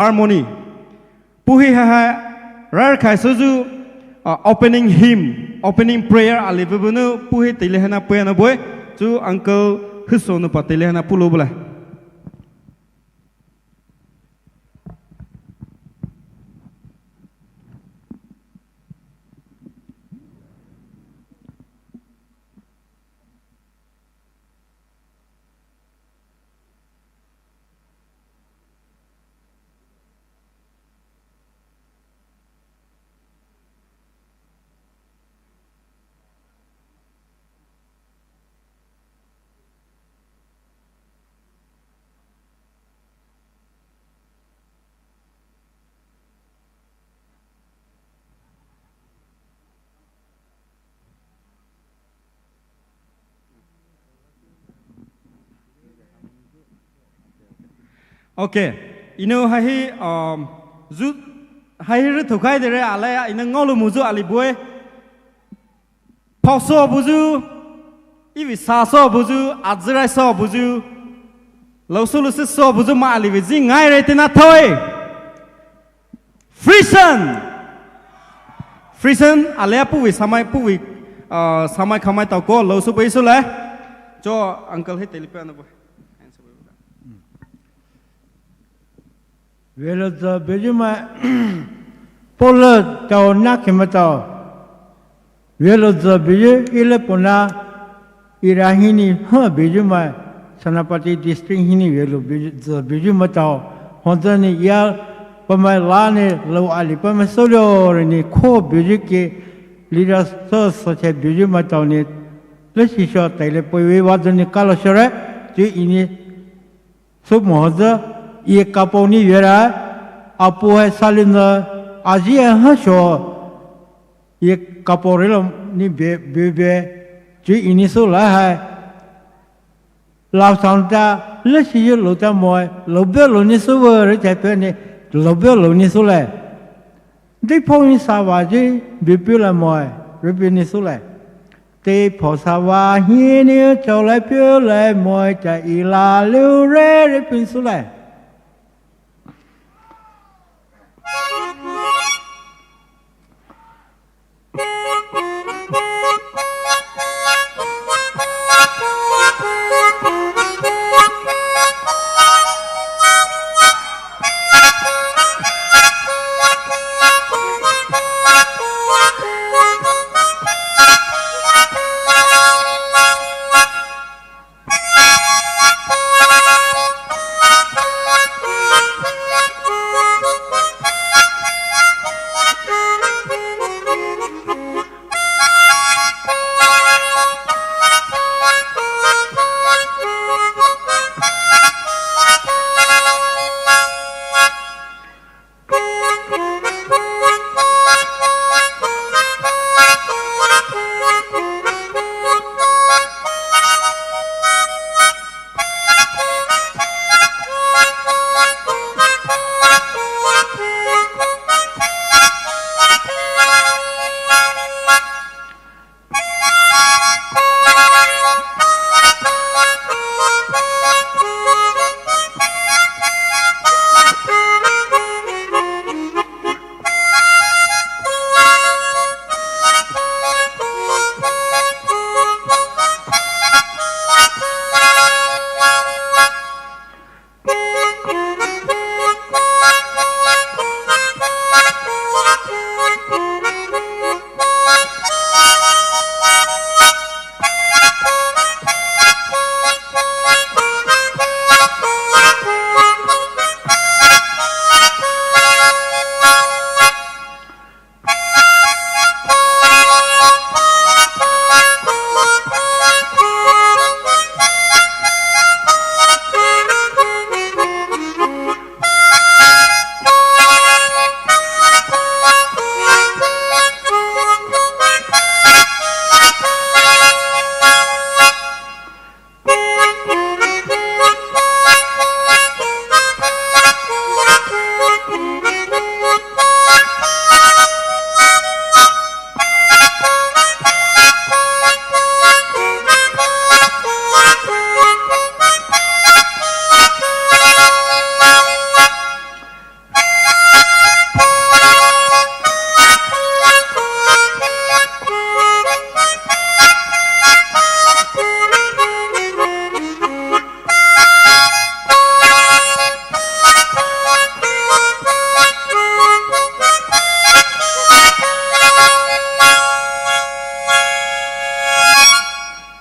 harmony. Puhi ha rar khai soju opening hymn, opening prayer alibunu puhi tilehana puena boy to Uncle Husso no patelehana pulubla. Okay, hai zut hai thukai dere alaya ngolu muzu aliboy pauso buzu ivi saso buzu adzrai so buzu lausulu so buzu ma alivi ngai retina thoi frison alaya puwi samai khamai tau ko lausu beisu le cho uncle he telephone boy Velo the Bijuma Polar Taonakimata Velo the Biju Ilepona Irahini Bijuma Sanapati district Hini Velo the Bijumata Hontani Yal Pamai Lani Low Ali Pamasolo and Co Bijuki leaders such as Bijumatoni. Let's see short telepo was in the Kalashore to ini Submoza. ये कपोनी वेरा आपो है सालिन आजी है शो ये कपोरेलो नि बे जो इनिसो ला है लाभ सांता लसी जो लोटा मोय लोबे लोनिसो वर जाते ने लोबे लोनिसो ले दिपोनी सावाजी बिपिला मोय बिपिनिसो ले ते पोसावा हिने चौले पिले मोय चा इला लुरे रिपिनिसो ले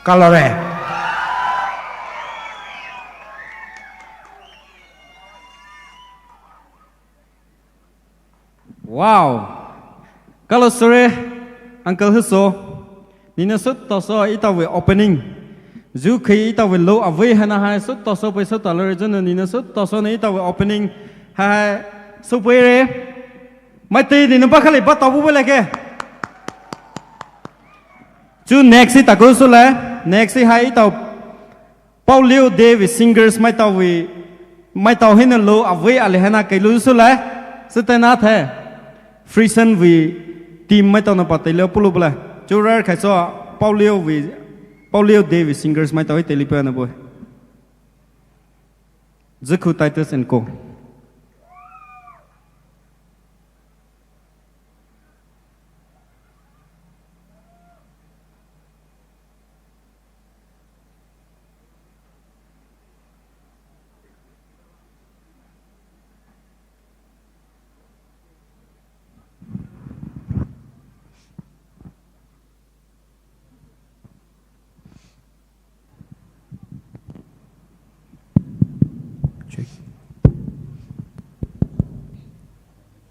calorie. Wow. Kalau sore Uncle Huso, Nina sut toso ita we opening. Zu khi ita we low away hana hai sut toso pe sut talar jon Nina sut toso ne ita we opening hai supere. Mai ti Nina ba khali ba tabu be leke. Chu next ita ko su la next hai ita Paulio David singers mai tao hin low away ale hana kai lu su la. Sutena the. Frisian vì team mai tao na patai leo pulu bla churar khai so Paulio David singers mai tao hi telipa na boy Zakhu Titus and Co.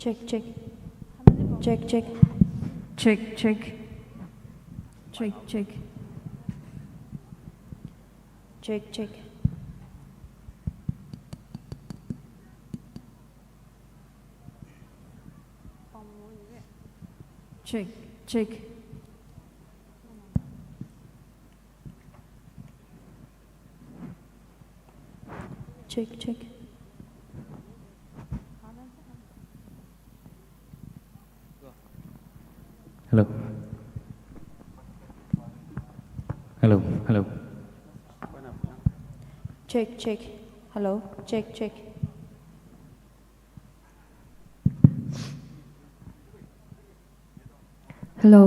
Check. Hello. Check. Hello. Check. Hello. Check. Hello.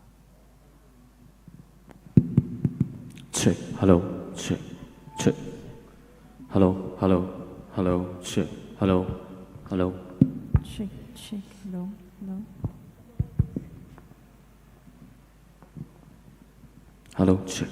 Check. Hello. Check. Hello. Check. Hello. Check. Hello. Hello. Check.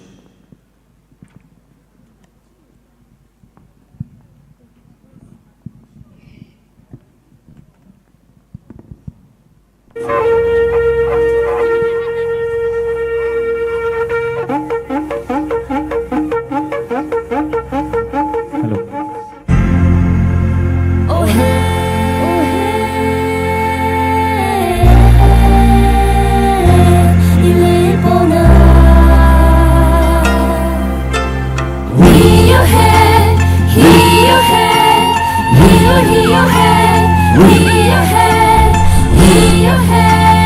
Your head.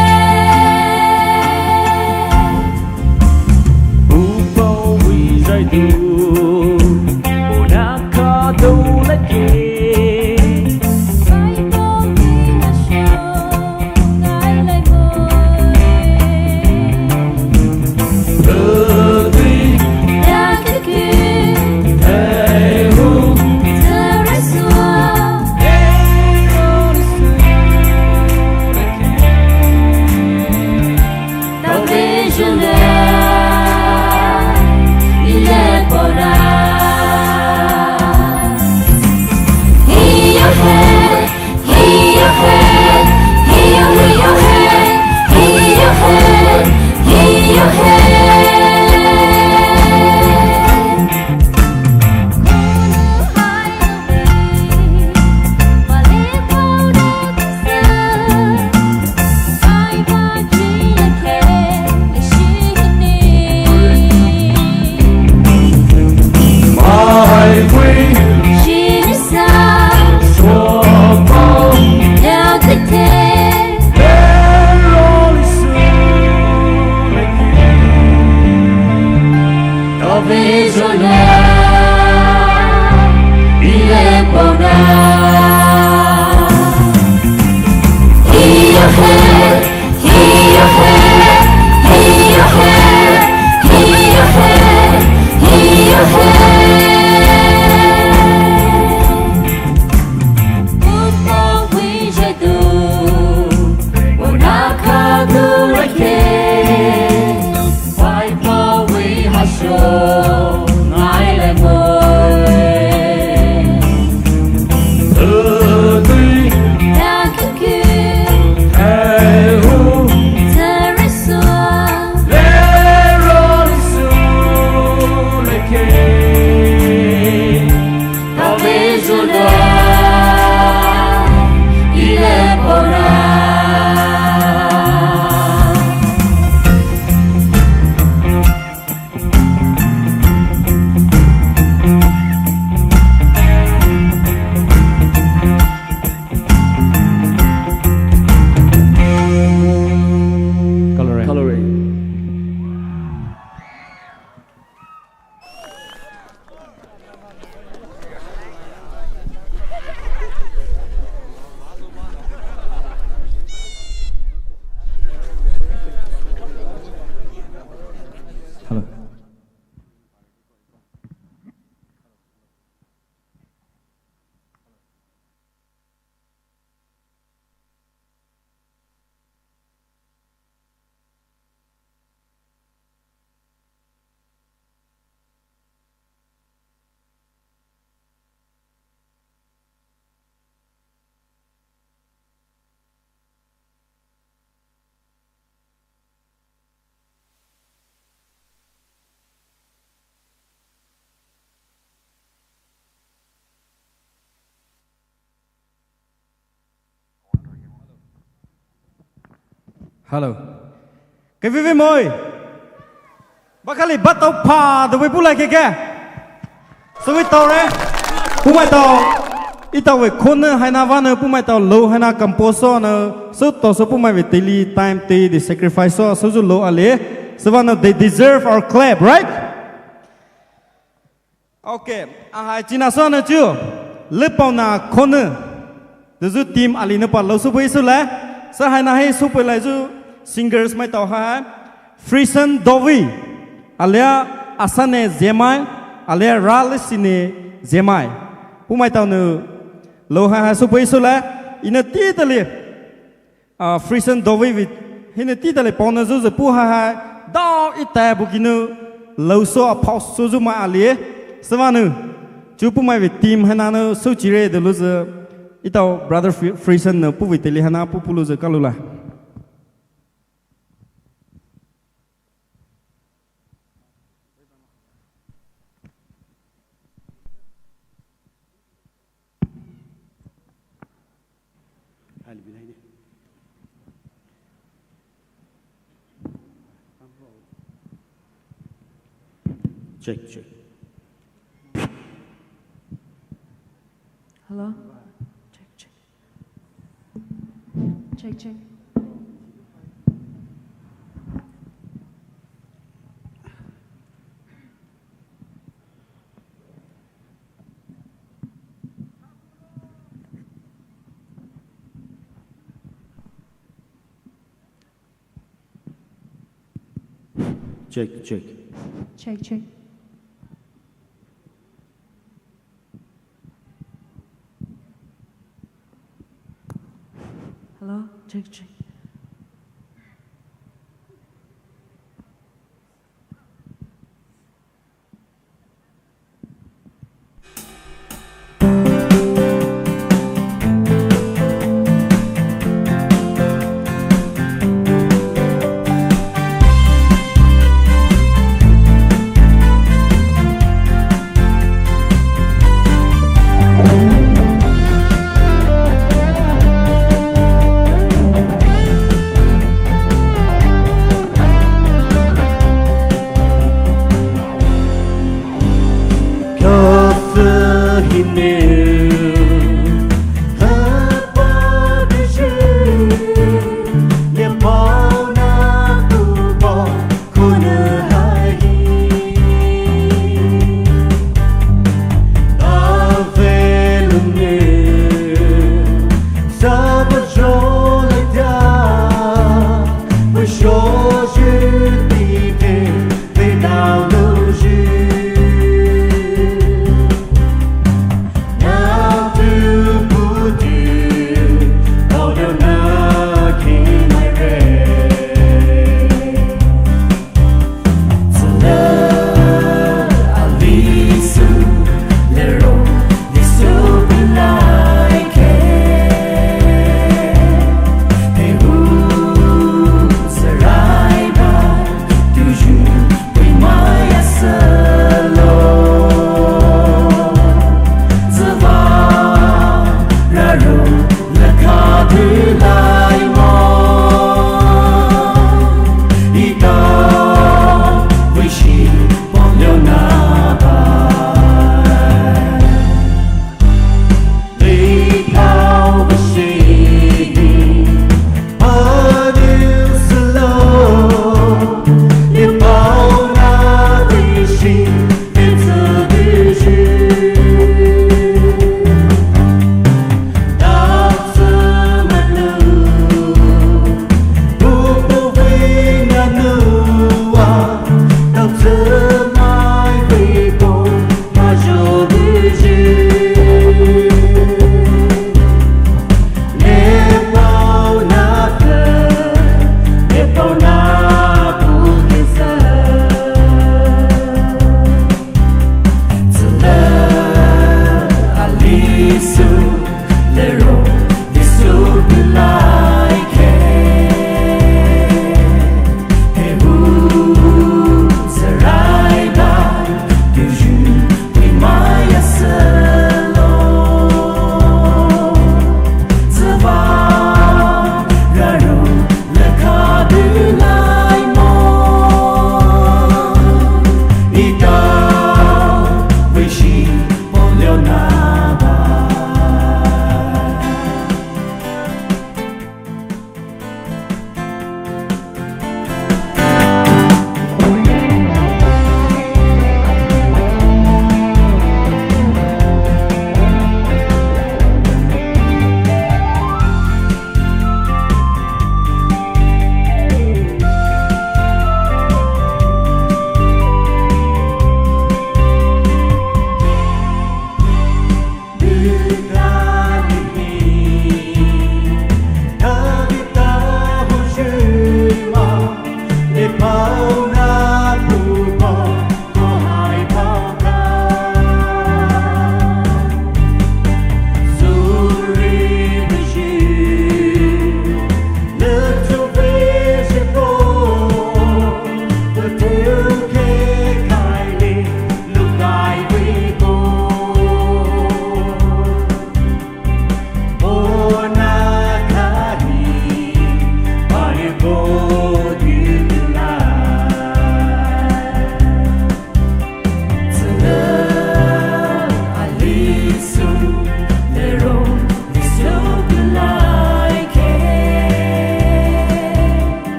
Hello. Cái vị mời. Bác khali bắt tàu phà từ với bút lại kìa. Sao với tàu đấy? Bút mai tàu. Ít tàu về khôn nữa hay na van nữa bút mai tàu lâu hay na composer nữa. Số tàu số bút mai về daily time day the sacrifice số số lâu à lẽ. So van they deserve our clap, right? Okay. Hai China số nữa chưa? Lepaona khôn nữa. Từ dù team ali nữa bắt lâu số với số lẽ. Sao hai na hay số với lại dù singers mai tàu ha. Frisian Dovi. Alia asane zemai, alia ralisine zemai. Poumai tau nu loha ha supoi sula ina titali Frisian Dovi vit hina titali pona zuzu puha ha dog ita bukinu lauso apos suzu ma alie savanu chu pumai vit team hana nu suchire de luzu itau brother Frisian nu pu viteli hana pu puluzu kalula. Check, check. Hello? Check, check. Check, check. Check, check. Check, check. Hello? Check, check.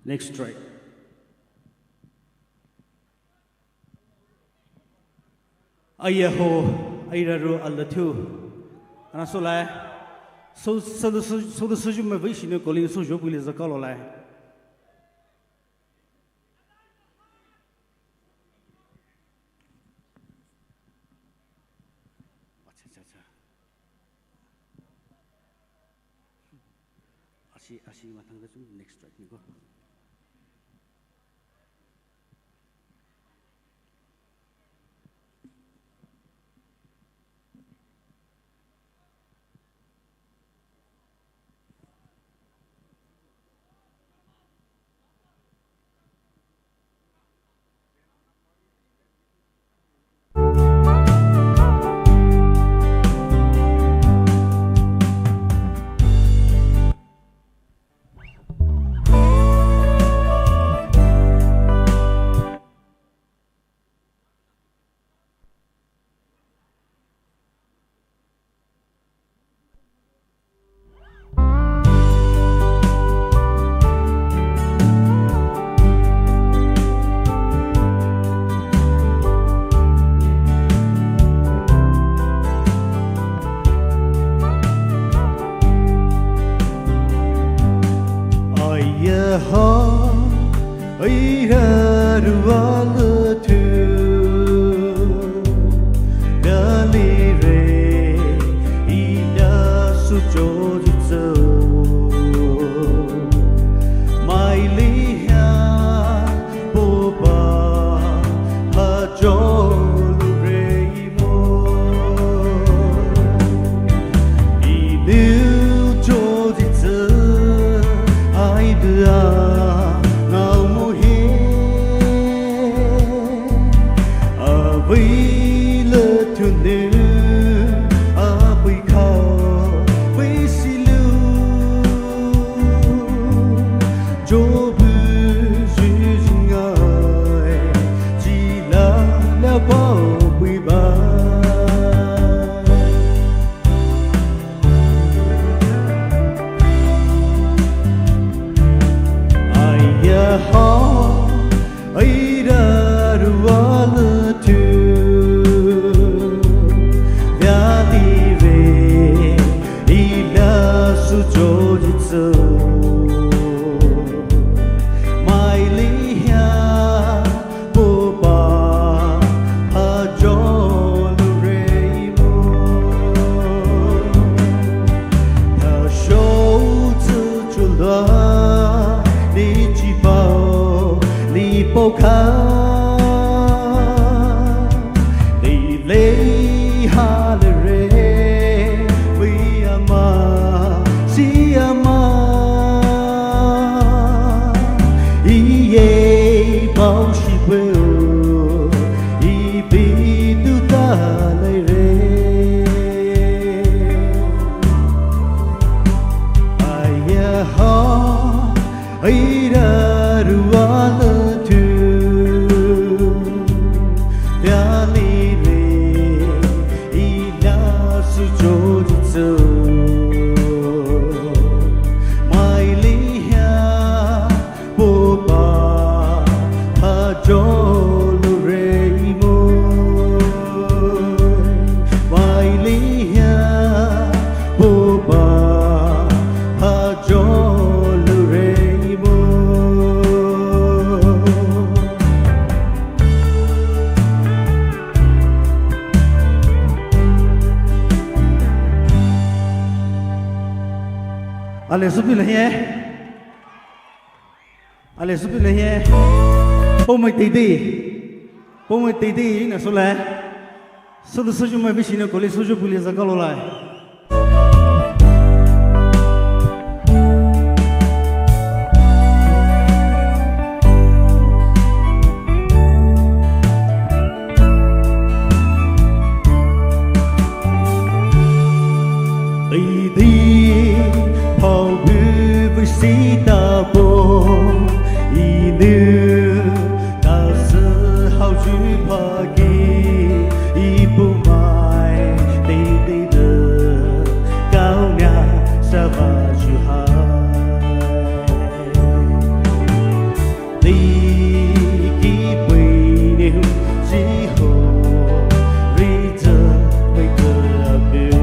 Next track. Ayaho, Ayaro, Alatu. And so, like, so the social motivation of calling social will is a color line. Ashi matang the next track. Ale supile he Poumai titi na sole so the social my vision ko le social police zakalo lai ta bố ý nữ ta sư hào chữ phá kỳ ý Poumai tê tê đơ cao nhà sa va chữ hai tê kỳ bầy nêu chỉ hồ ri thơ mây cờ biểu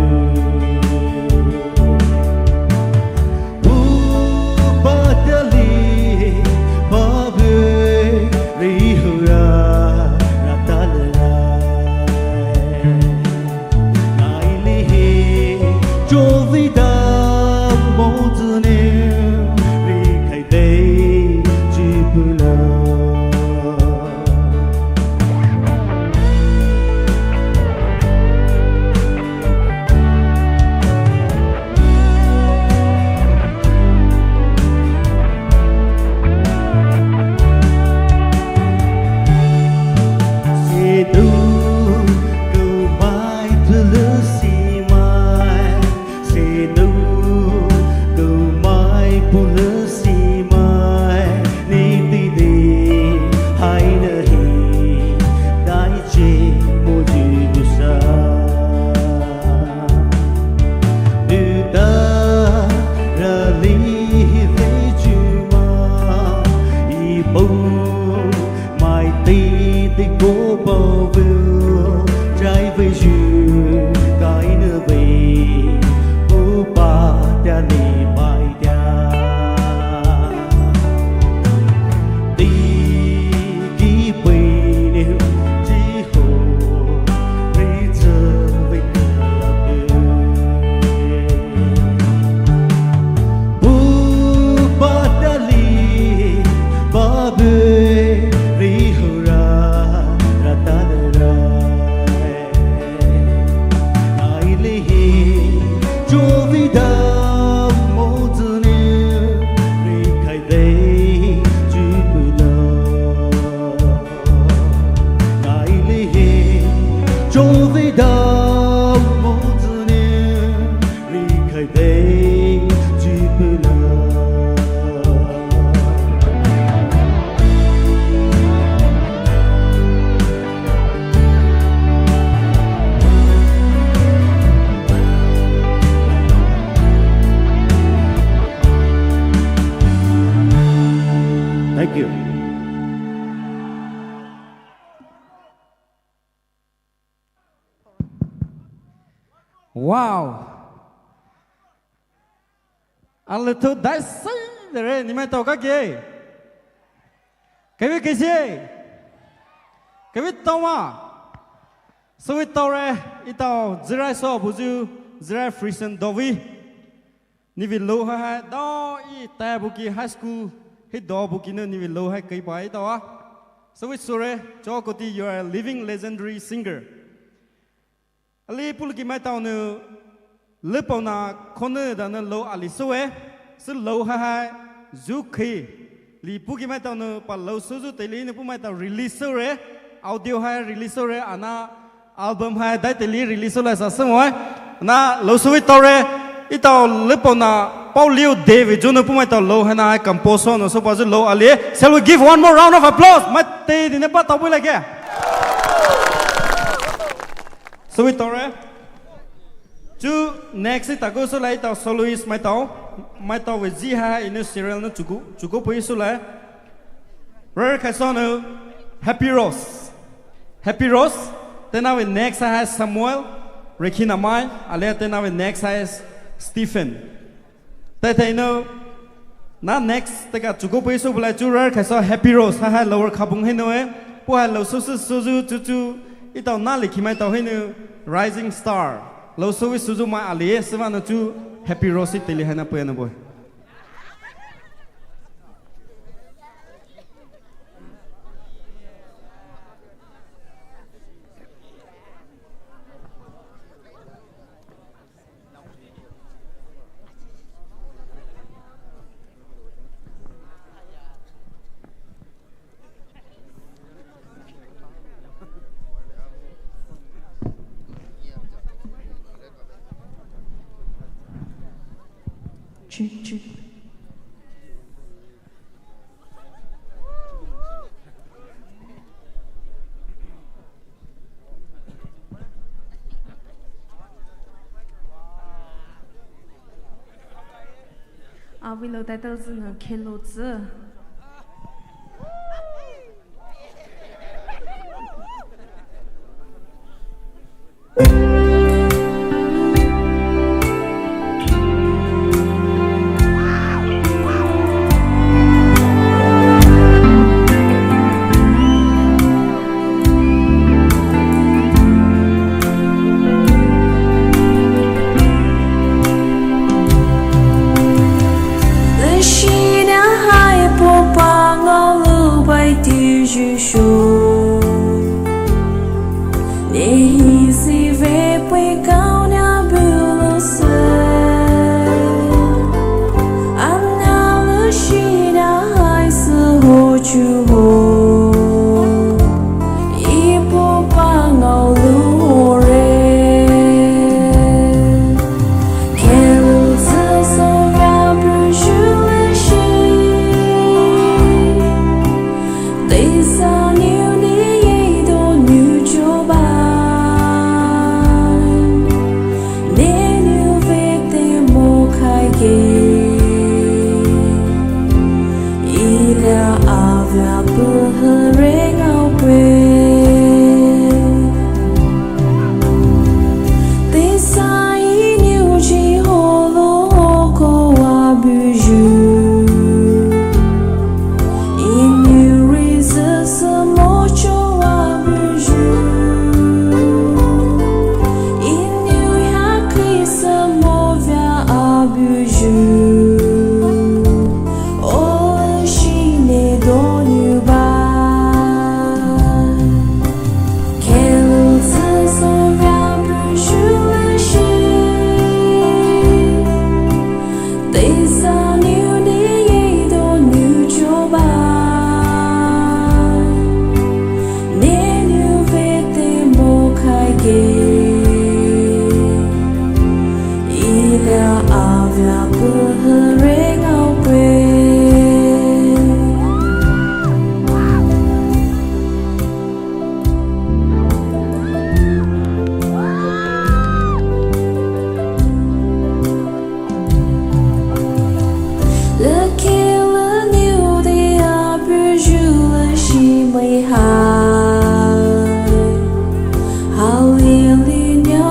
Thank you. Wow. A little dicey there, ni mai tàu các gì? Cái gì? Cái tàu mà? So we tàu re, itao zira so buju zira frisian dovi. Ni vi lo ha do I ta buki high school hit do buki no ni vi lo ha kai pai tao à? So we sore cho ko ti you are a living legendary singer. Ali pulki mai tao no Lepaona corner da no lo ali so so lo ha zu khi li puki mai tao no pa lo so zu te li no pu mai tao release so re audio ha release so re ana album ha dai te li release so la sa so moi na lo so tao re I tao Lepaona Paul Liu David Juno pu mai tao lo ha na compose no so pa zu lo ali. Shall we give one more round of applause? Mai te di ne pa tao pu la ke. So we tao re chú next ta go so lại tao soloist mai tao với gì ha in serial nó chú có bơi so lại rồi cái son nó Happy Rose then now with next ha Samuel Regina Mai ale then now with next ha Stephen tại nó na next ta cả chú có bơi so lại chú rồi cái son Happy Rose ha lower khapung hay nó pu ha low so chú ít tao na lịch mai tao hay nó Rising Star lâu so với suzu mai ali sevan nó chú Happy Rose teli hana po na boy. Check, check. 为了带到子呢看路子。Hãy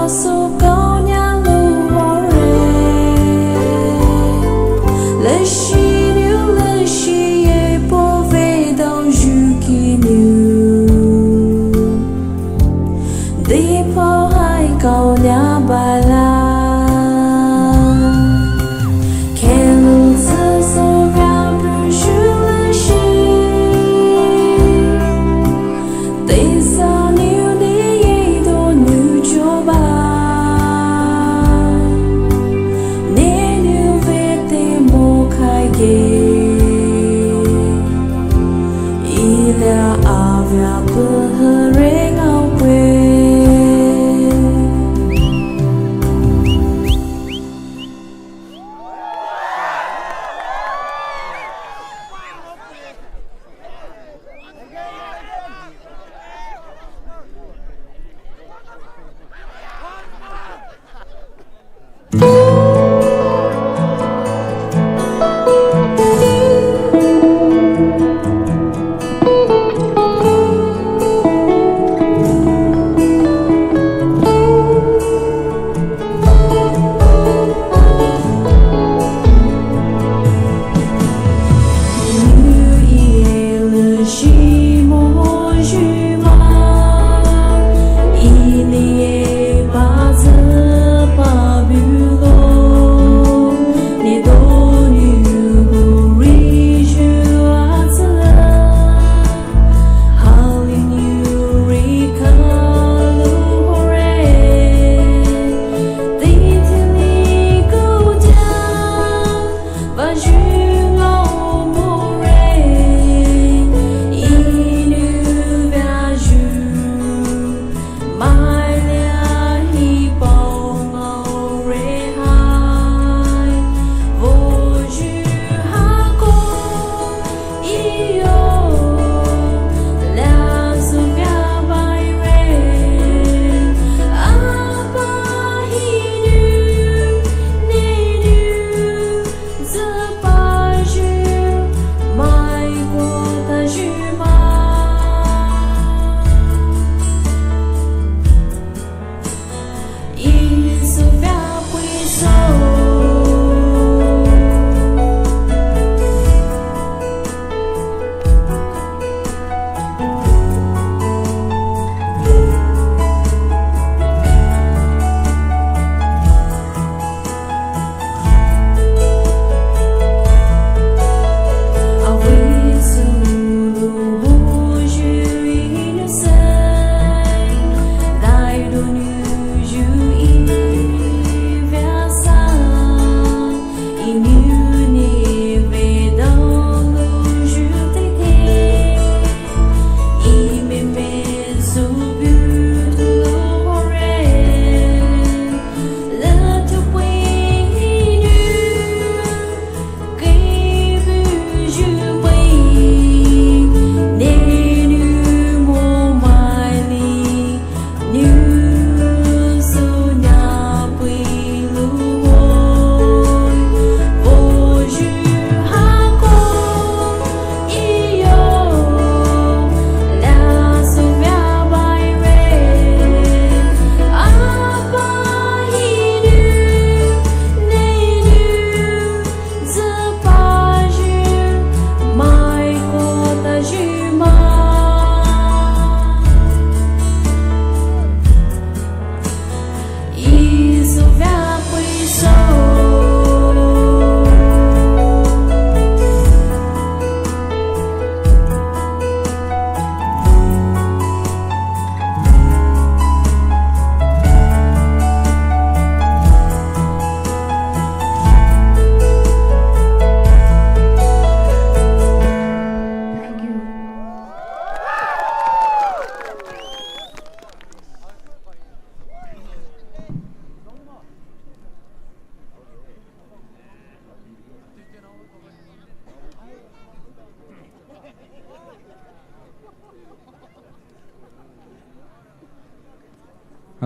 subscribe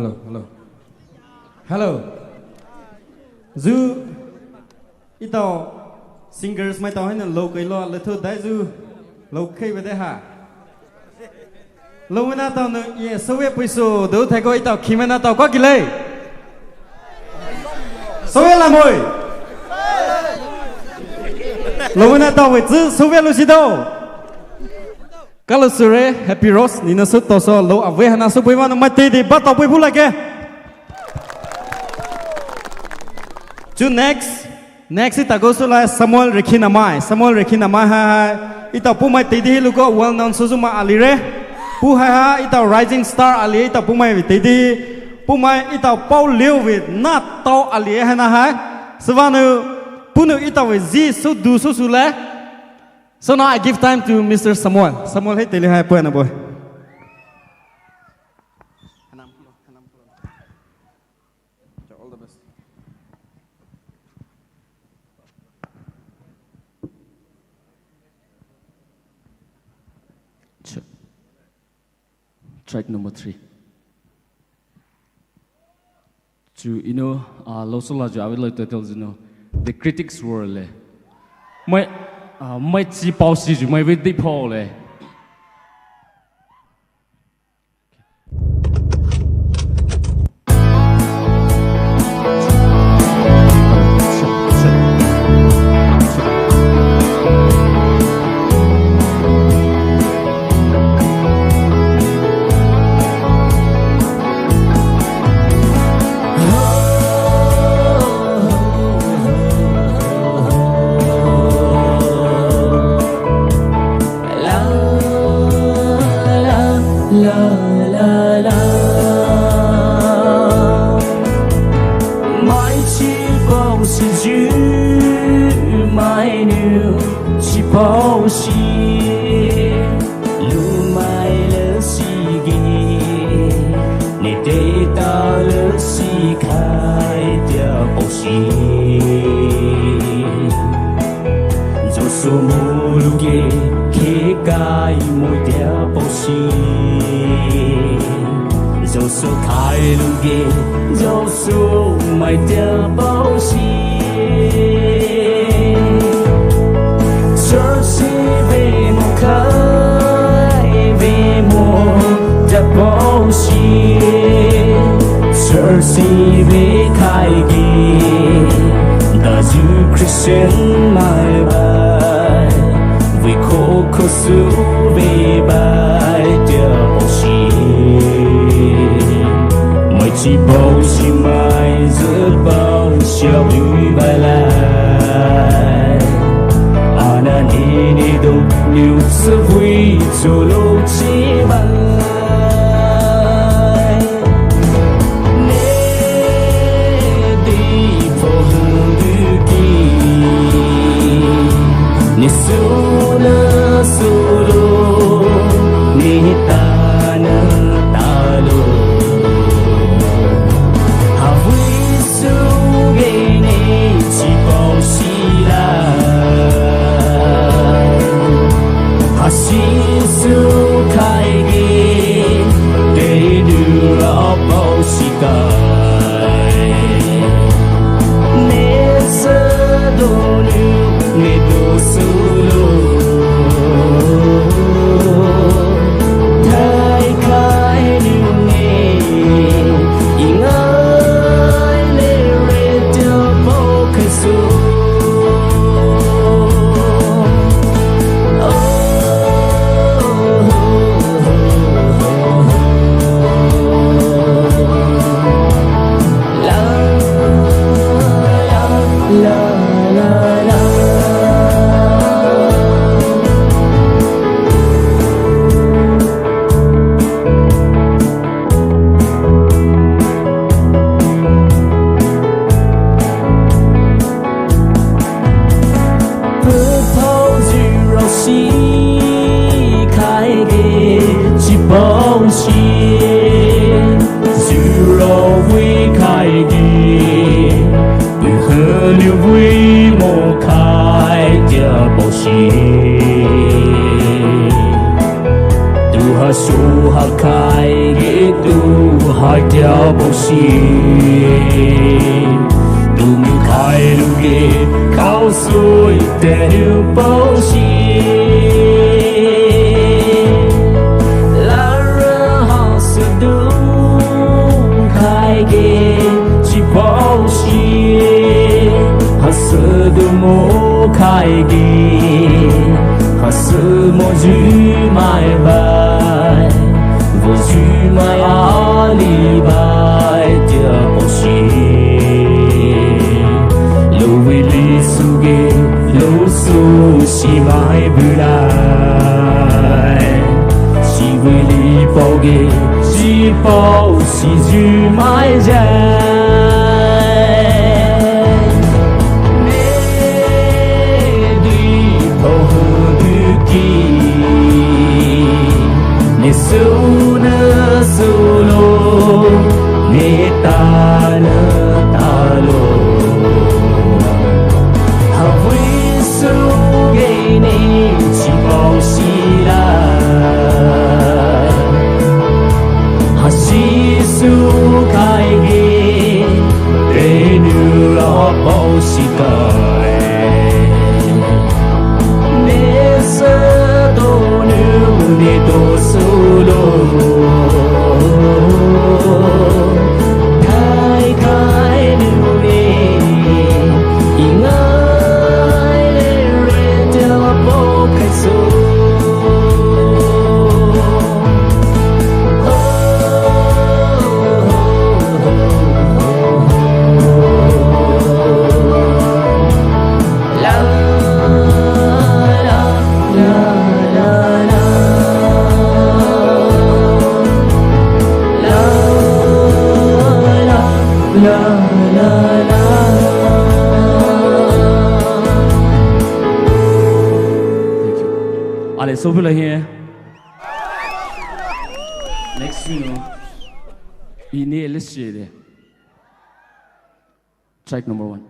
hello hello hello zu ito singers mai tao hay là lâu cái lo là thôi đấy du lâu khi về đây hả lâu na tao nữa ye số về piso đâu thấy có ito khi mà na tao có cái lấy số về làm mồi lâu na tao về chứ số về lúc gì đâu các luật sư happy rose ni nó xuất tao so lâu à về hana số bấy mà nó mai tê thì bắt tao bấy phút lại kia to next ita go so la Samuel Rekhinamai ha ita Poumai tedi lu ko well known suzuma alire pu ha ita rising star ali ita Poumai tedi Poumai ita Paul Liu with not tao ali ha na ha savanu punu ita we zi so du so sule so now I give time to Mr. Samuel hey tele ha po na boy all the best. Track number 3. To I would like to tell the critics were my chi bao si ju my with the Paul 海条不息，都没开路给靠水的流不息，拉人好是都开给去不息，还是都没开给，还是没去买白。我去买阿里拜的东西，路为里苏给路苏西买不来，西为里包给西包西去买在。Suna solo ne tala talo Hawi su ge ne chi bao si la Hashi su kai ge de nu lo bao si kai Ne sa do nu ne do solo khai khai nu ne ingai le re de la bo kai so Allez, sauvez-le here. Next thing, you need a list there. Track number 1.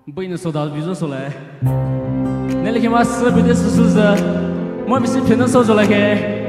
bây giờ số đó ví dụ số này nên là khi mà sơ bây giờ số giờ mọi việc phiền nó số rồi cái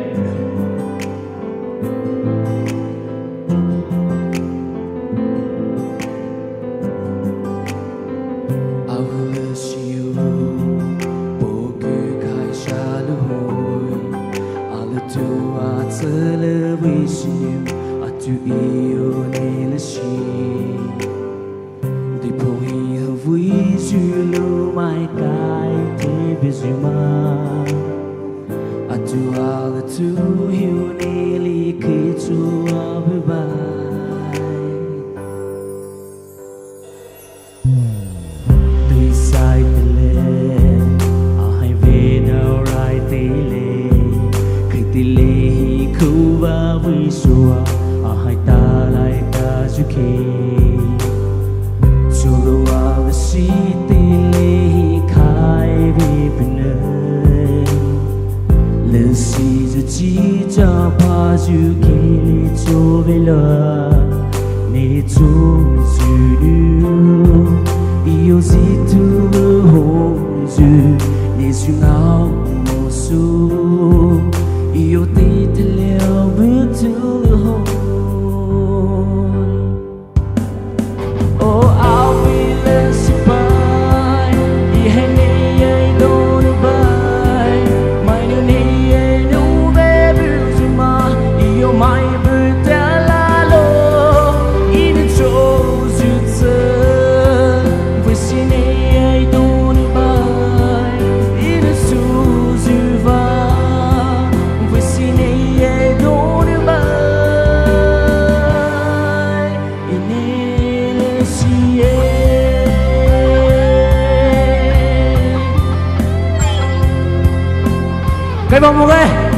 cái bóng một cái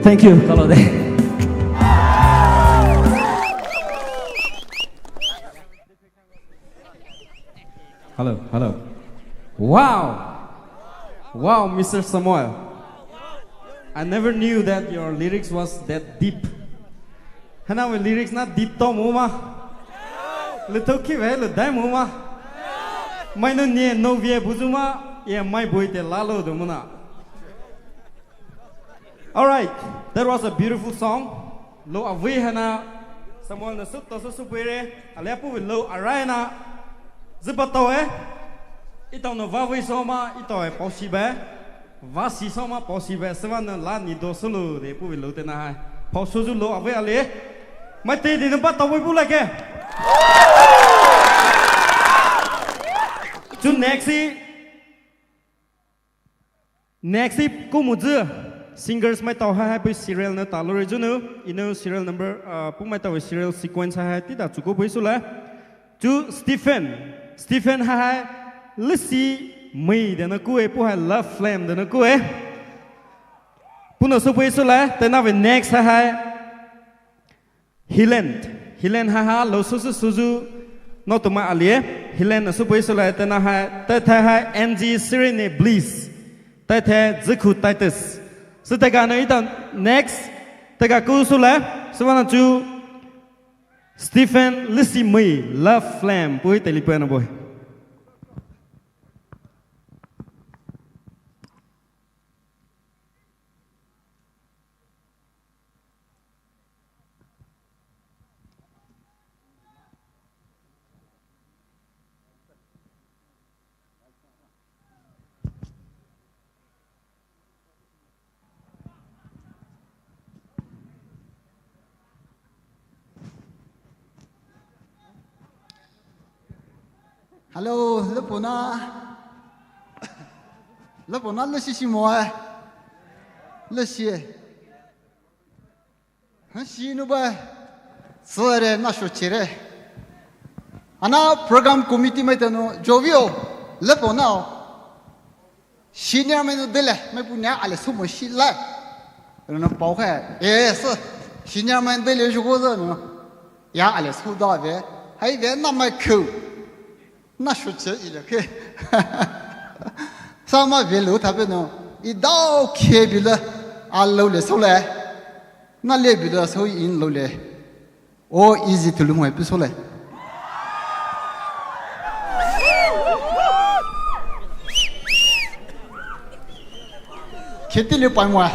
Thank you. Kalau deh. Hello, hello. Wow! Wow, Mr. Samuel. I never knew that your lyrics was that deep. Hana my lyrics not deep to muma. Little kiwe le dai muma. Mai no nie no vie buzuma ye mai boite lalo do muna. All right, that was a beautiful song. Lo avi hana Samuel na sut to su pere alepu with lo arena. Zipato itong no vavi soma ito e posibe và xí sao mà bỏ xí về sao mà là nhị đồ số lô để bố về lô tên này bỏ số lô ở với ali mấy tỷ thì nó bắt tao với bố lại kìa chú next cô một dưa singers mấy tàu hai với serial nó tao rồi chú nữa ino serial number bố mấy tàu với serial sequence hai tí đã chú cô với số là chú Stephen hai Lucy mày để nó cuối bố hai love flame để nó cuối bố nó số với số là tên nào về next hai Helen hai lâu số nó tụi mà ali Helen nó số với số là tên nào hai tên hai NG Serene Bliss tên hai Ziku Titus số tên cái này ήταν next tên cái cuối số là số nào chú Stephen Lucy mày love flame bố tên Lepaona boy Hello, Lepaona. Lepaona, le xí mua, le xí. Hắn xí nu ba, sơ re na số chế re. Ana program committee mai tano, Jovio, Lepaona. Senior mai nu dele, mai punya ale sumo xí la. Nó bảo khai, yes, senior mai dele jugo da no. Ya ale su da ve, hay ve na mai ku.那说这一了去，上嘛别楼他边喏，一到开别了，啊楼来收来，那来别了收银楼来，哦，easy to 弄还不收来。开得了半晚。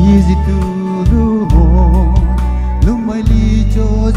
easy to do, lumai li cho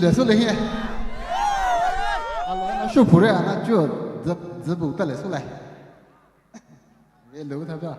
的说了嘿，那说普人那就这不得了出来，别留他吧。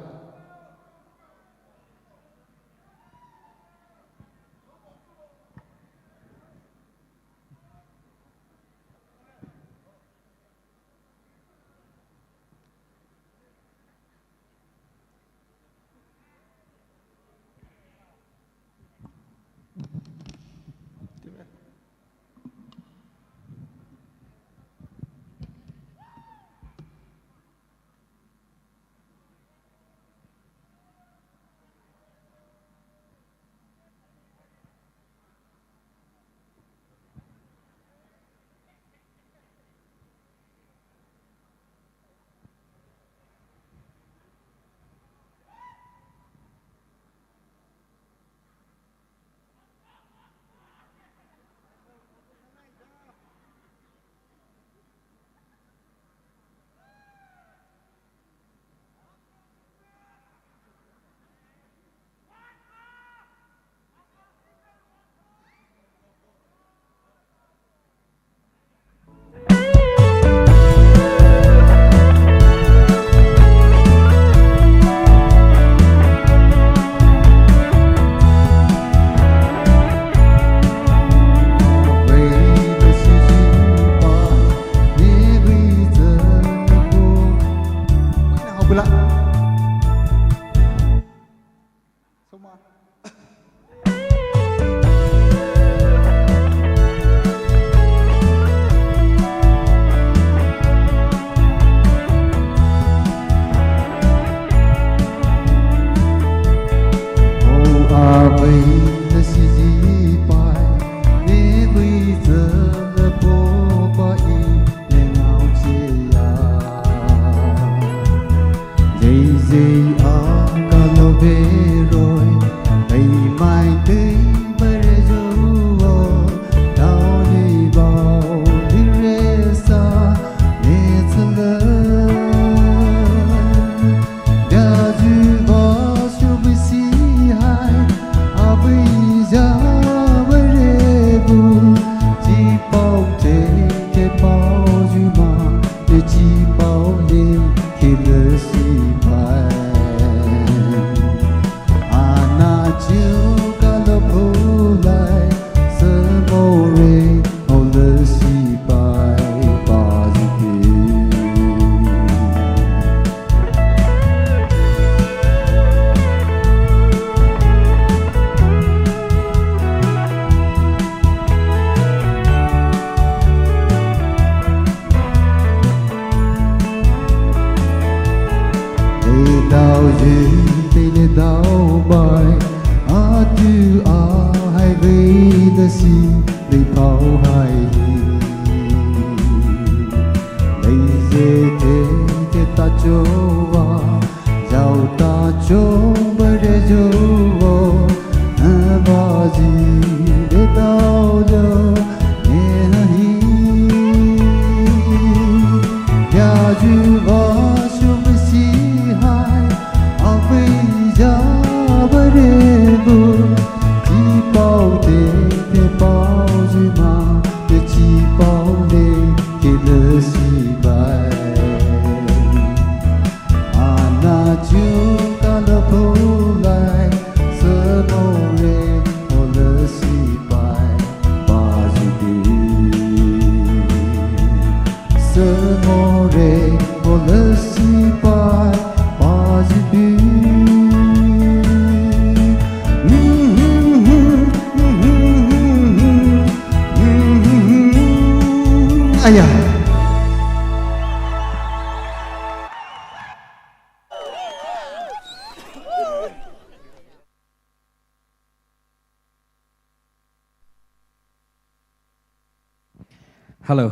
Hello.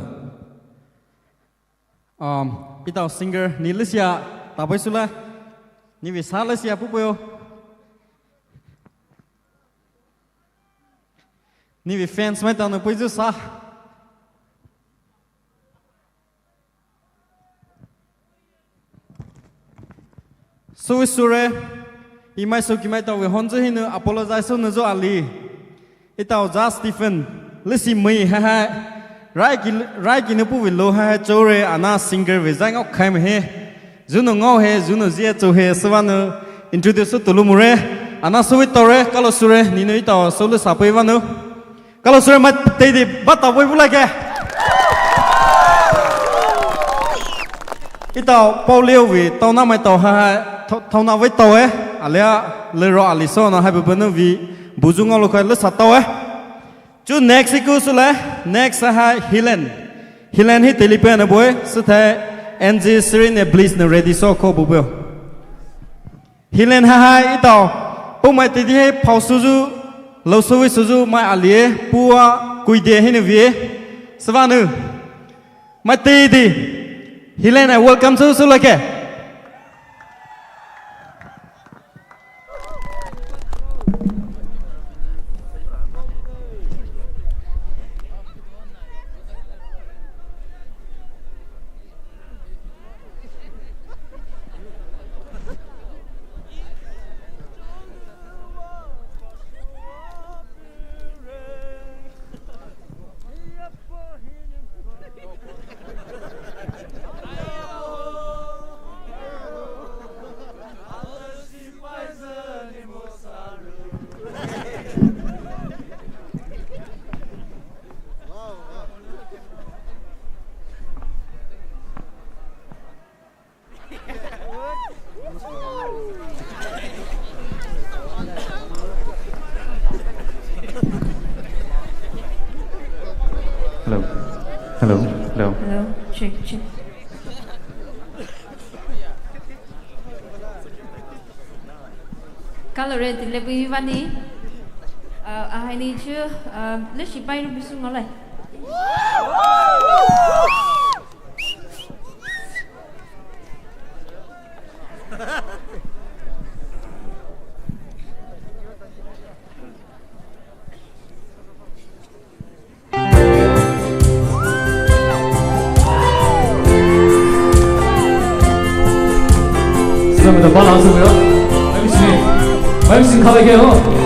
Itaw singer ni Lucia tapos sula ni bisa Lucia pupuyo. Ni vi fans mai tano puizu sa. So sure imai so kimai taw we honzo hinu apologize no zo ali. Itaw just Stephen let's see me ha right in pu vil lo ha chore ana singer ve zang ok khai me he juno ngau he juno zia cho he swan introduce to lu mure ana so with tore kalo sure ni no ito so lu sa pe vanu kalo sure ma te di bata voi bula ke ito Paulio vi tao na mai tao ha thau na với tao ấy alia le ro aliso na hai benu vi buzunga lo khai le sa tao ấy chu next ku su le next ha Hilen hi telipe na boy su the NG Serene Bliss na ready so ko bu bo Hilen ha ito Poumai te di phau suju lo suju mai alie pua kuide hi ne vi svanu mai te di Hilen I welcome su like Hello. Hello, check. Kalau red lebih vani, hai ni chưa, lấy chỉ bay luôn bisu ngồi lại. 감사합니다. 말 나왔고요. 마임씨 가볼게요.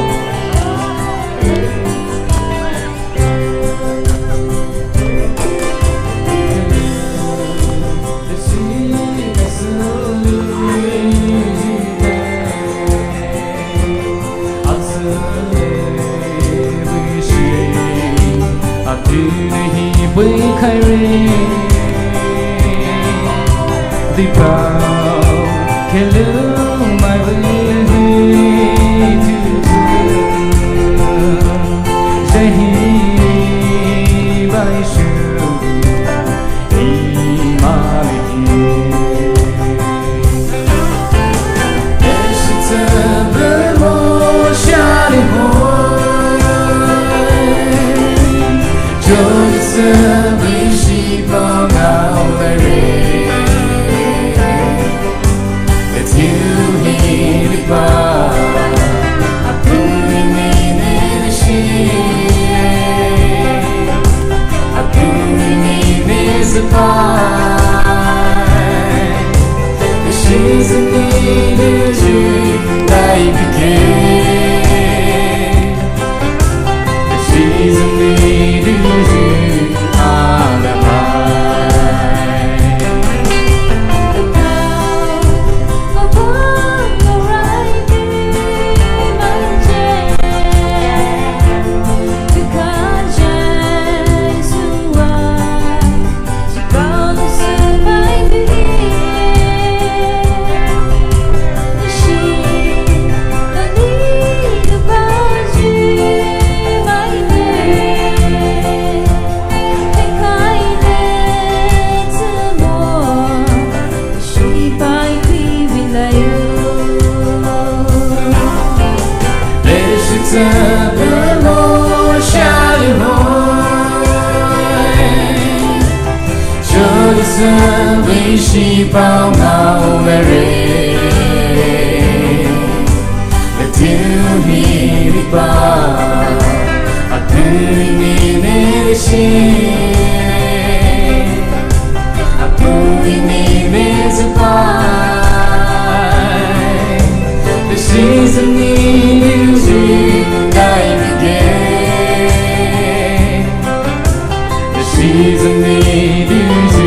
시즌 믿으지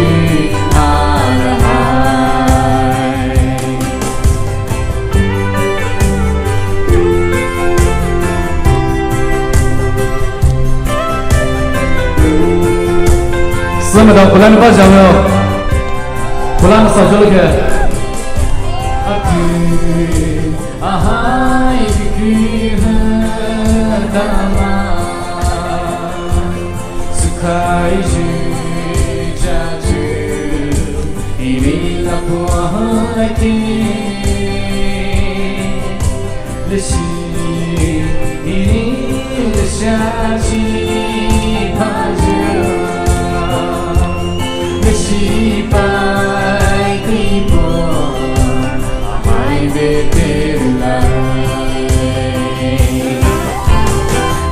않아 스마다 불안을 빠져요 불안을 써줄게 아하이 그하다마 스카이즈 자주 이리가 보아하이티 레시 이리 레샤지 파즈 레시 바이 그리고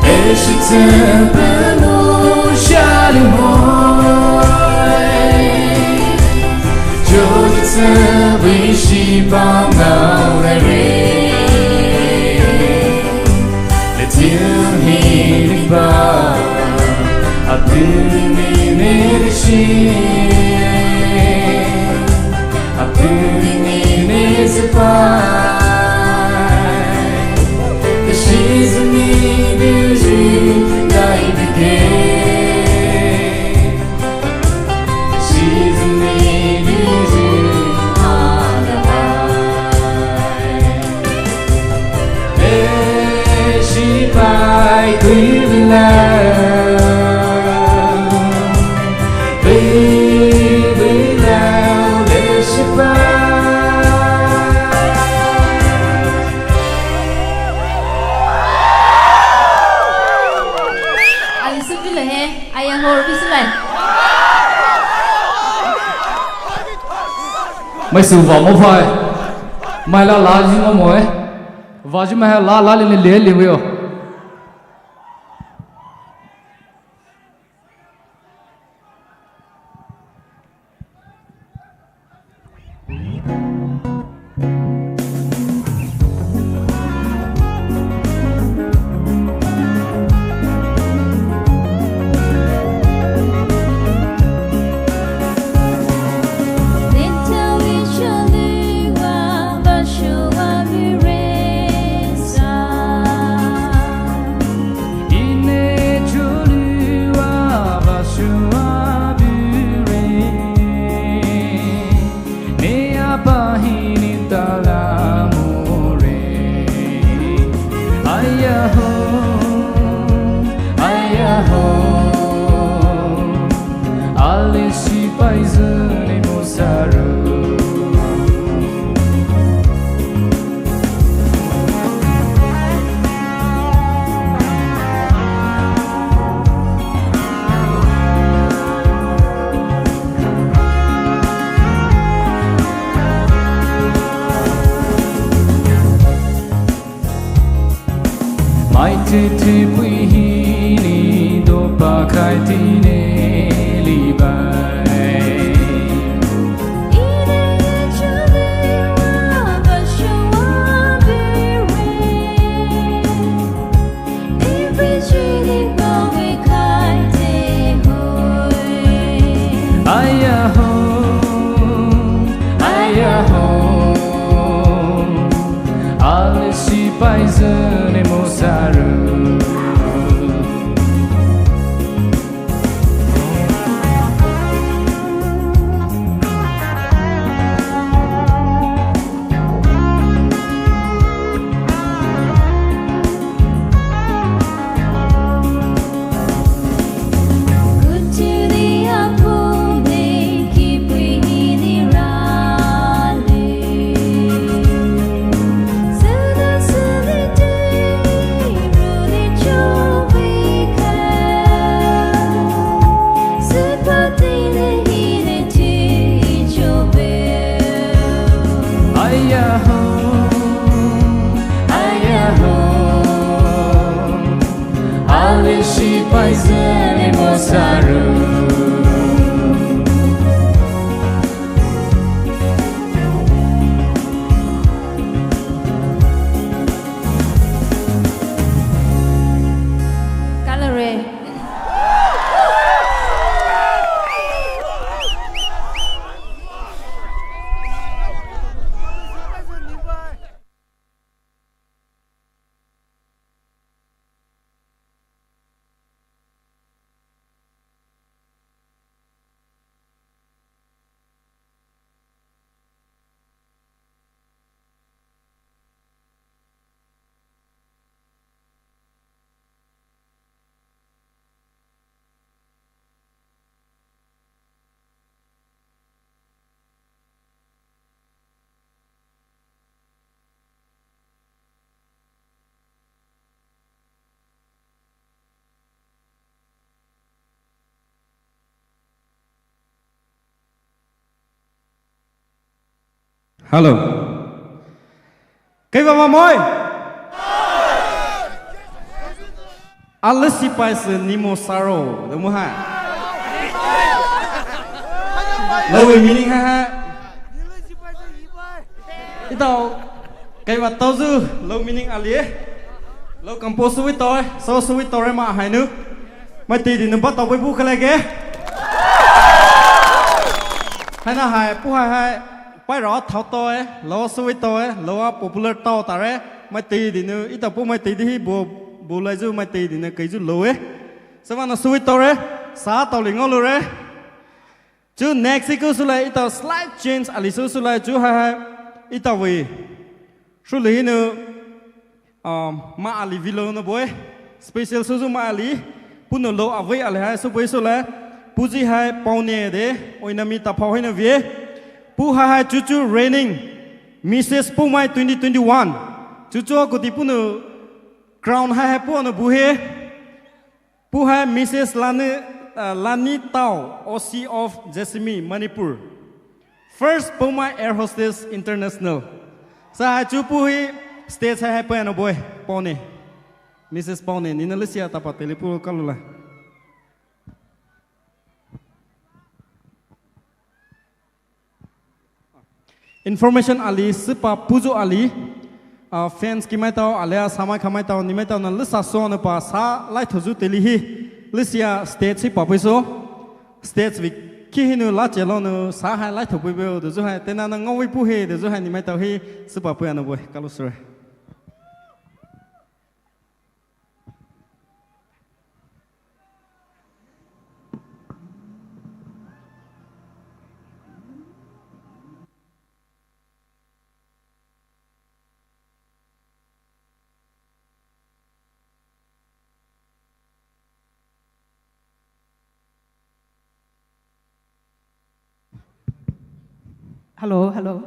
Eşitsen şalim oy Çocuksan vişi bağnavları Letin hilik bağ Abdülini nerişi Abdülini nezipâ She's a need you, dive again. She's a need you on the high. She fight with love, baby love, she fight. Mày sử vọng một phải mày là lá gì mà mỗi và chứ mày lá lá lên liền liền với Hello. Cái vào môi. Alice Spice Nemo Saro, đúng không hả? Lâu meaning ha. Ito, cái vào tao dư, lâu meaning ali. Lâu compose với tôi, so với tôi mà hay nữa. Mà tí thì nó bắt tao với bu cái này kìa. Hay là hay, bu hay. Bây giờ tháo tôi, lâu với tôi, lâu popular tao ta đấy. Mà tí thì nó, ít tao bu mà tí thì bố lại dù mà tí thì nó cái dù lâu ấy. Sao mà nó với tôi đấy, sao tao liền ngon luôn đấy. Chứ next cái số lại ít tao slide change, ali số lại chú hay, ít tao về. Số lại nữa, mà ali vilo nó bôi, special số mà ali, pun nó lâu avay ali hay số bôi số lại, puji hay paune đấy, oi nami ta phao hay nó về. Pu hai chuchu raining Mrs. Poumai 2021 chuchu ko ti punu crown hai pu no buhe pu hai Mrs. Lani Tao OC of Jessamy Manipur first Poumai air hostess international sa chu pu hi stage hai pa no boy pone Mrs. Paune ni na lesia ta pa telepu kalula. Information ali sipa pujo ali fans ki mai tao alia samai khamai tao ni mai tao na lisa so na pa sa lai thoju teli hi lisia stage si pa paiso stage vi ki hinu la chelo no sa hai lai thobu be de zo hai tena na ngoi pu he de zo hai ni mai tao hi sipa pu na boy kalusre. Hello, hello.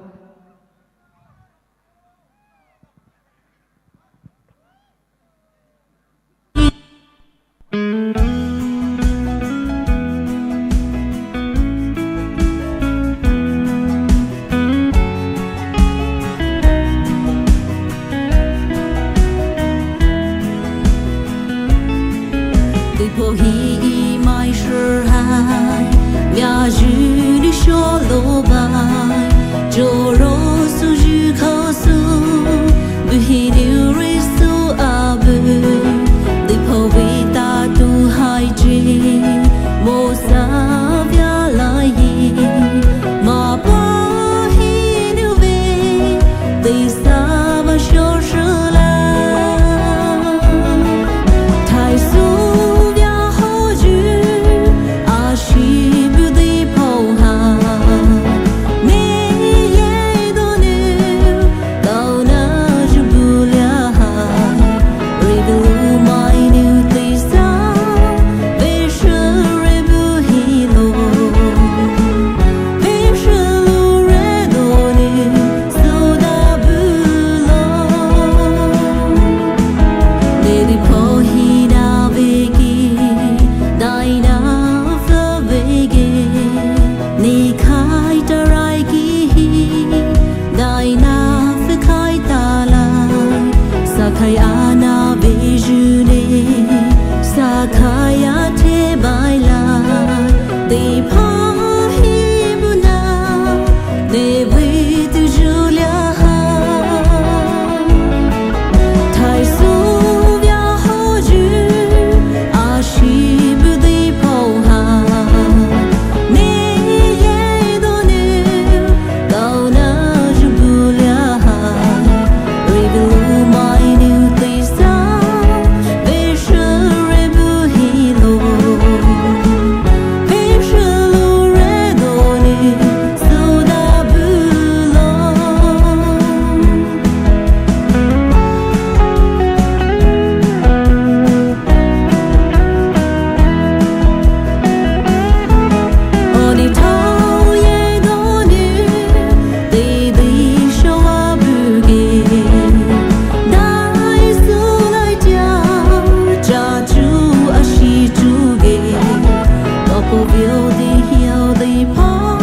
Yêu đi pa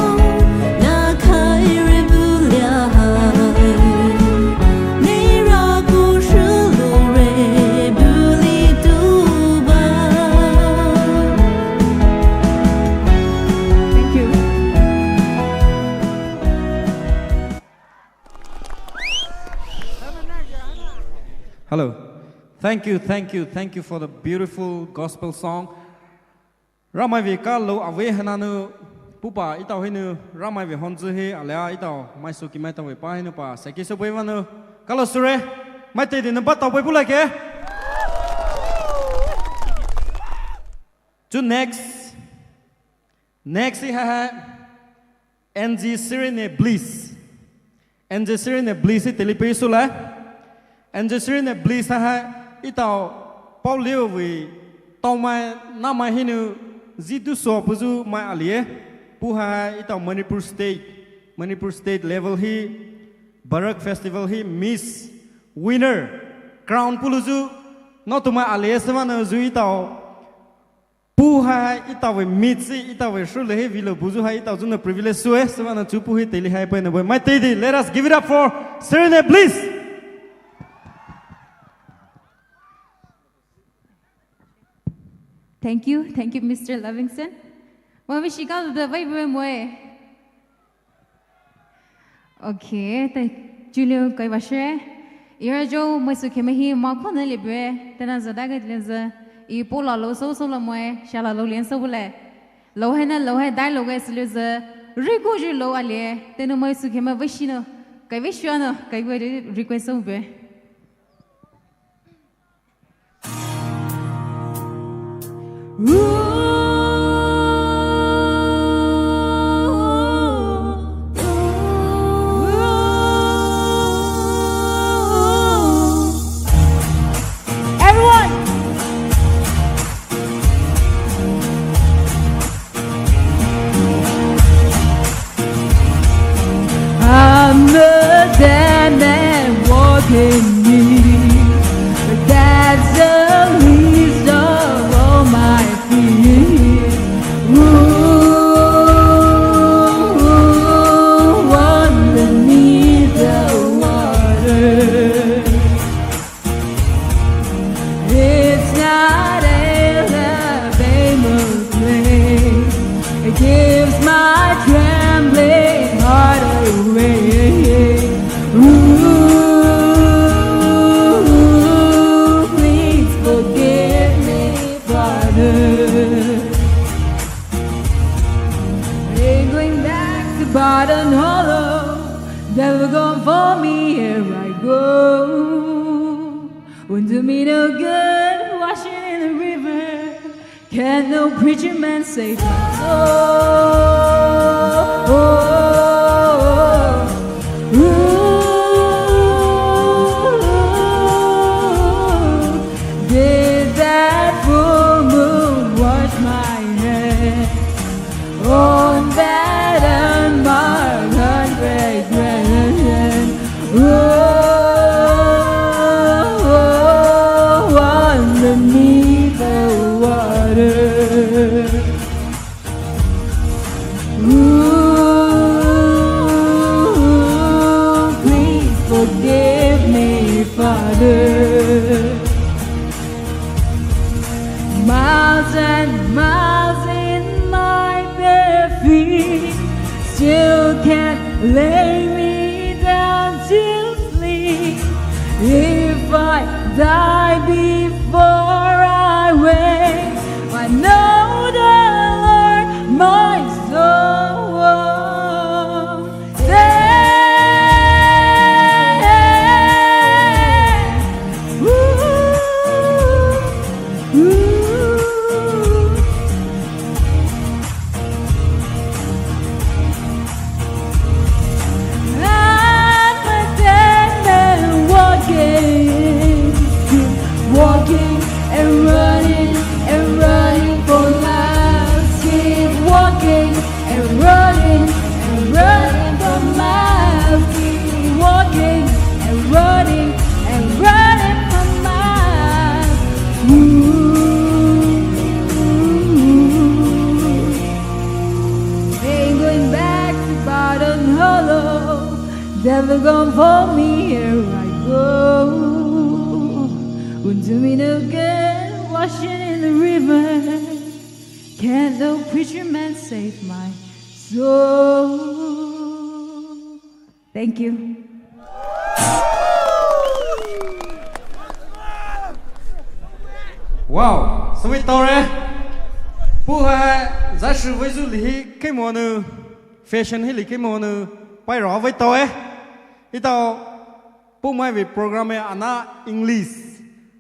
na khai re bu lia ha Hello. Thank you for the beautiful gospel song. Ramai vi ka lo ave hananu pupa itau hinu ramai vi honzu he alea itau mai su ki mai tau pa hinu pa seki so boi vanu kalau sure mai te din ba tau boi pula ke. To next he ha NG Serene Bliss. NG Serene Bliss telipe sula. NG Serene Bliss ha itau pau liu vi tau mai na mai hinu zidu so puzu mai alie puha itau Manipur State level hi Barak Festival hi Miss Winner Crown puluzu no tu mai alie semana zu itau puha itau mitsi itau shule hi vilo buzu ha itau zuna privilege sue semana chu puhi teli hai pa na boy mai tedi. Let us give it up for Serene Bliss. Thank you, Mr. Livingston. Well, we should go to the vibrant way. Okay, the Julio Kaivashe. Ira Joe, Masukimahi, Makona Libre, Tenazadaga Lenza, Ipola Loso Solamoe, Shalalolian Sobule, Lohena Lohe Dialogues Luza, Rico Julo Ale, Tenumasukima Vishino, Kaivishano, Kaiwa request over. Everyone! I'm the dead man walking me. That's the least of all my fears. Ooh, underneath the water. It's not a famous place. It gives my trembling heart away. Ooh, please forgive me, Father. Ain't going back to Bottom Hollow. Never gone for me, here I go. Wouldn't do me no good washing in the river. Can't no preacher man save my soul. Did that full moon wash my head on that unmarked 100 grand? Oh, underneath the water. Ooh, please forgive me, Father. Miles and miles in my bare feet still can't lay me down to sleep. If I die before I wake, I know the Lord my soul save. Ooh, ooh. I'm a dead man walking and running for life. Keep walking and running for miles. Keep walking and running for miles. Ooh. Ain't going back to Bottom Hollow. Never gone for me, here I go. Wouldn't do me no good washing in the river. Can't no preacher man save my soul. Thank you. Wow, sweet story. Pu hai giá trị với du lịch cái món nữa, fashion hay là cái món nữa, bay rõ với tôi. Ít tao Poumai về program này anh English,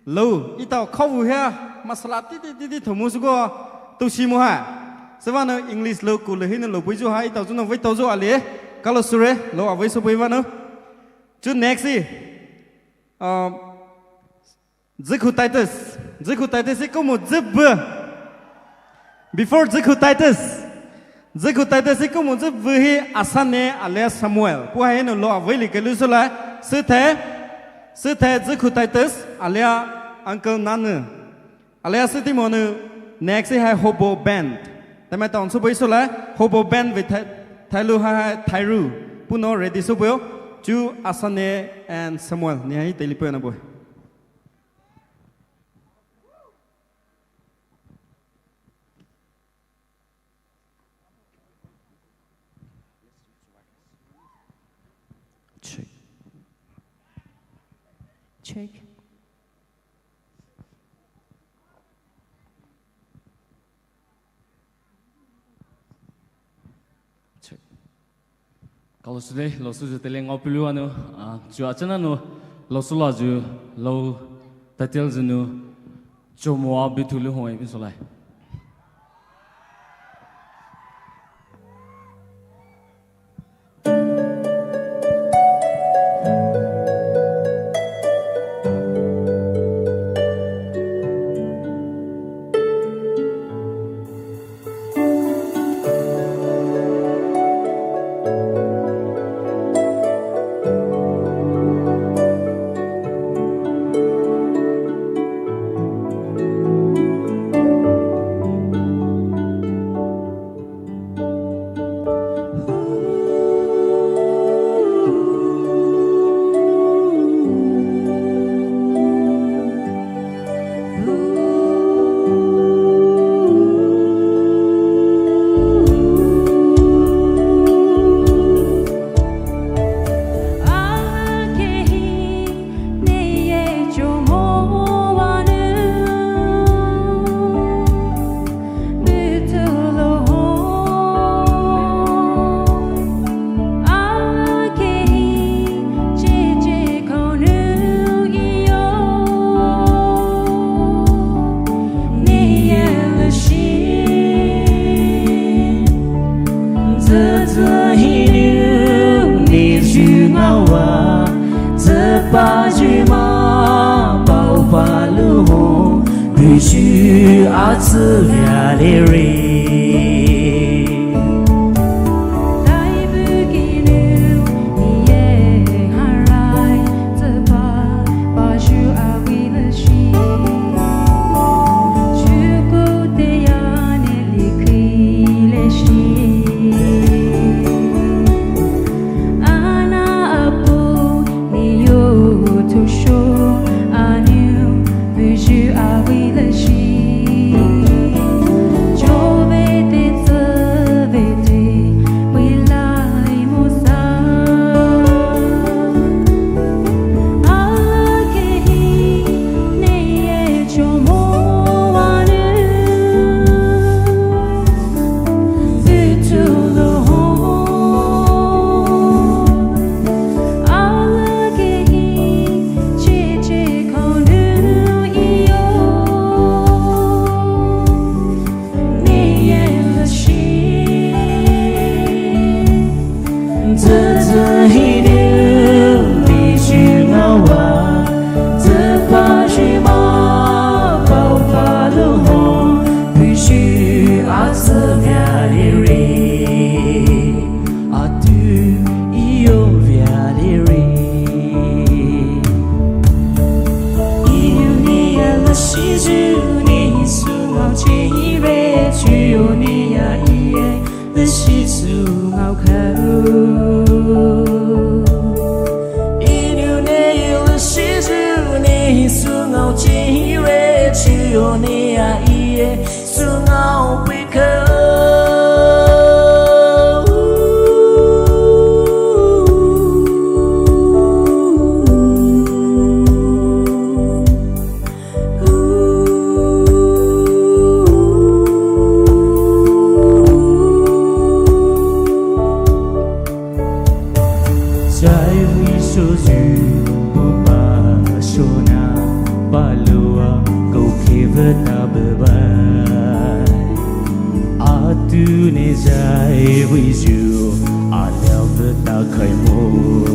lâu. Ít tao khâu vui ha, masala tí thầu mua suko, tu si mua ha. Sau đó English lâu cũ là hết nó lâu bây giờ ha, ít tao chúng nó với tao rồi ali, kalau sure lâu với số bây giờ nữa. Chú next đi. Ziku Titus có một zip vừa. Before Ziku Titus có một zip vừa hi Asane alias Samuel. Pu hai nó lo với lịch lưu số lại. Sư thế Ziku Titus alias Uncle Nanu. Alias sư tìm onu next hai Hobo Band. Tại mấy tao số bây số lại Hobo Band với Thái Lu hai Thái Ru. Pu nó ready số bây. Chú Asane and Samuel. Ni hai tây lipo na boy. Check. Kalau sudah, lo sudah teleng ngopi lu anu, cuaca nanu, lo sulaju, lo tatil jenu, cuma abitu lu hoi misalnya. Joe lại với you à leo vượt ta khởi môi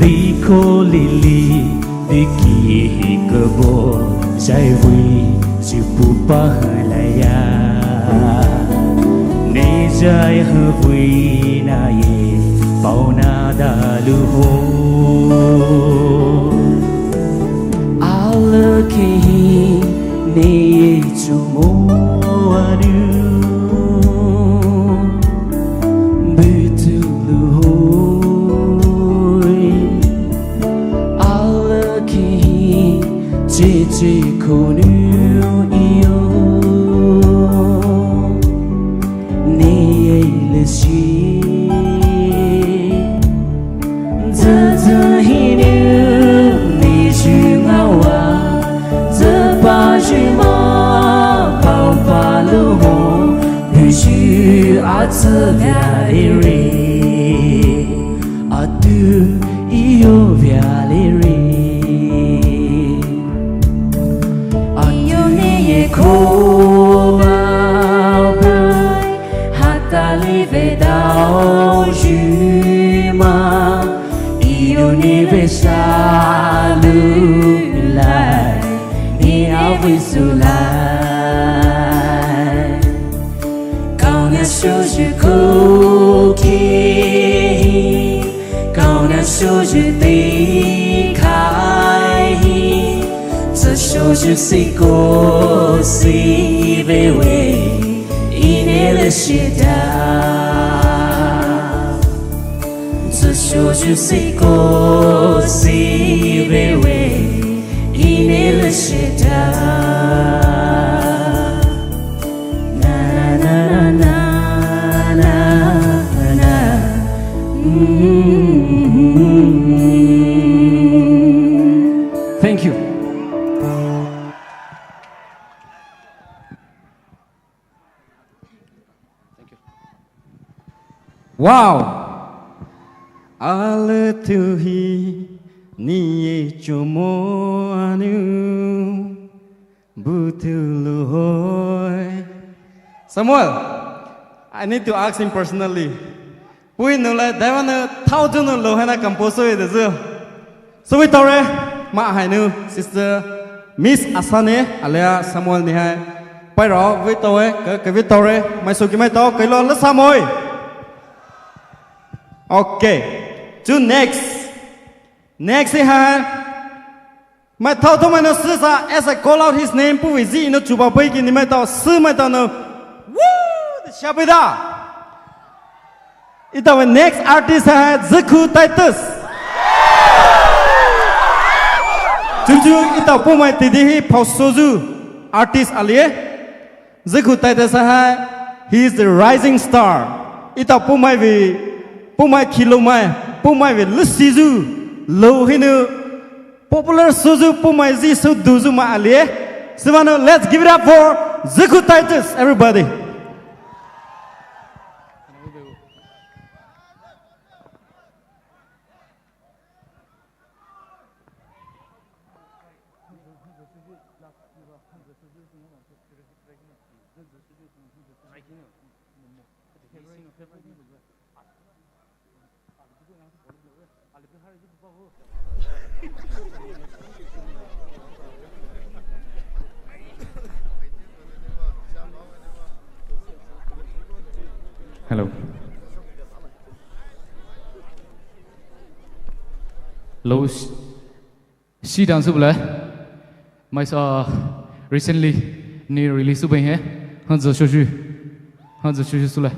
đi cô lì lì đi kỳ cơ bộ dài vui chịu bù ba hơi lại ya nê dài hơi vui na ye bao na đã lu ho ala ki nê chu mo anu chỉ khổ níu yêu nê là gì giờ giờ hi níu nê chữ ngao à giờ ba chữ mà bao ba lu hồ nữ chữ à giờ via lê à tu yêu via lê khô bao bơi hát ta li về đau mà yêu ni về xa lưu lại ni áo với su lại cao na số chữ khô kia cao na số chữ tì khai số chữ si cô si về quê ine là shida số chữ si cô si về quê ine là shida na na na na na Thank you. Wow! Ale tu hi ni chomo anu butu hoi. Samuel, I need to ask him personally. Pui no la dawana thousand no lo hana composer de zo. So we tore ma hai nu sister Miss Asane alia Samuel ni hai. Pai ro với tôi cái với tore mai su ki mai to cái lo la Samuel. Okay, to next ha. My thought to my no as I call out his name, pu vi zi no chuba pai ki ni mai to su mai to no. Woo! The shabida. Ita the next artist ha Ziku Titus. Juju ita Poumai tidi hi pau soju artist alie. Ziku Titus ha he is the rising star. Ita Poumai vi Poumai kilomai, Poumai with Lusizu, low hinu, popular Suzu Poumai zi so duzu ma alie. Simano, let's give it up for Ziku Titus, everybody. Hello. Low she dance bla. My recently new release ube hai. Hanzo shoshu sula.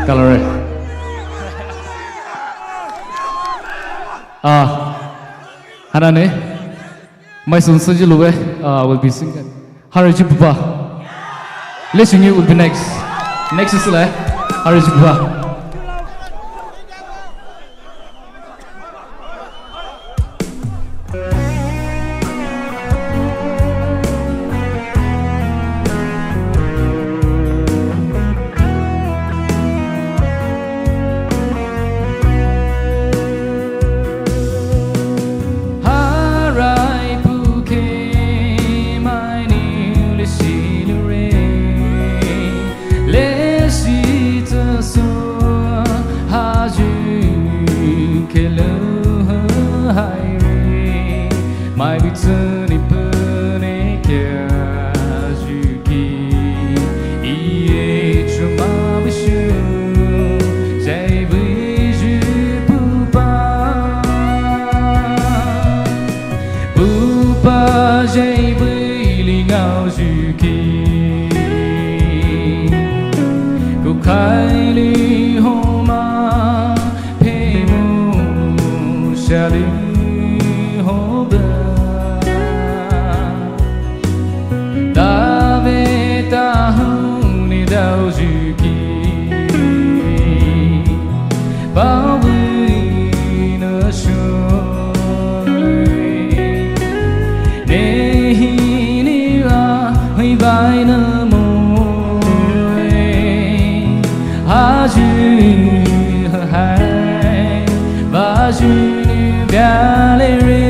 Gallery. Hanane, my son Sanjilube will be singing. Haraji Papa. Listening you will be next. Next is Haraji Papa. hai re mai bị chân đi bơ nê kia du ki ie cho ma bị shu dây với du bu ba dây với li ngao du ki cô khai li hô ma phê mu xa li hô ba ta về ta hông ni đau du ki bao vui nở sôi nê hi ni a huy vai nở môi a du hai và du ni bia lê re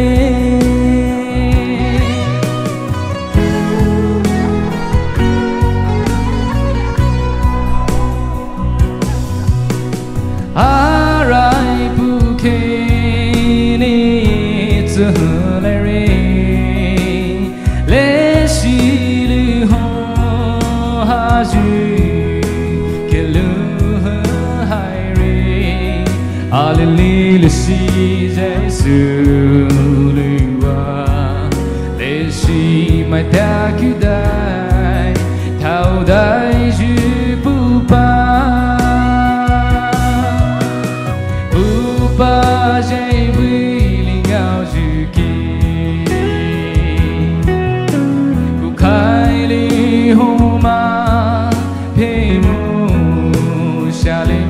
Arai buke ni zhele le shi lu ho ha ju ke lu hai re ale le shi jai su lu wa le shi mai ta ku dai thao dai ju bu ba ba dây với li ngao du ki cô khai li hô ma phê mu xa li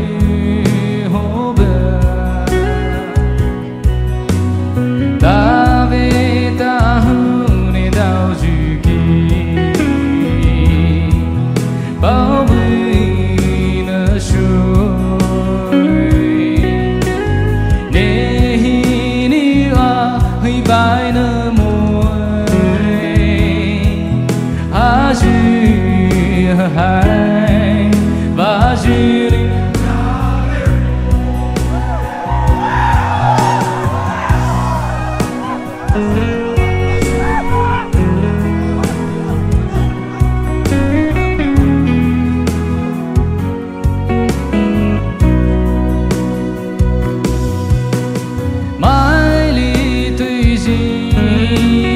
hô ba ta về ta hương ni đau du ki bao vui nở sôi vai nở môi a du hai và du li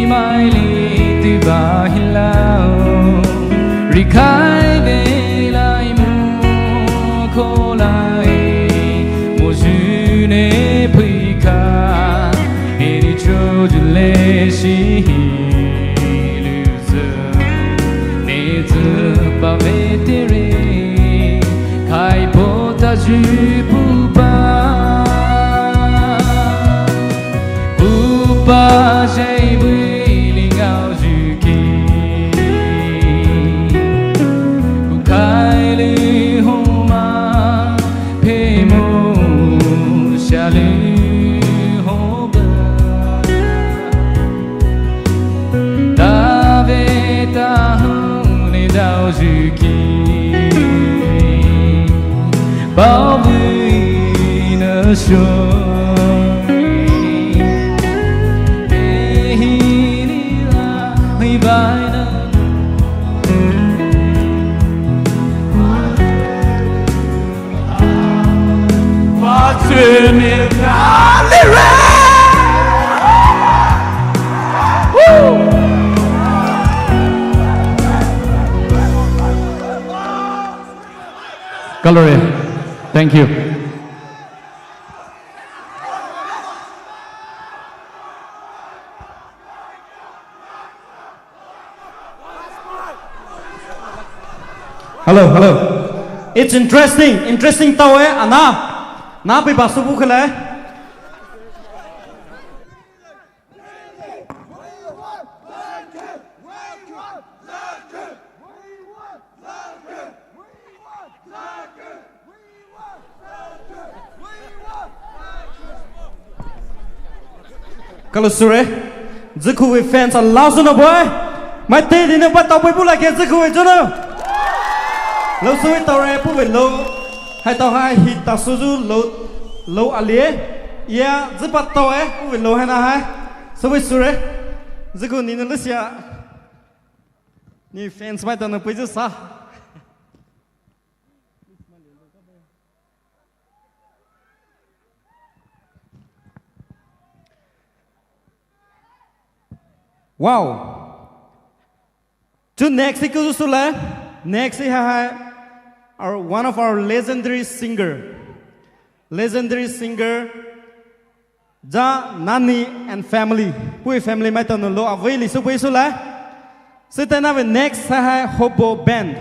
mai li tu va hilao ri khai về lại mu khô lại mu ju ne pui ka e đi cho du le shi lu zơ ne zơ ba ve te re khai po ta ju pu ba dây với li ngao du ki cô khai li hô ma phê mu xa li hô ba ta về ta hông ni đau du ki bao vui nở sôi Gallery, thank you. Hello. It's interesting tao ấy, na bị bà số cái này. Kalau sore, Zikui fans are loud na boy. Mai tê đi nó bắt tao bơi bút lại kia Zikui cho nó. Lâu suy tao ra bút về lâu, hai tao hai hit tao suzu lâu alie, 呀，这把刀哎，我老汉那还，所谓说嘞，这个你那些，你 fans 买到那不就啥？Wow! To next ikutu sula, next our one of our legendary singer, Ja Nani and family. Pui family mai tanu lo avai li supui sula. Sitana we next Hobo band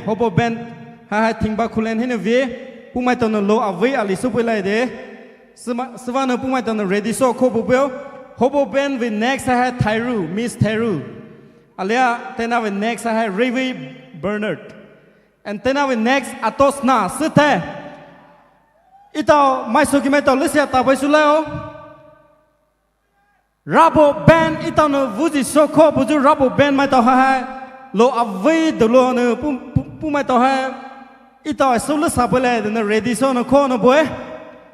tingba kulen hine ve. Pumai tanu lo avai ali supui lai de. Savana pumai tanu ready so ko bubel. Hobo band with next Tyru, Miss Tyru. Alia tena with next Ravi Bernard. And tena with next Atosna Sute. Ito mai suki mai to lisia tabai sulao. Rabo band ito no vuji soko buju rabo band mai to lo avai do lo no pu mai to ito sulu sabole no ready so no ko no boy.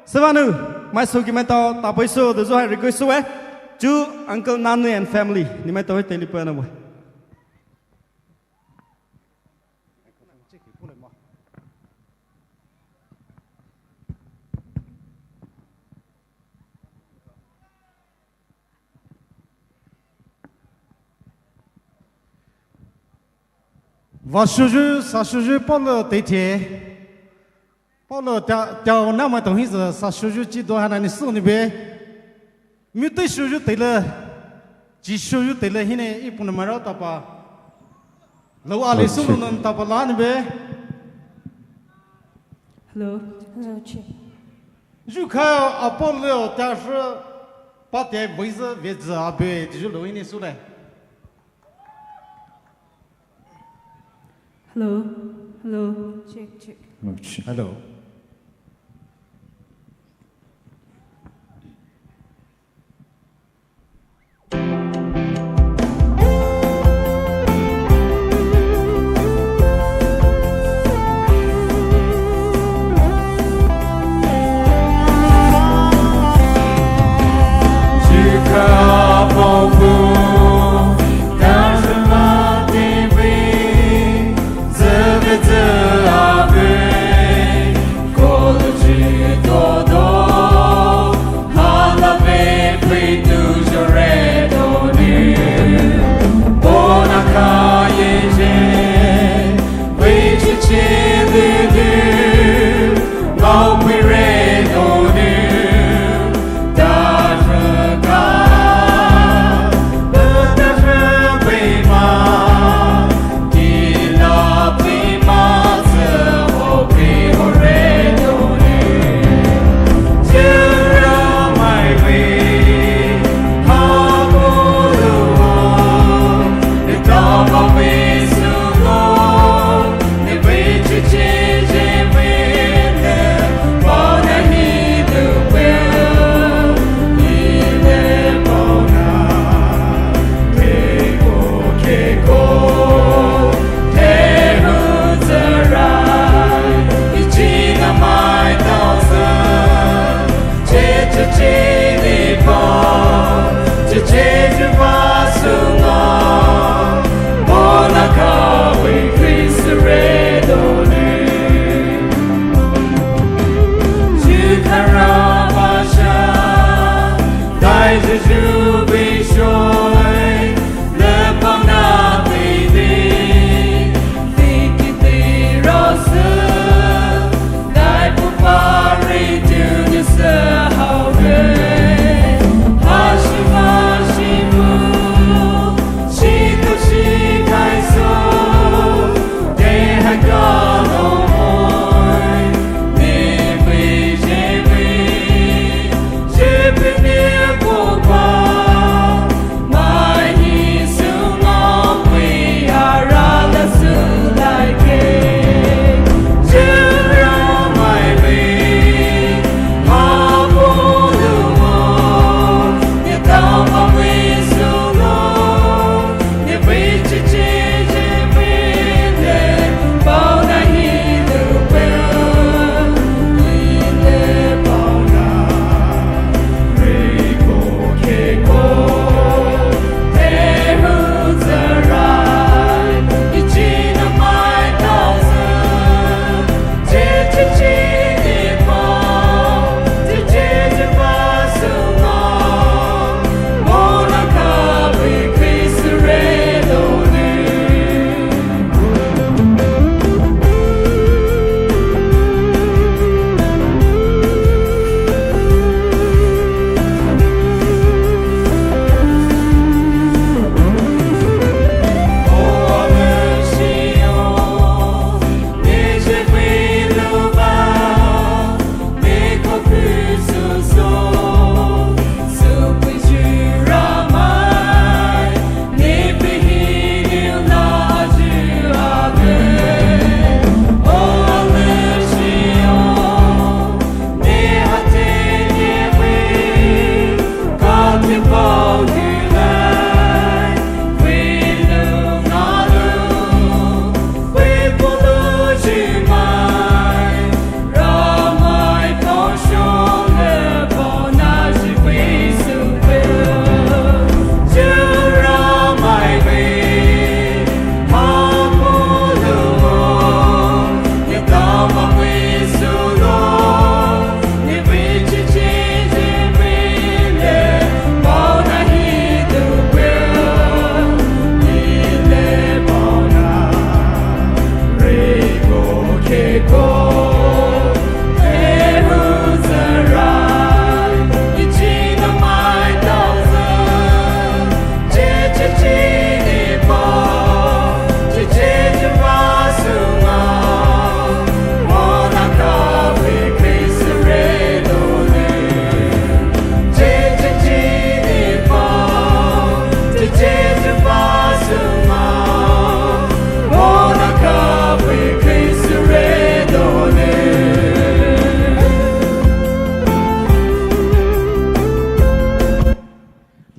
Savanu mai suki mai to tabai so do so request so to Uncle Nanu and family. Ni mai tahu telefon apa? Vasuju bao lơ tế thế, bao lơ đào nam mà tổng hình giờ vasuju chỉ đồ hàng này sung đi về. Nếu tới sử dụng chỉ sử dụng tele hình này ít bún mà rau tapa, lâu ali sử dụng tapa lan về. Hello, check. Dù khai à bao lâu ta sẽ bắt tay bây giờ về giờ về chỉ dùng lâu hình này sử này. Hello, check. Hello. Poumai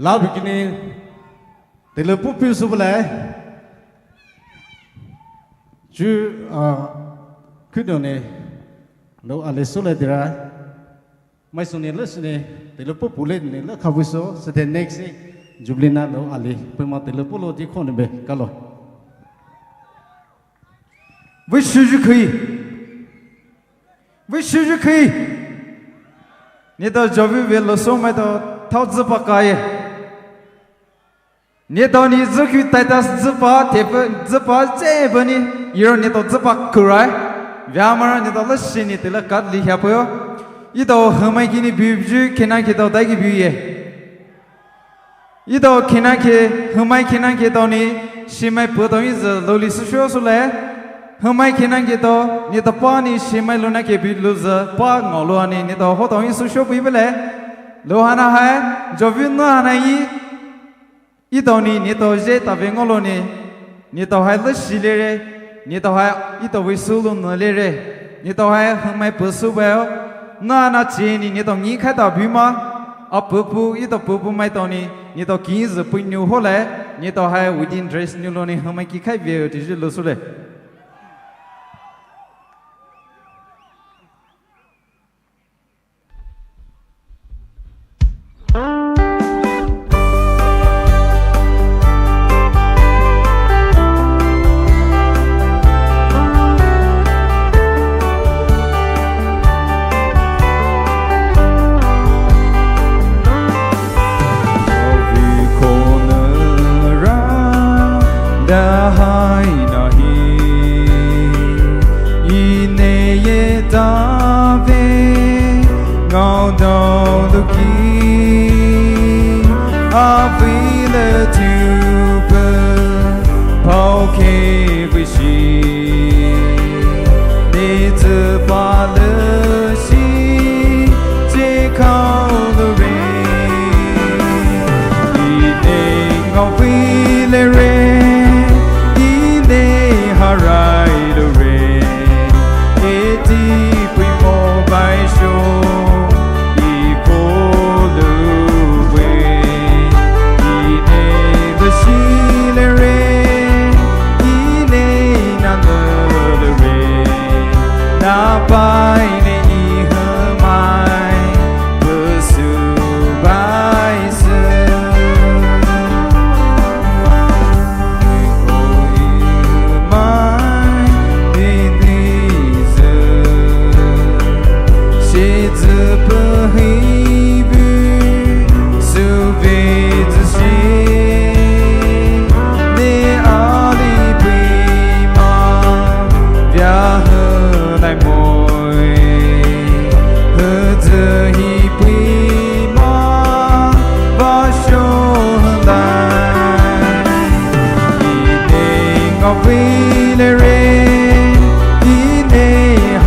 lao bikini để lỡ bút phiêu số lại chứ cứ điều này nếu anh lấy số lại thì ra mấy số này lỡ số này để lỡ bút lên này lỡ khâu với số sẽ thành next Jublina nếu anh lấy bây giờ để lỡ bút lô thì không được về cả rồi với sự khi你到这边为了送买到投资不高耶，你到你只去带到资把贴不资把这不呢？一会儿你到资把过来，要么你到了西你得了干离下不哟，一到后面给你比比，看那去到带个比耶，一到看那去后面看那去到你西面不到一直楼里是学出来。hôm nay khi năng kita ni ta pa ni simai lo na ke bi lo za pa ngolo ani ni ta ho ta yi su sho bi bele lo hana hai jo vi no hana yi ta ni ta je ta ve ngolo ni ta hai lo si le re ni ta hai yi ta vi su lo no le re ni ta hai hôm nay pu su ba no na chi ni ta ni khai ta bi ma a pu yi ta pu mai ta ni ta ki zu pu nyu ho le ni ta hai within dress nyu lo ni hôm nay ki khai ve ti je lo su le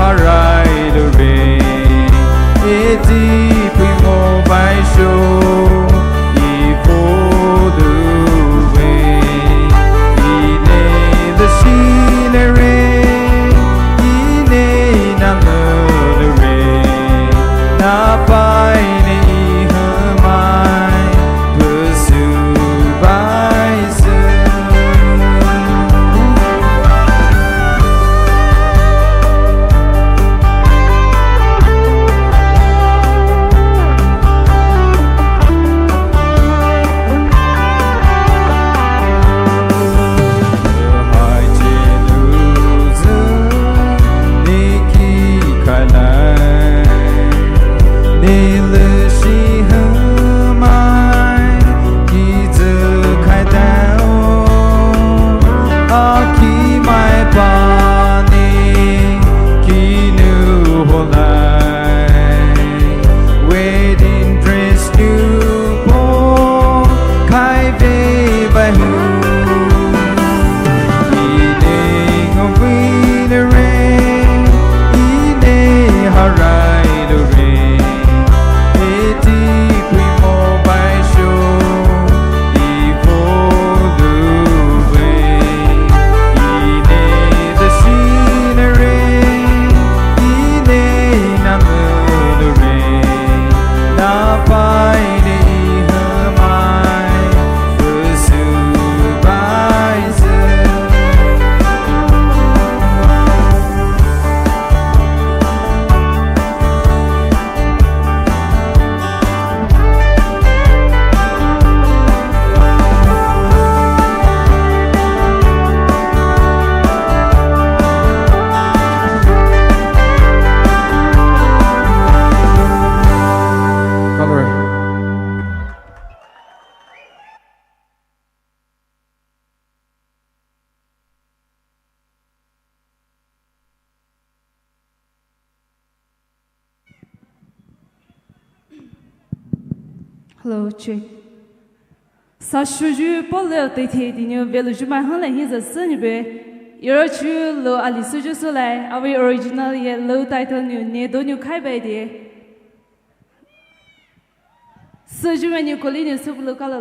Alright, Hello, check. Sashuju Polo Tete, the new village, my home, and he's a sunny bay. You're true, low Alisuju Soleil, our originally low title new, near Donu Kaibade. Suju when you call in your super local.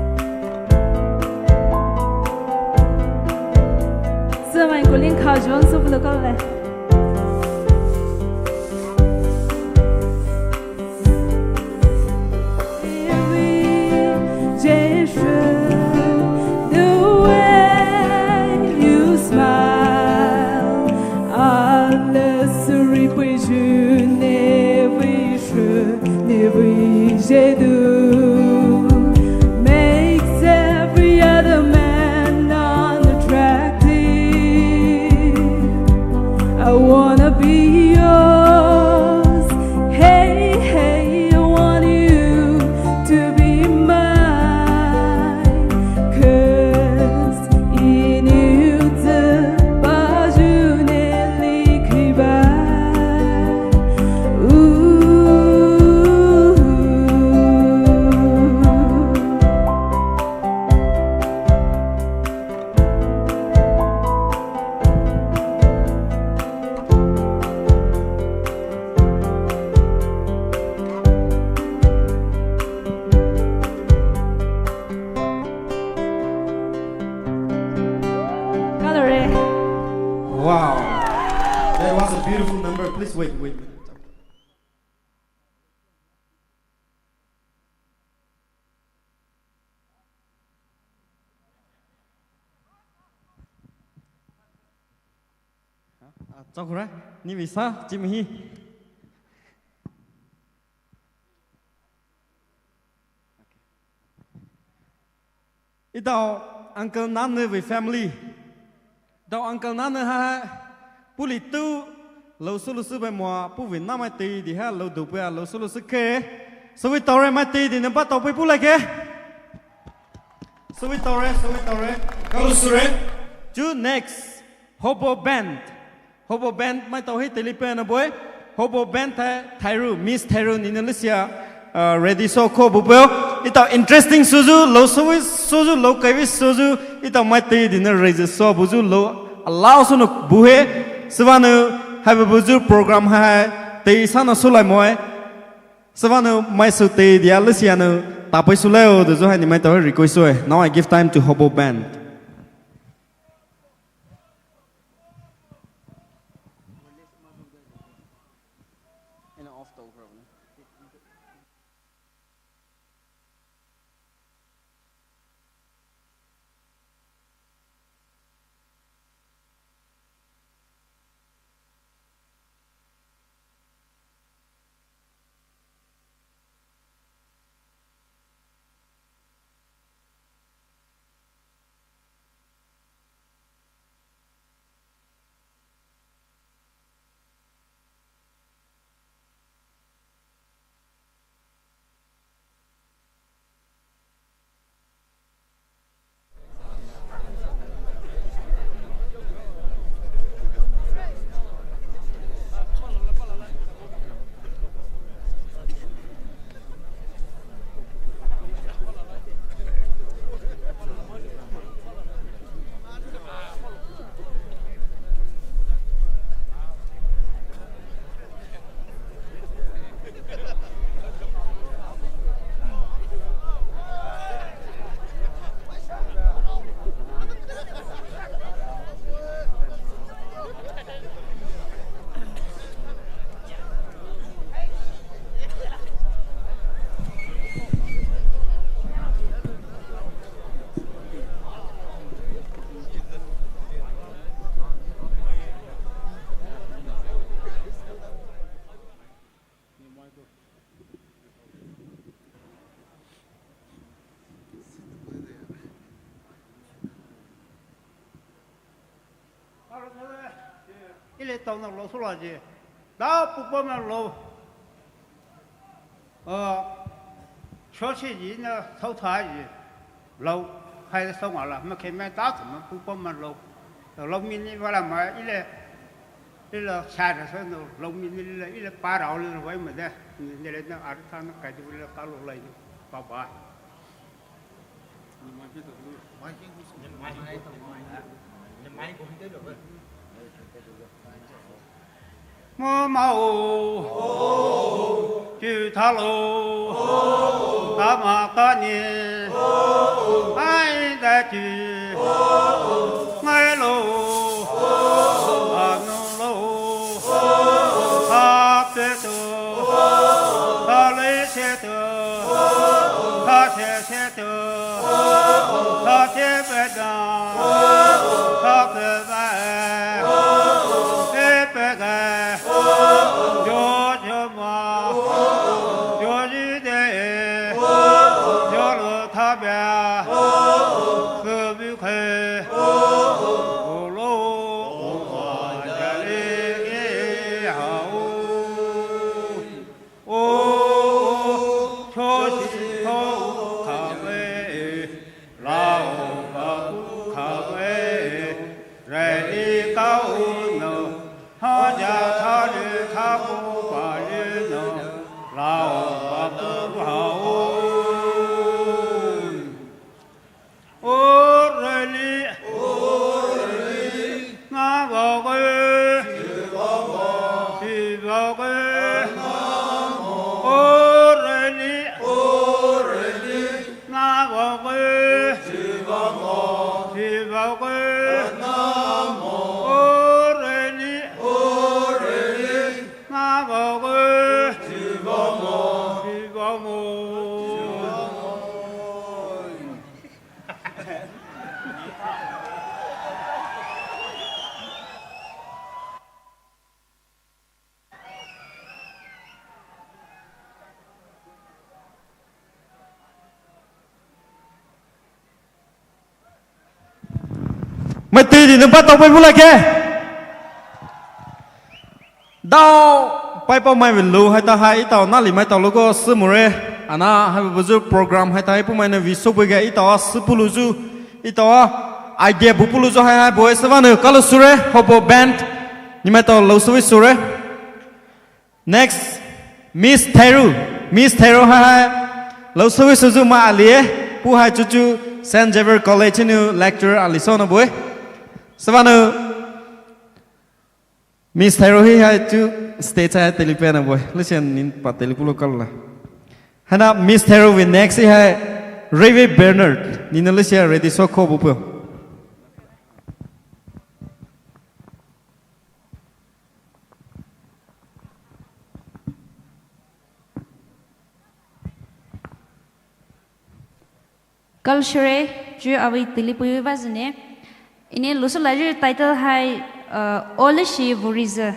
Wow. That was a beautiful number. Please. 'Cause please wait, wait, wait. 刚才嘞，哇，这 was a beautiful number. Please wait, wait. ， Please wait. ， Please wait, wait. cho cô ra ni vì sao chim hi ít đâu uncle nana với family đâu uncle nana ha puli tu lâu số số bên mua pu việt nam mai tì thì ha lâu đủ bây lâu số kê số với tàu mai tì thì nó bắt tàu với pu lại kê số với tàu câu số chú next hobo band mai tàu hết tele pe na boy hobo band Thai Miss Thai in Indonesia ready so ko bu bel ita interesting suzu lo suzu lo kai wi suzu ita mai tì thì nó raise so buzu lo allow so no buhe sivanu have a buzu program hai tì sana sulai moi sivanu mai su tì dia luciano ta pai sulai de zo hai ni mai tàu request so now I give time to hobo band. ile tàu nó lỗ số là gì đó bụng bơm là lỗ số gì nó thâu thái gì lỗ hay là sống ở là mà khi mà đá thì nó bụng bơm là lỗ lỗ mình như vậy là mà ile sai rồi nó lỗ mình ile ba đầu lên vậy mà đấy nên nó ăn thang nó cái gì là cá lỗ lại bao ba mơ màu chư tha lô ta mà ta nhẹ ai đã chư ngay lô nô lô ta tê tơ ta lấy xe tơ ta xe tơ ta chế bê đà ta bê bê mày tì thì nó bắt tao phải bù lại kê đau phải bao mày về lù hay ta hay tao nãy li mày tao logo sư mù re anh hay bây giờ program hay ta hay bao mày này vì số bây giờ tao sư bù lù ju tao idea bù lù ju hay boy sao nữa kalau sure hobo band nhưng mày tao lâu suy sure next Miss Teru hay lâu suy suy mà ali bù hay chú Saint Xavier College nu lecturer alisona boy sao nữa Miss Teru hay chú stage hay telephone boy listen in pat telephone call la hana Miss Teru with next hay Ray Bernard nina listen ready so ko bu Culture ju awi tilipuy vazne ini lusul laju title hai Olishi Vuriza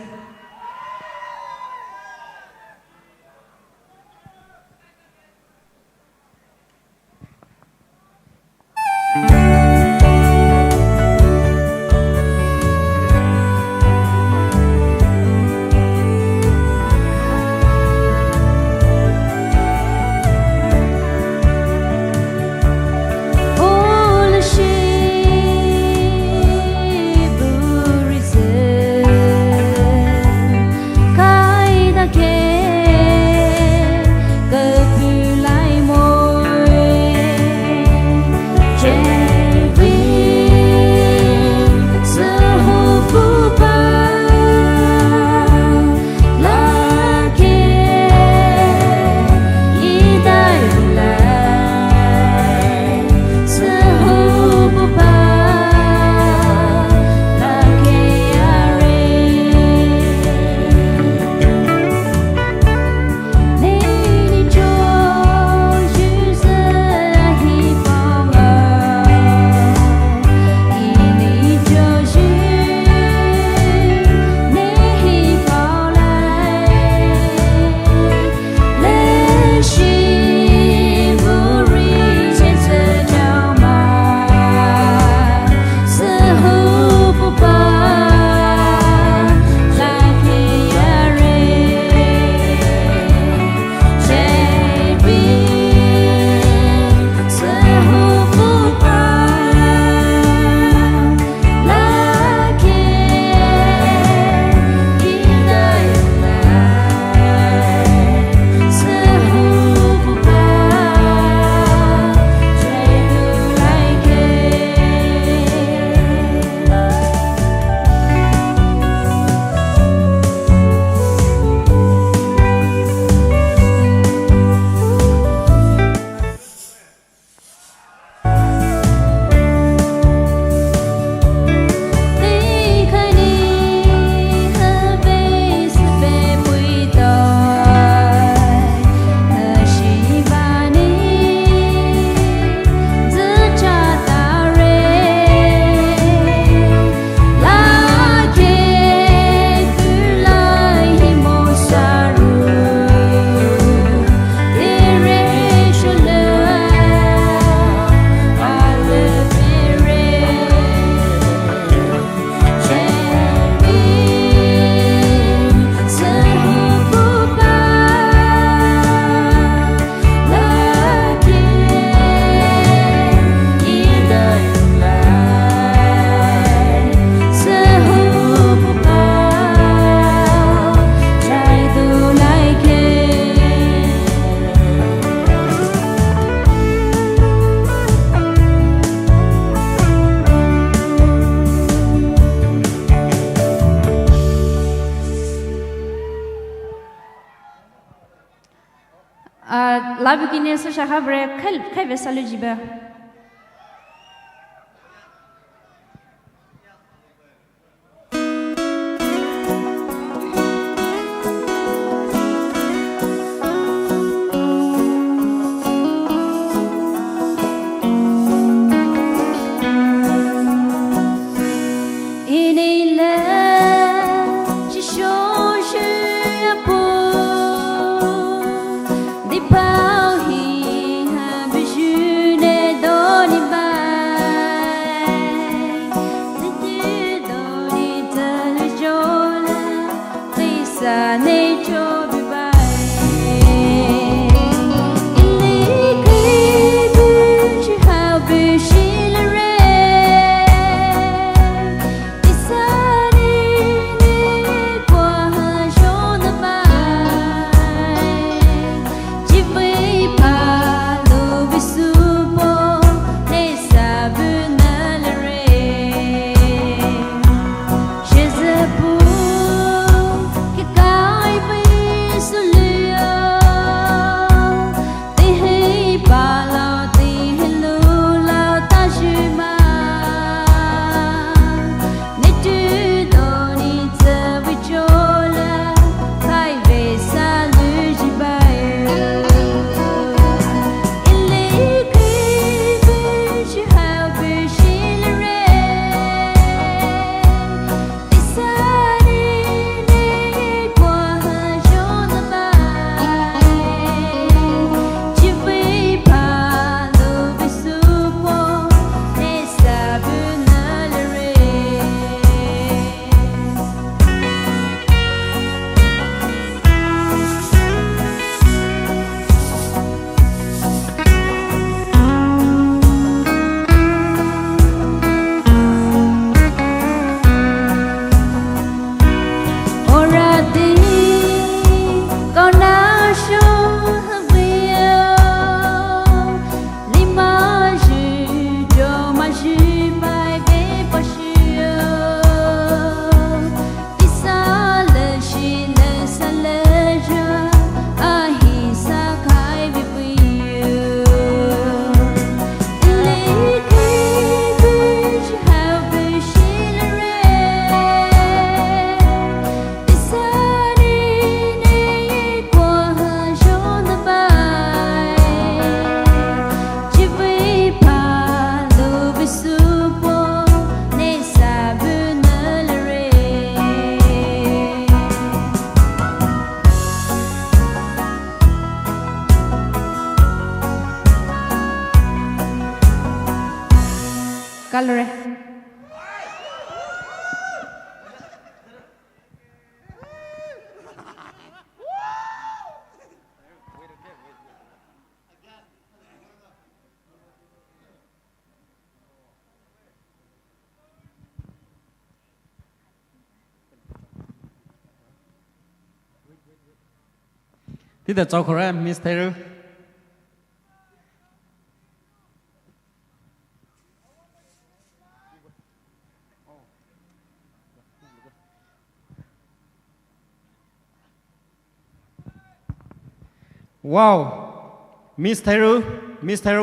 la bukine so shahabre khai vesalu jiba Kalre. This is the correct, Miss Taylor. Wow, Miss Taylor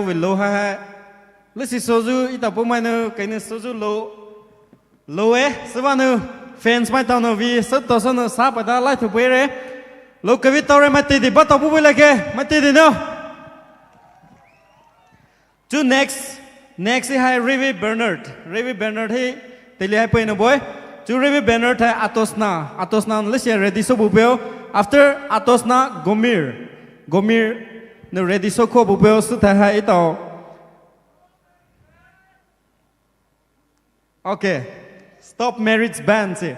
will low ha. Let's see soju ita Poumai no kaine soju low sabanu fans mai tao no vi sat to son sa pa da lai thu pere. Lo cái viết tao ra mà tì bắt tao bút lại kìa mà tì nữa. Chú next hai Rivi Bernard hi tì li hai pui nó boy. Chú Rivi Bernard hai Atosna let's say ready so bubeo. After Atosna Gomir nó ready so ko bubeo su thai hai ito. Okay, stop marriage ban si.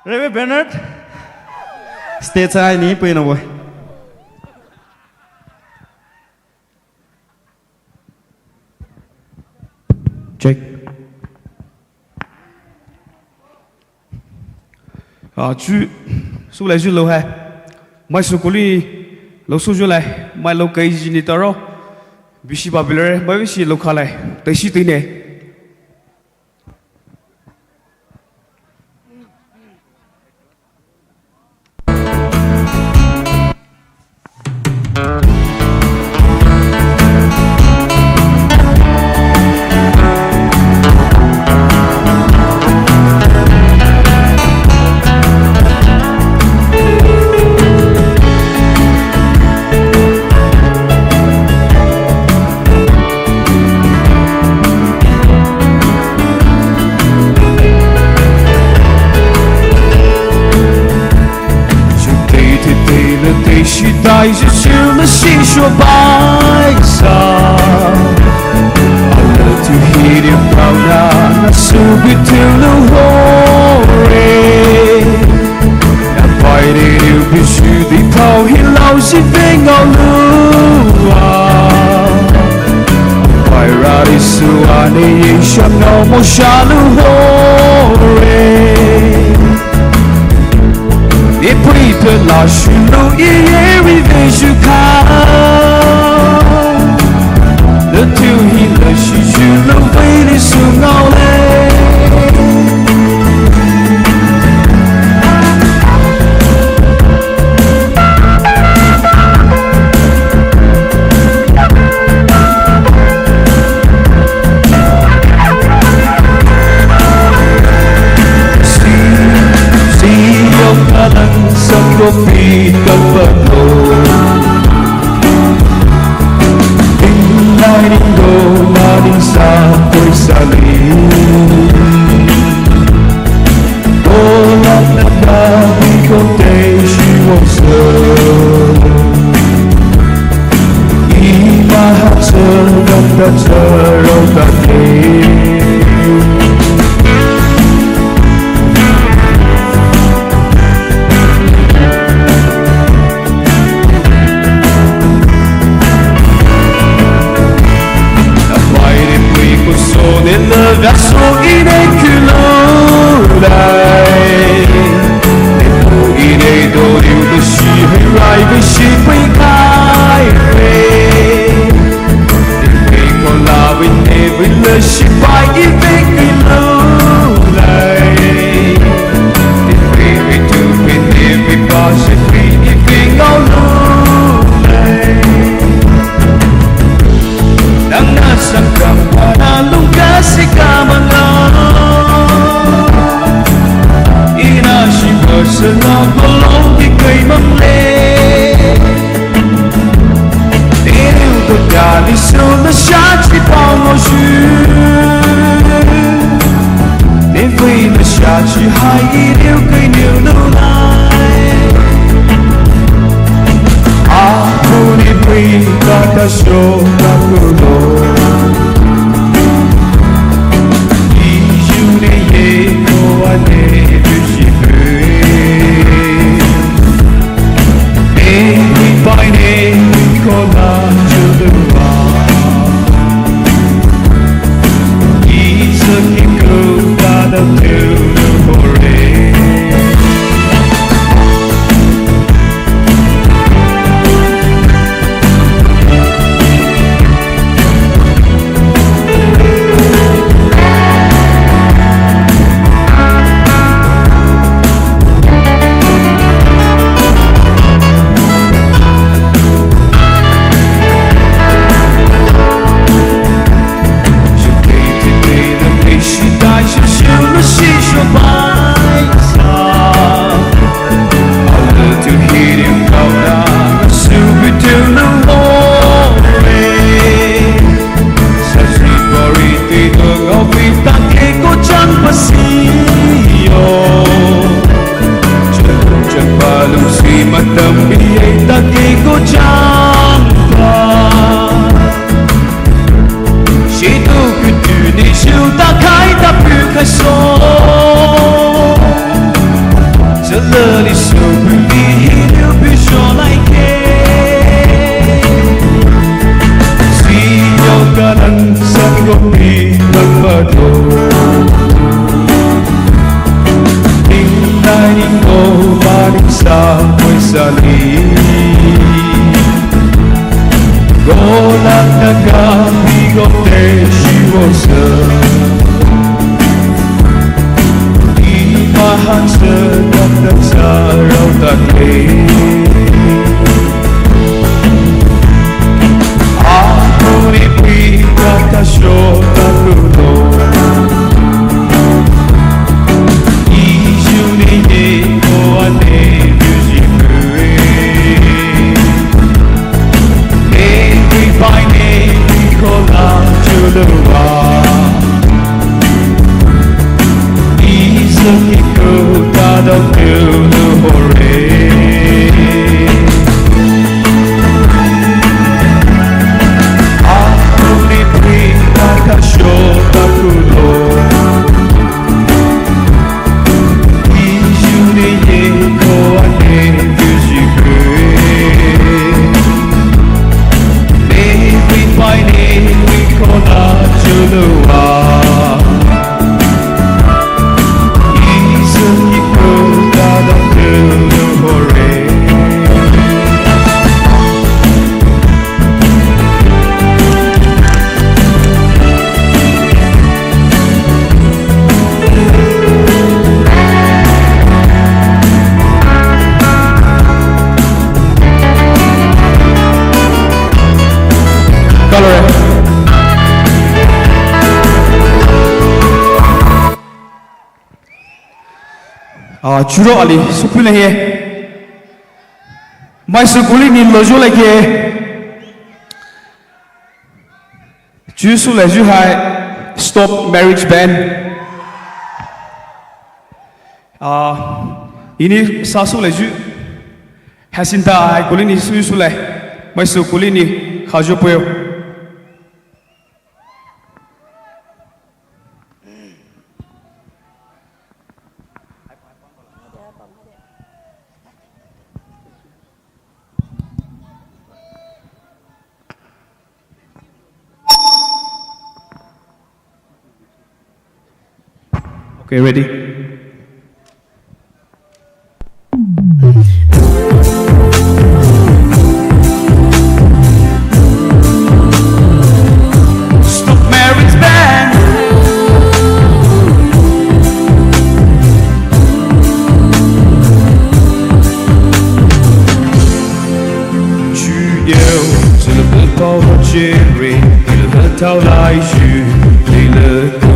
Rivi Bernard. Stage ai ní pui nó boy. Check. Chú số lại chú lâu hay. Mai số cố li lâu số chú lại. Mai lâu cái gì nít đó. Bisi babilare mai bisi lâu khá lại. Tới sĩ tới nè. Đại sự chiều nó xin cho bài xa Alla tu hidup kau nak subit lu hore Nampai dia bisu di kau hilau si vengau lua Pai rari suane yesham no mo shalu hore Et puis de la chute, il est arrivé jusqu'à le tout il le chute, le vide sous nos kopi kepenuh Inai rindu maning sampai salih Tolak nabi kote shiwasa Imah sergam dan serogane nel verso ineculato e poi nei dori di scirai vesci quei kai e con la venne vil scipai i vecchi lei e primi tu venevi pace fini fingo Nang nasang kampanalong kasi kamana Inasiba sa nabalong di kay mamle Tiniw to dali so na siya si Paulo Xu Nivay na siya si hai iniw kay niw nunay Ako ni Pring kata siyo na kulo Name by name we call out to the rock. He's a king that until the foray. 주로 알리 소필레해 마이스 굴리니 로졸레게 주술레 주하이 stop marriage ban ini sasul레 주 하신다 굴리니 수술레 마이스 굴리니 가져보여 Okay, ready? Stop marriage ban. Chủ yêu chỉ là biết bao hoa cherry, chỉ là hết thao lại chữ, đây là câu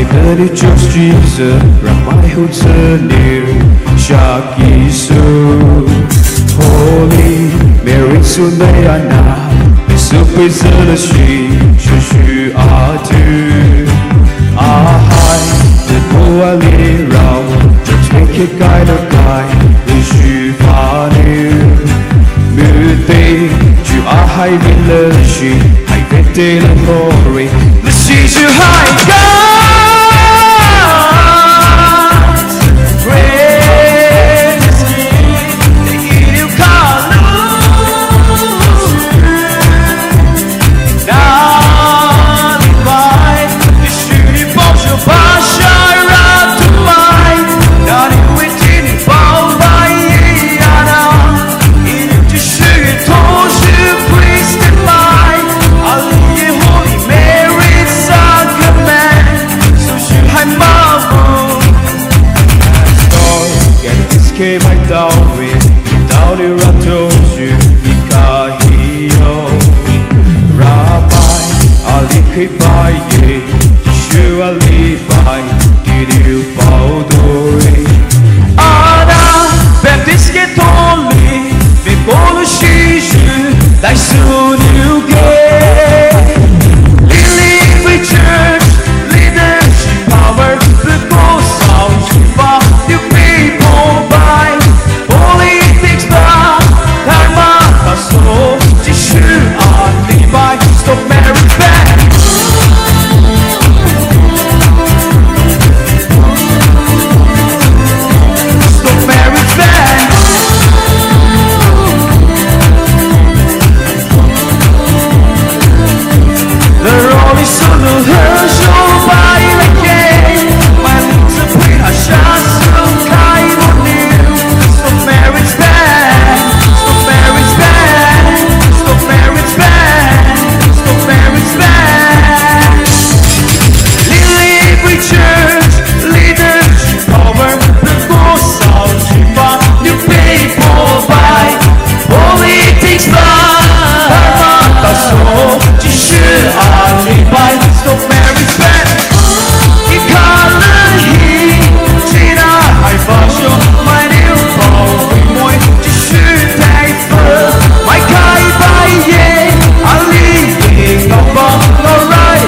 my daddy chose Jesus, Ramai Hudson near Shaki Su. Holy Mary Sundayana, the super Zalashi, Shushu Atu. Ahai, the Poali Rao, the Twinkie Guide of Guy, the Shufanu. Mute, Ju Ahai Villashi, I bet they la glory, the Shishu High God. Praise we Without you I told you Nikahio Rabbi Ali Kibaye Yeshua Levi Diriu Baudori Ana Baptist Ketoli Vekolo Shishu Dai Sunuge Lily Free Church Leadership Power The Ghost Sound For you people by Politics Bar Karma Kaso Jishu Ali by Stop Marriage Back Stop Marriage Back The rolling sun will hurt your body again. My lips are pretty hard, so kind of new. Stop marriage bad. Stop marriage bad. Stop marriage bad. Stop marriage bad. Lily every church leaders over the course of Shiva. New people by politics by Karma soul. Stop marriage bad. Ecology, China, I fashion my new phone. Moi, Jishu, Taifur, my Kai by Ye, Ali, Atongba, Lorai,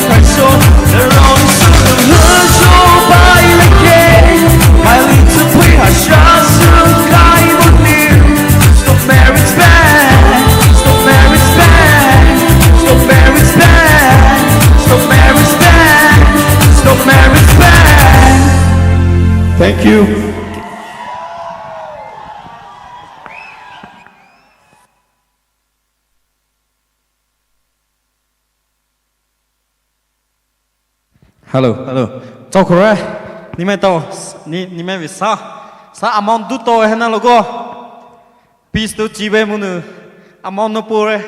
Kaiso, the wrong soon, Lujo by the gay. My little play, I shall soon, Kai would new. Stop marriage bad. Stop marriage bad. Stop marriage bad. Stop marriage bad. Stop marriage bad. Thank you. Hello. Chào khỏe. Ni mai tao, ni mai visa. Sa amount du to hena logo. Peace to chibe munu. Amount no pore.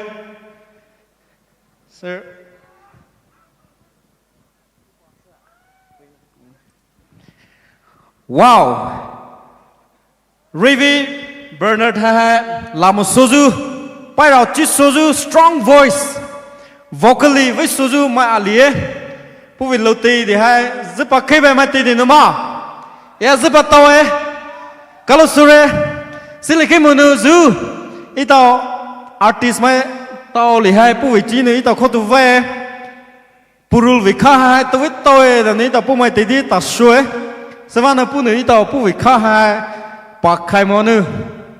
Sir. Wow. Rivi Bernard ha Lamo Soju. Pai rao chi Soju strong voice. Vocally với Soju mai alie. Pu vi lo ti di hai zipa kebe mai ti di no ma. Ya zipa tao e. Kalau sure silike munu zu. Ito artist mai tao li hai pu vi chi ni ito khotu ve. Purul vi kha hai to vit to e da ni ta pu mai ti di ta shue. Savana pu ni ito pu vi kha hai pa khai mo nu.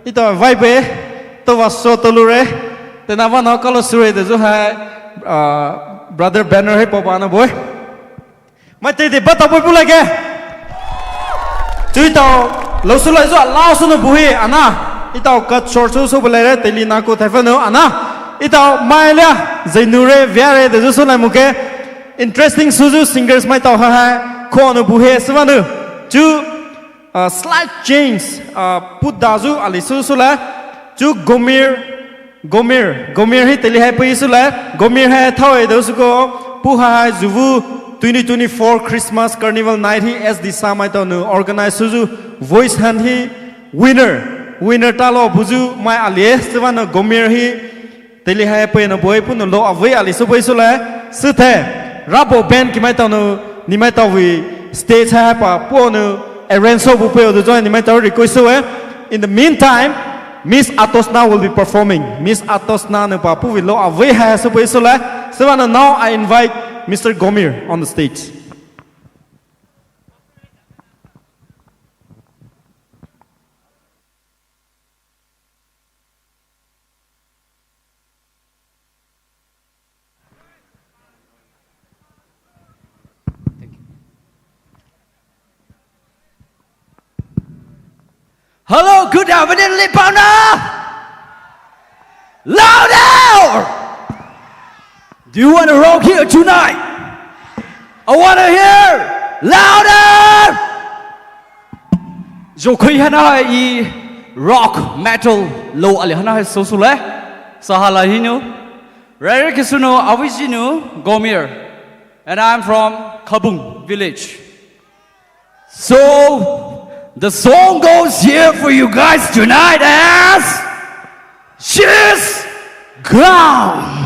Ito vai be to va so to lu re. Te na va no kalau sure de zu hai brother banner hai pa na boy. Mai ti di bata boy pu lai ke. Chui tao lo su lai zu lao su no bu hi ana. Ito kat short su bu lai re te li na ko thai fa no ana. Ito mai lia zainure viare de zu su lai mu ke. Interesting Suzu singers mai tao ha ko no bu he savanu. Chu slight change put dazu ali su la. Chu Gomir hi teli hai pai su la. Gomir hai thao e do su ko pu ha zuvu 2024 Christmas Carnival Night hi as the samai tao no organize Suzu voice hand hi winner talo buzu mai ali savanu Gomir hi teli hai pai no boy pu no lo avai ali su pai su la su the Rabo band ki mai tao no ni mai tao vi stage ha pa po no arrange bu pe do join ni mai tao request so in the meantime Miss Atosna will be performing. Miss Atosna no pa pu vi lo away ha so pe so la so now I invite Mr. Gomir on the stage. Hello, good afternoon, Lepaona! Louder! Do you want to rock here tonight? I want to hear louder! Dù khi hana i rock metal low ali hana so sule sahala hinu rare kisuno avijinu Gomir and I'm from Kabung village. So The song goes here for you guys tonight as She's Gone.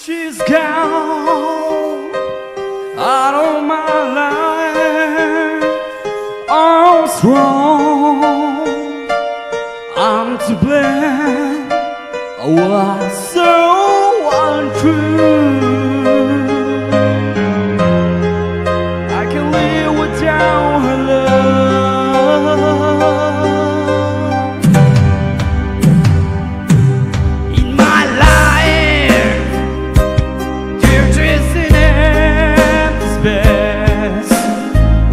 She's gone out of my life. I'm strong, I'm to blame. I was so untrue. I can live without her love. In my life, you're dressing empty space.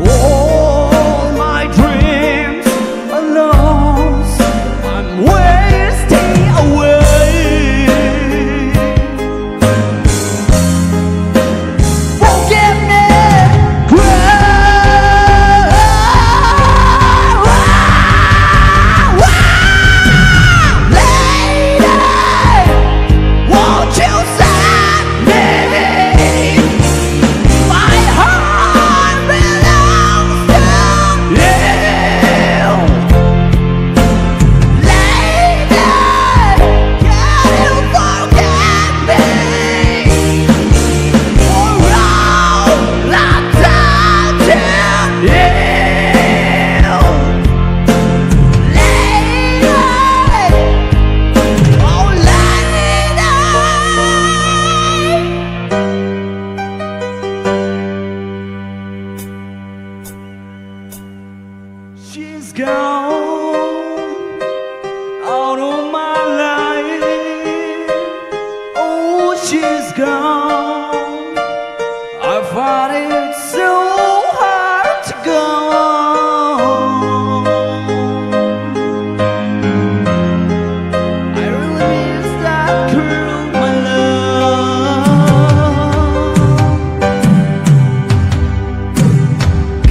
All my dreams are lost. I'm wasting away. Forgive me, lady, won't you send me? My heart belongs to you. Lady, can you forget me for all I've done to you? Lady, oh lady. She's gone out of my life. Oh, she's gone. I find it so hard to go. I really miss that girl, my love.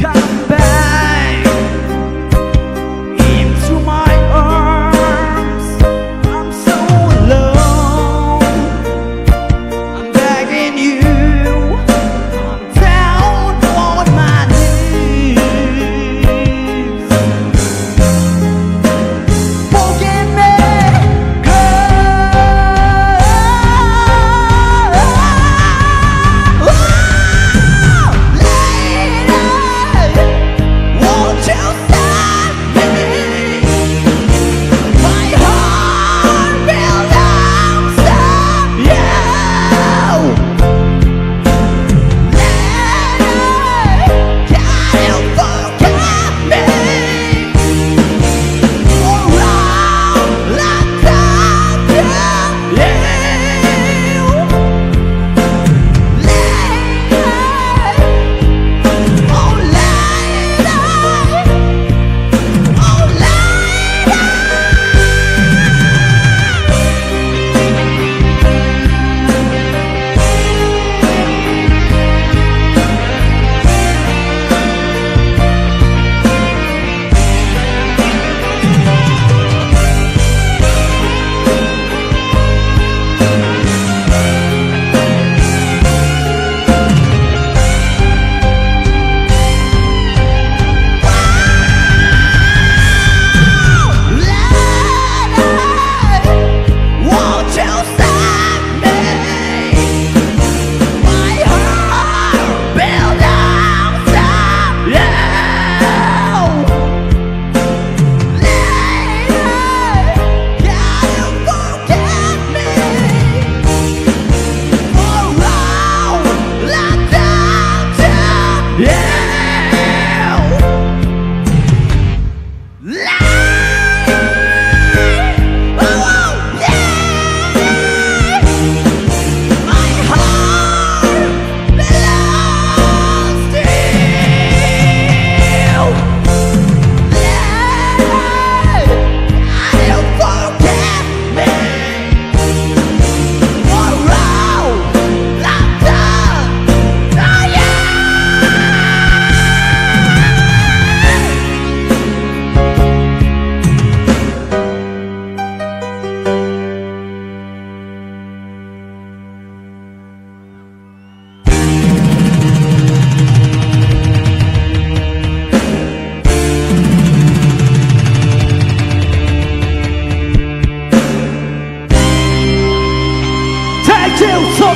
Come back into my arms. I'm so alone. I'm begging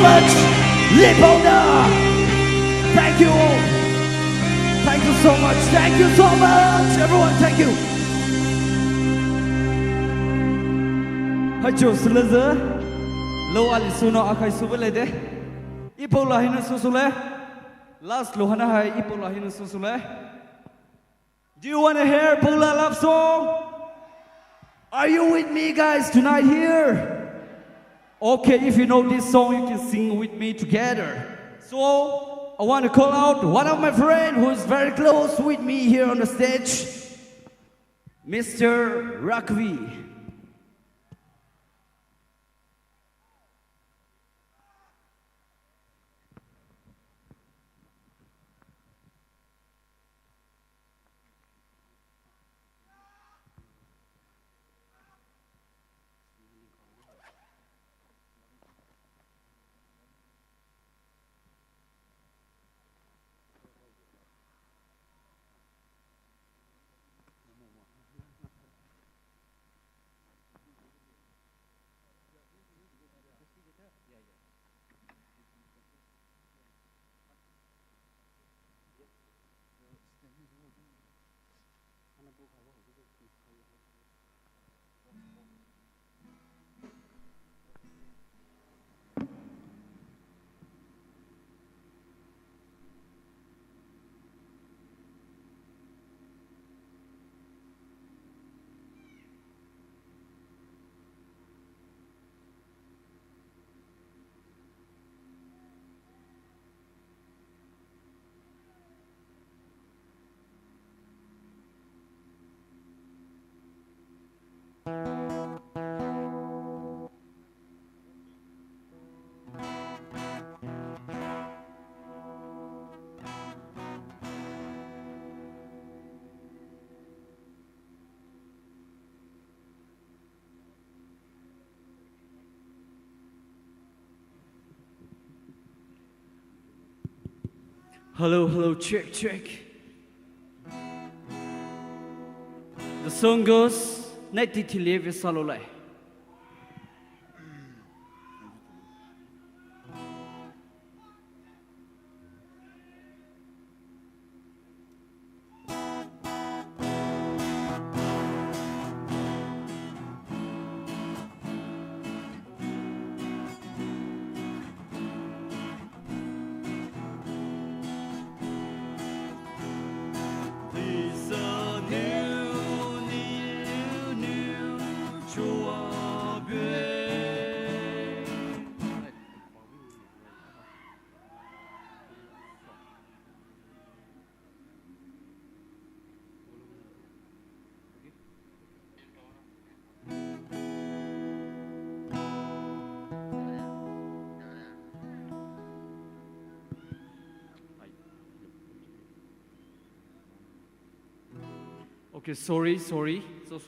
much, Lepaona. Thank you all. Thank you so much. Thank you so much, everyone. Thank you. Hajo selaza, lo ali suno akai subelede. Ipola hina susule. Last lohana hai ipola hina susule. Do you want to hear Pola love song? Are you with me, guys, tonight here? Okay, if you know this song, you can sing with me together. So, I want to call out one of my friends who is very close with me here on the stage, Mr. Rakvi. Hello, hello, check, check. The song goes, Neti Tileve Salolai. Okay, sorry, so sorry. So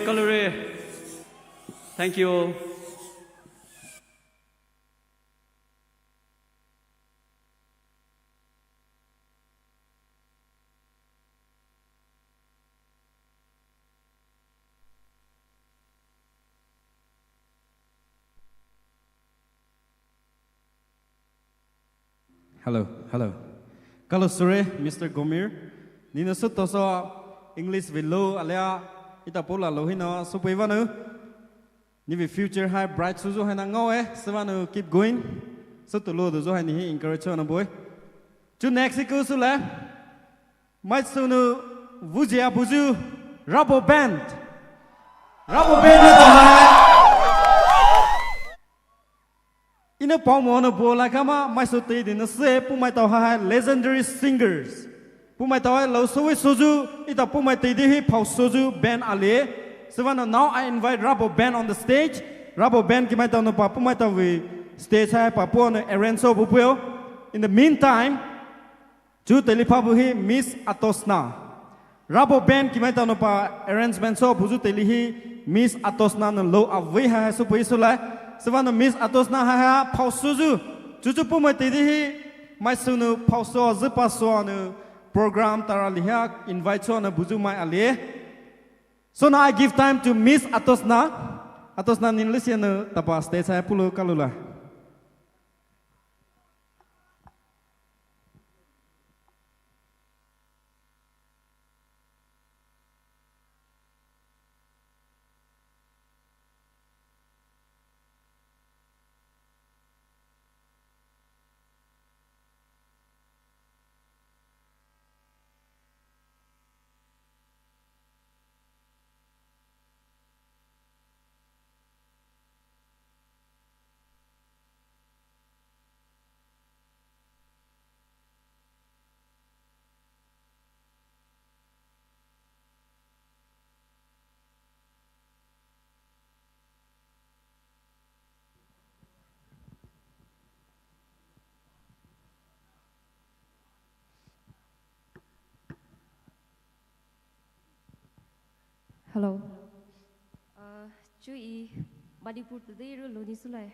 Gallery. Thank you. Hello. Kalau sore, Mr. Gomir, Nina Sutoso, English below, Alia, Itapola Lohino, Supevanu, Nivi future high bright Suzu Hanangoe, Savanu keep going, so to load the Zohani encourage on a boy. To Mexico Sula, Matsunu, Vujia Buzu, Rubber Band. In a Poumai bola kama maisote din se Poumai tawha legendary singers. Poumai tawha lo sowe soju ita Poumai te hi pau soju band ale. So now I invite Rubber Band on the stage. Rubber Band ki mai taw no pa Poumai taw stage hai pa po no arrange bupeo. In the meantime, ju telipa buhi Miss Atosna. Rubber Band ki mai taw no pa arrangement so buju telihi Miss Atosna no lo avwe ha so poisula. Savana Miss Atosna ha pausuzu juju Poumai te hi mai sunu pauso zipaso no program taraliha invite on buju mai ale. So now I give time to Miss Atosna. Atosna nin listen tapa stage saya pulo kalula. Hello. Chú ý bà đi phụ tới đây rồi lối đi xuống lại.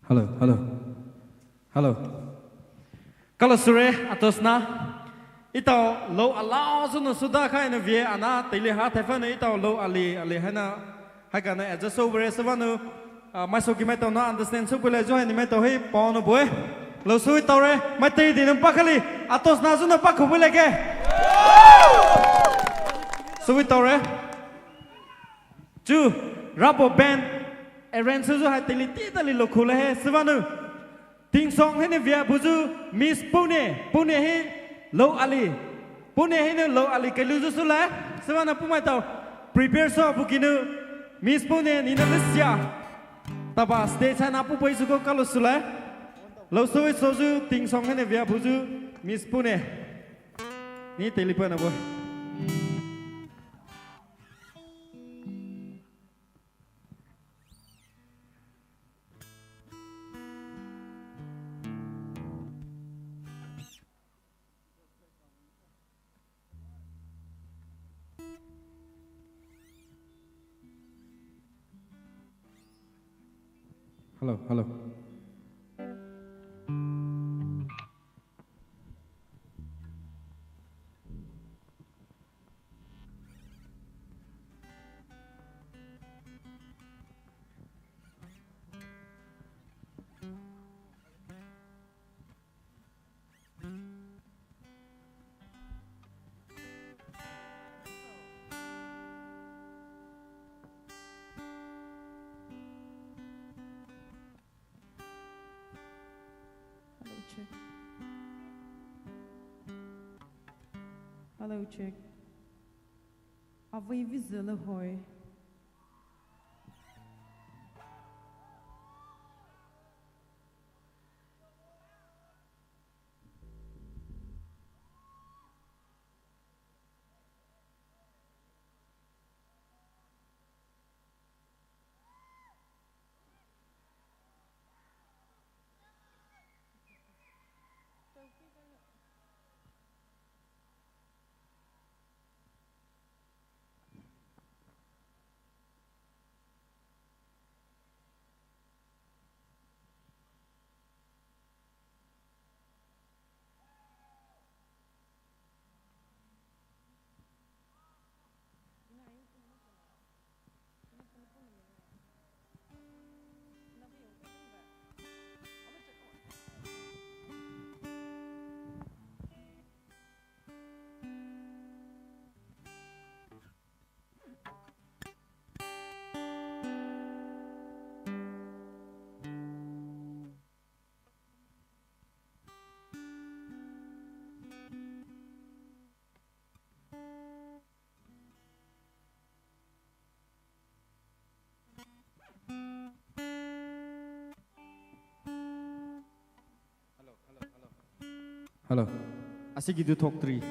Hello. Kalau sore atas na, itu lo Allah sunu sudah kaya na via ana terlihat telepon itu lo ali hana hagana aja sobre sebanu masuk kita tahu na understand supaya join kita tahu hei pau boy lo sui tahu re mati di nampak kali atas na sunu pak kubu lagi sui tahu re tu rabo band arrange susu hai teliti tali lo khula hai sebanu ting song hai ni via buzu Miss Pune hai lo ali Pune hai ni lo ali kelu susu lah sebana Poumai tahu prepare so bukinu Miss Pune ni na lisya taba stage hai na pu pai suko kalau sula lo soi soju ting song hai ni via buzu Miss Pune ni telefon apa Hello. Hello, check. Avui vizela hoi. Hello. Asik gitu talk 3.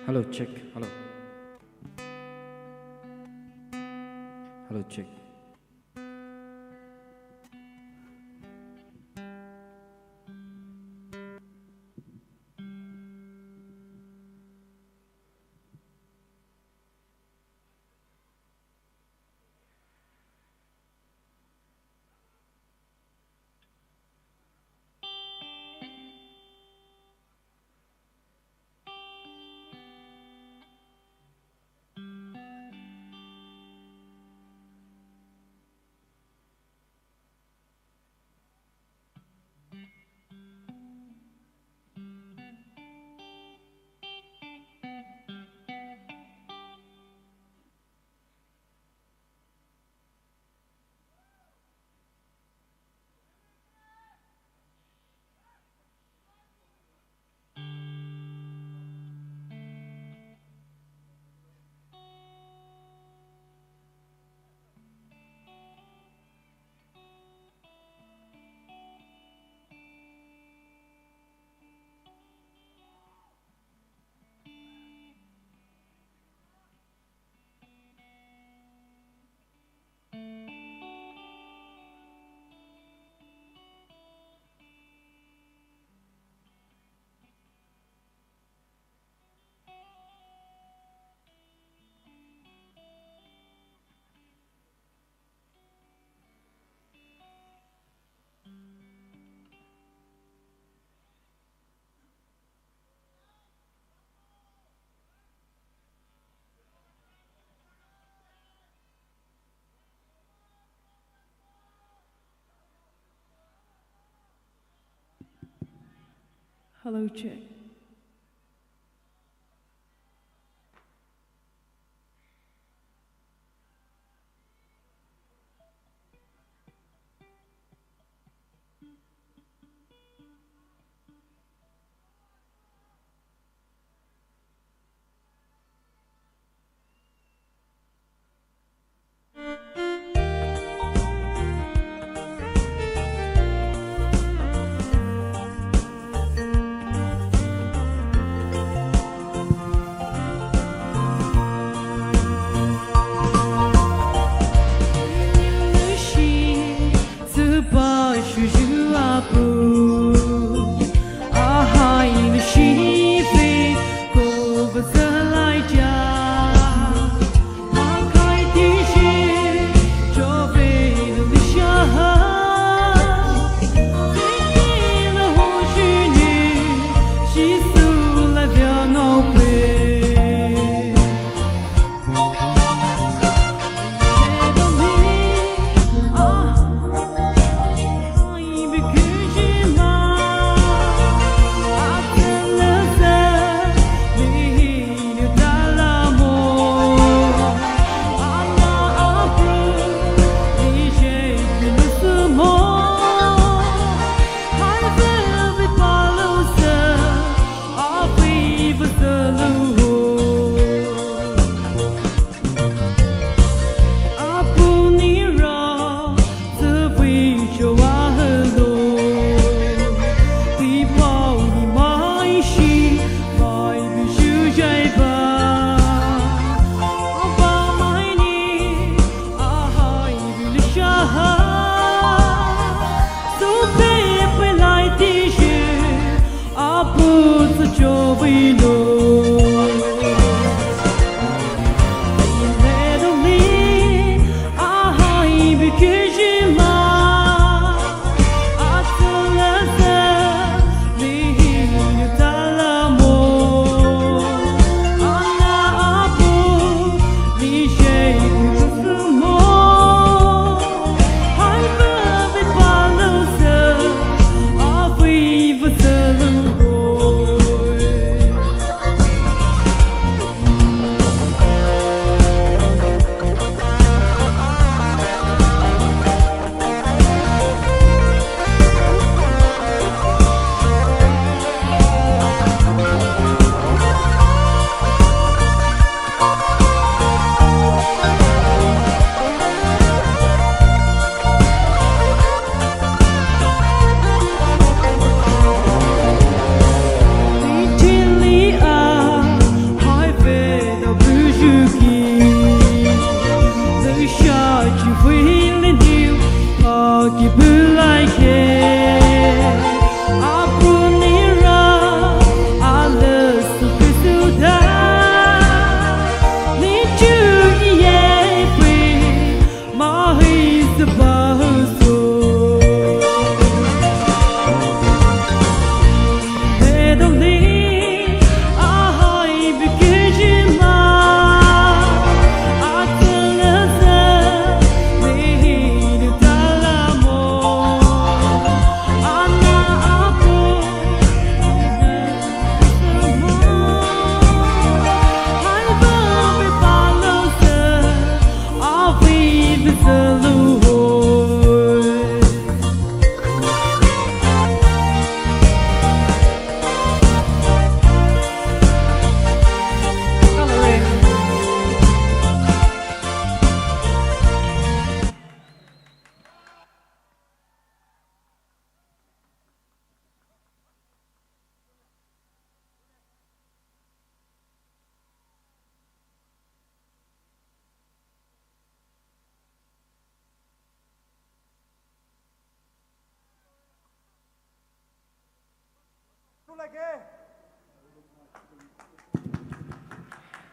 Hello, check. Hello, check. Hello, check.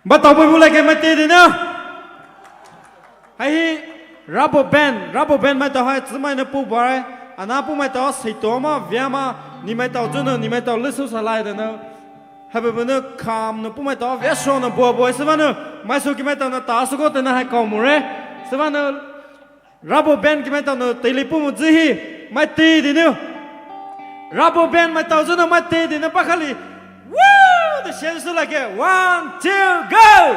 bắt đầu với lại cái máy tiền đi nữa hay rubber band máy tàu hay chỉ máy nó bù bài anh áp bù máy tàu xịt tổ mà vía mà ni máy tàu cho nó ni máy tàu lướt xuống xả lại đó nữa hay bây giờ cam nó bù máy tàu vía số nó bùa sao nó máy số cái máy tàu nó tao số cái nó hay cầu mù đấy sao nó rubber band cái máy tàu nó tây lì bù một gì máy tì đi nữa Rubber band mai tàu cho nó mai tê thì nó bắt khali. Woo! The shell so like it. 1, 2, go!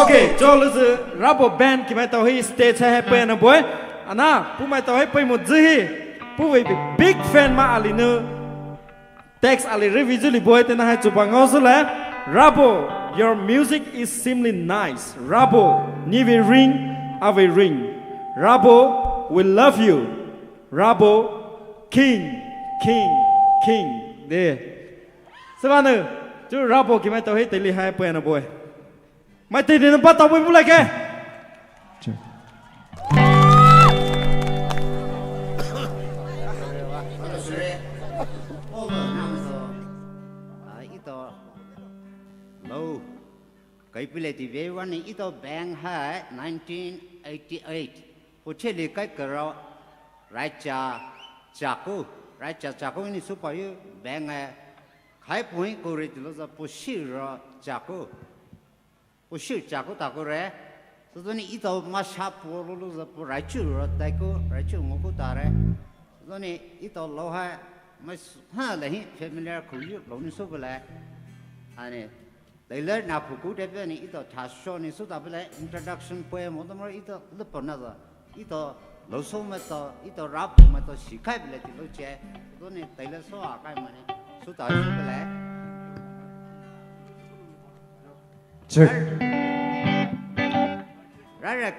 Okay, cho lúc giờ rubber band khi mai tàu hi stage hay pe nó boy. Ana, pu mai tàu hi pe một dư hi. Pu với big fan ma ali no. Text ali review li boy te na hai chupa ngau so la. Rubber, your music is simply nice. Rubber, ni we ring, ave ring. Rubber, we love you. Rubber, king, king. King, there. Savannah, chú Rabo kì mai tao hết tây hai bữa nào boy. Mai tây nó bắt tao bơi bơi cái. Lâu, cái bữa thì vềวันนี้ít bang hai 1988. Phụ chế lý cái cờ rau, Raja Jaco. Raja Jaco ini supaya bang khai point kore tu lah posisi Jaco tak kore. So ni itu masa puru lu tu Raja Raja ngoku tare. So ni itu lohai mas lagi familiar kuyu lohh ni supaya ane. Dalam nafuku depan ni itu thasho ni supaya introduction poem itu mula itu Lepaona itu Loso mata itu rap mata sikai bela ti lo che to ne taila so akai mane su ta su bela check rara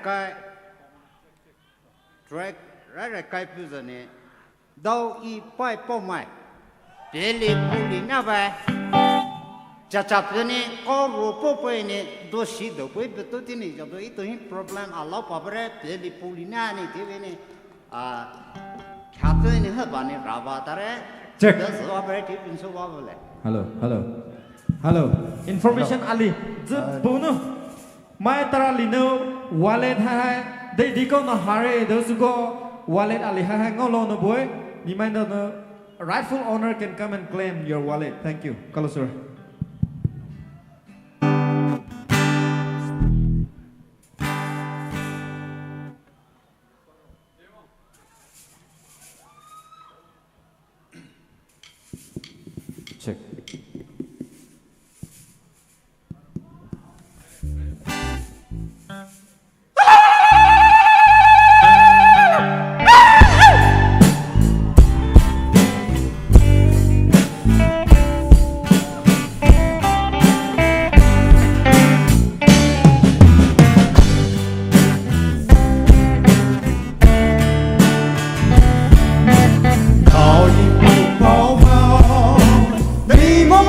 kai pu zane dau I pai Poumai beli puli na ba Cacat ini kalau popo ini dosi do, kau betul ini jadi itu ini problem Allah pabere beli pulina ini tiap ini kata ini apa ni raba tare Cek. Dosa pabere tiap ini semua boleh. Hello. Information Ali. Bono. Mai tara lino wallet hai. Di kau na hare dosugo wallet Ali hai ngolo no boy. Ni mai no rightful owner can come and claim your wallet. Thank you. Kalau sir. check Kau ibu Poumai, terima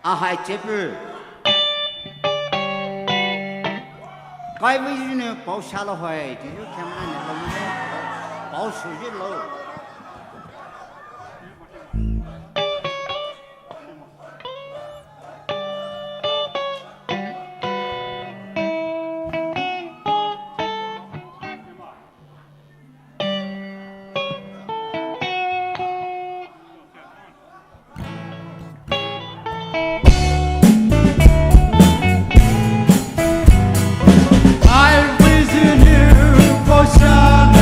啊还这边，该位置呢包下了会，这就看嘛呢，我们包手机喽。I wish you knew for shallow.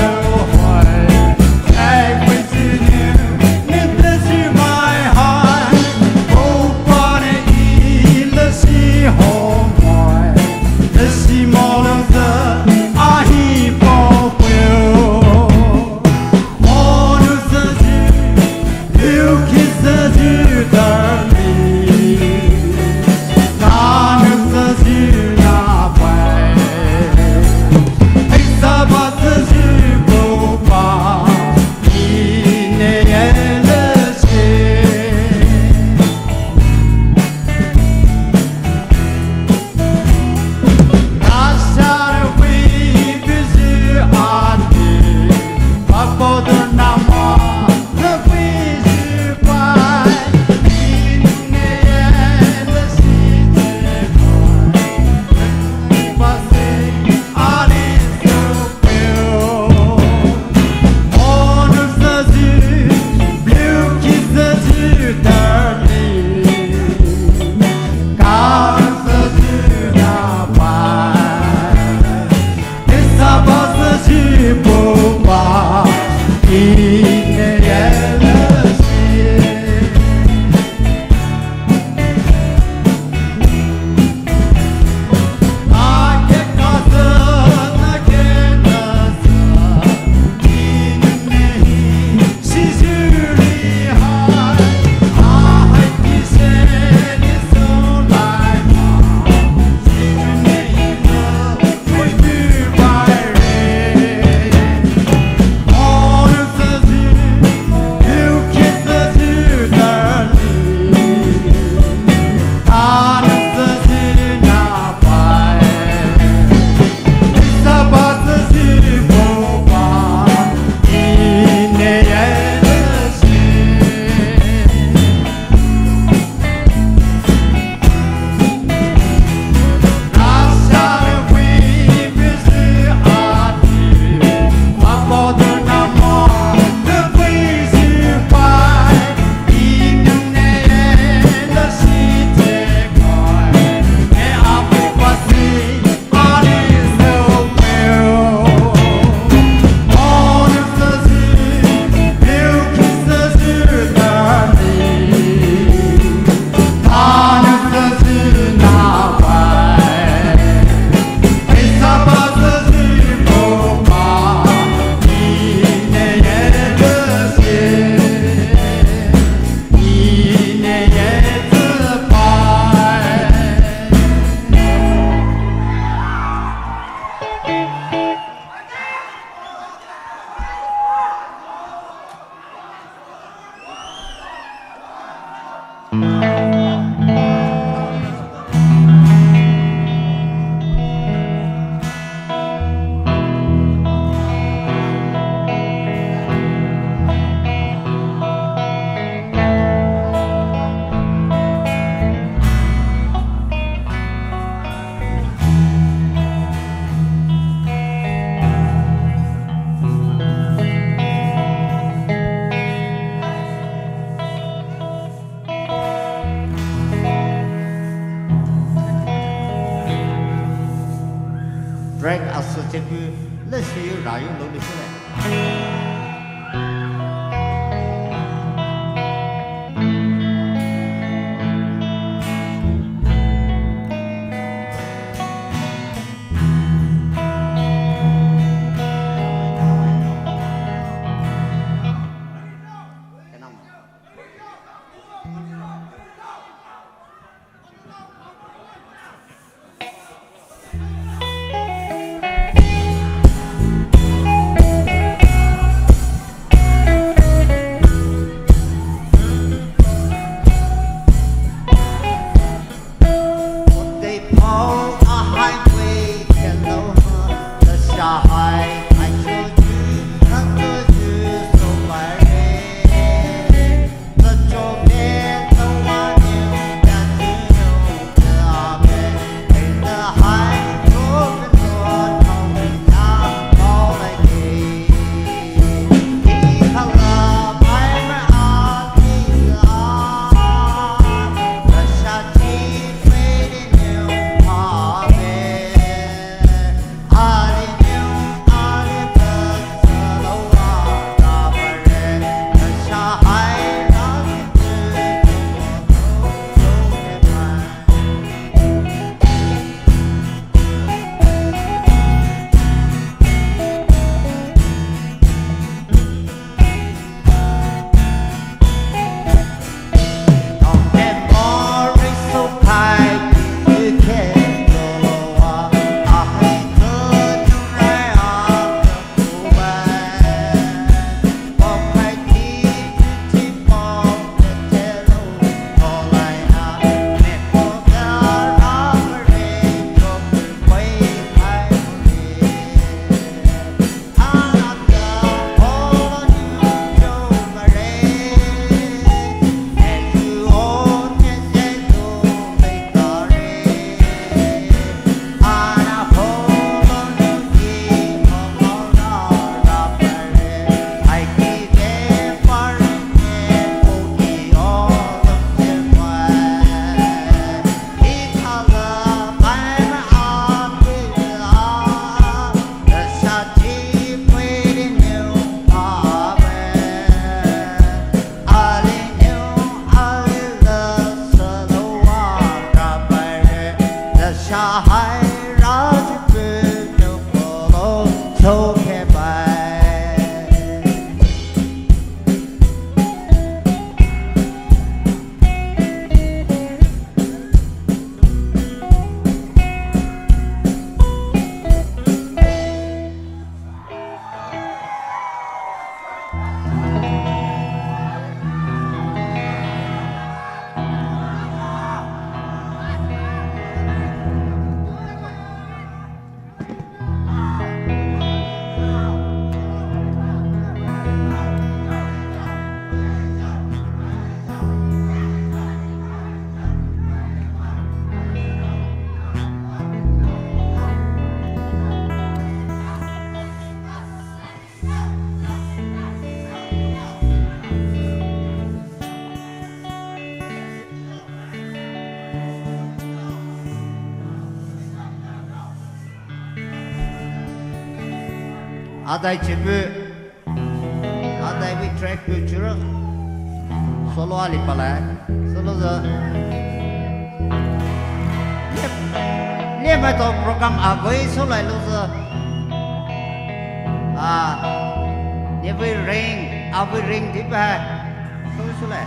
break as a check let's see you right you know this Adai chibu, adai we track future, solo ali pala, solo the. Lihat macam program abai solo itu the. Every ring di bawah, solo.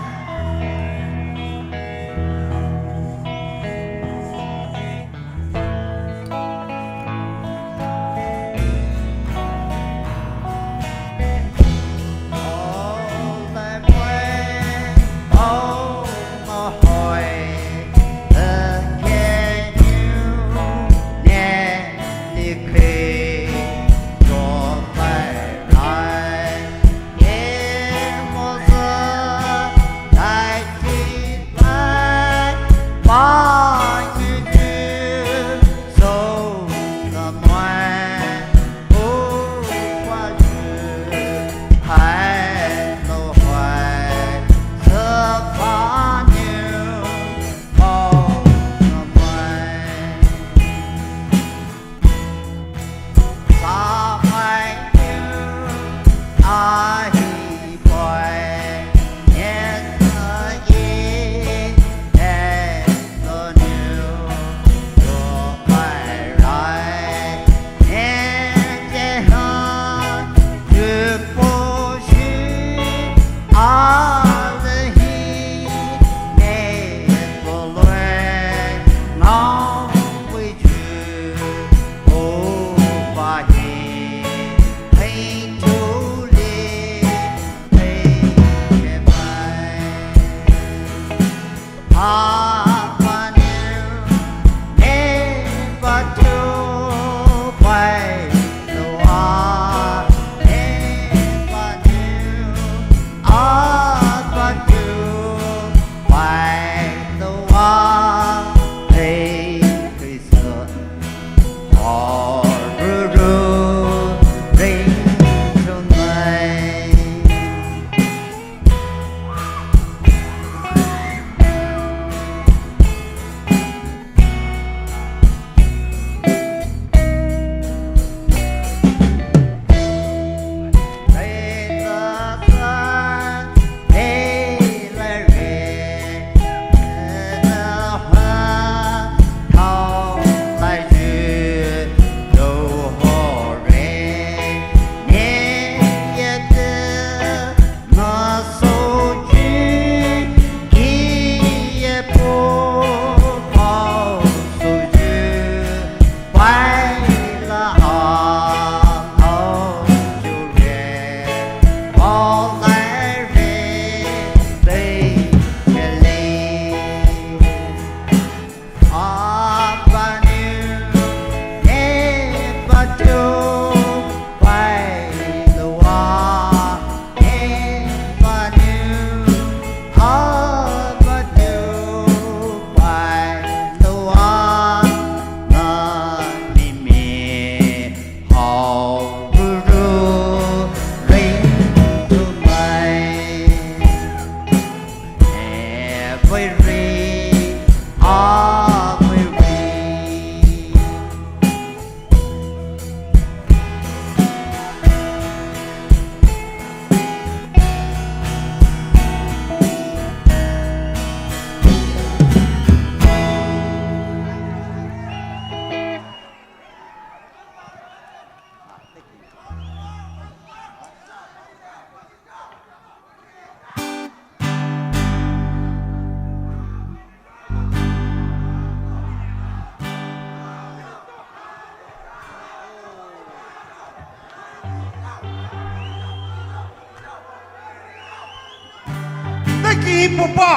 hi pupa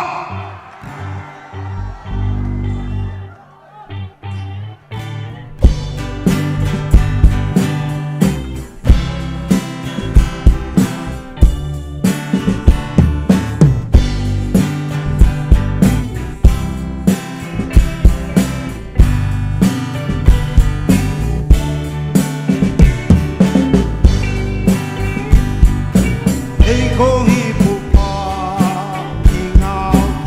Ei, corri pro pó, em alto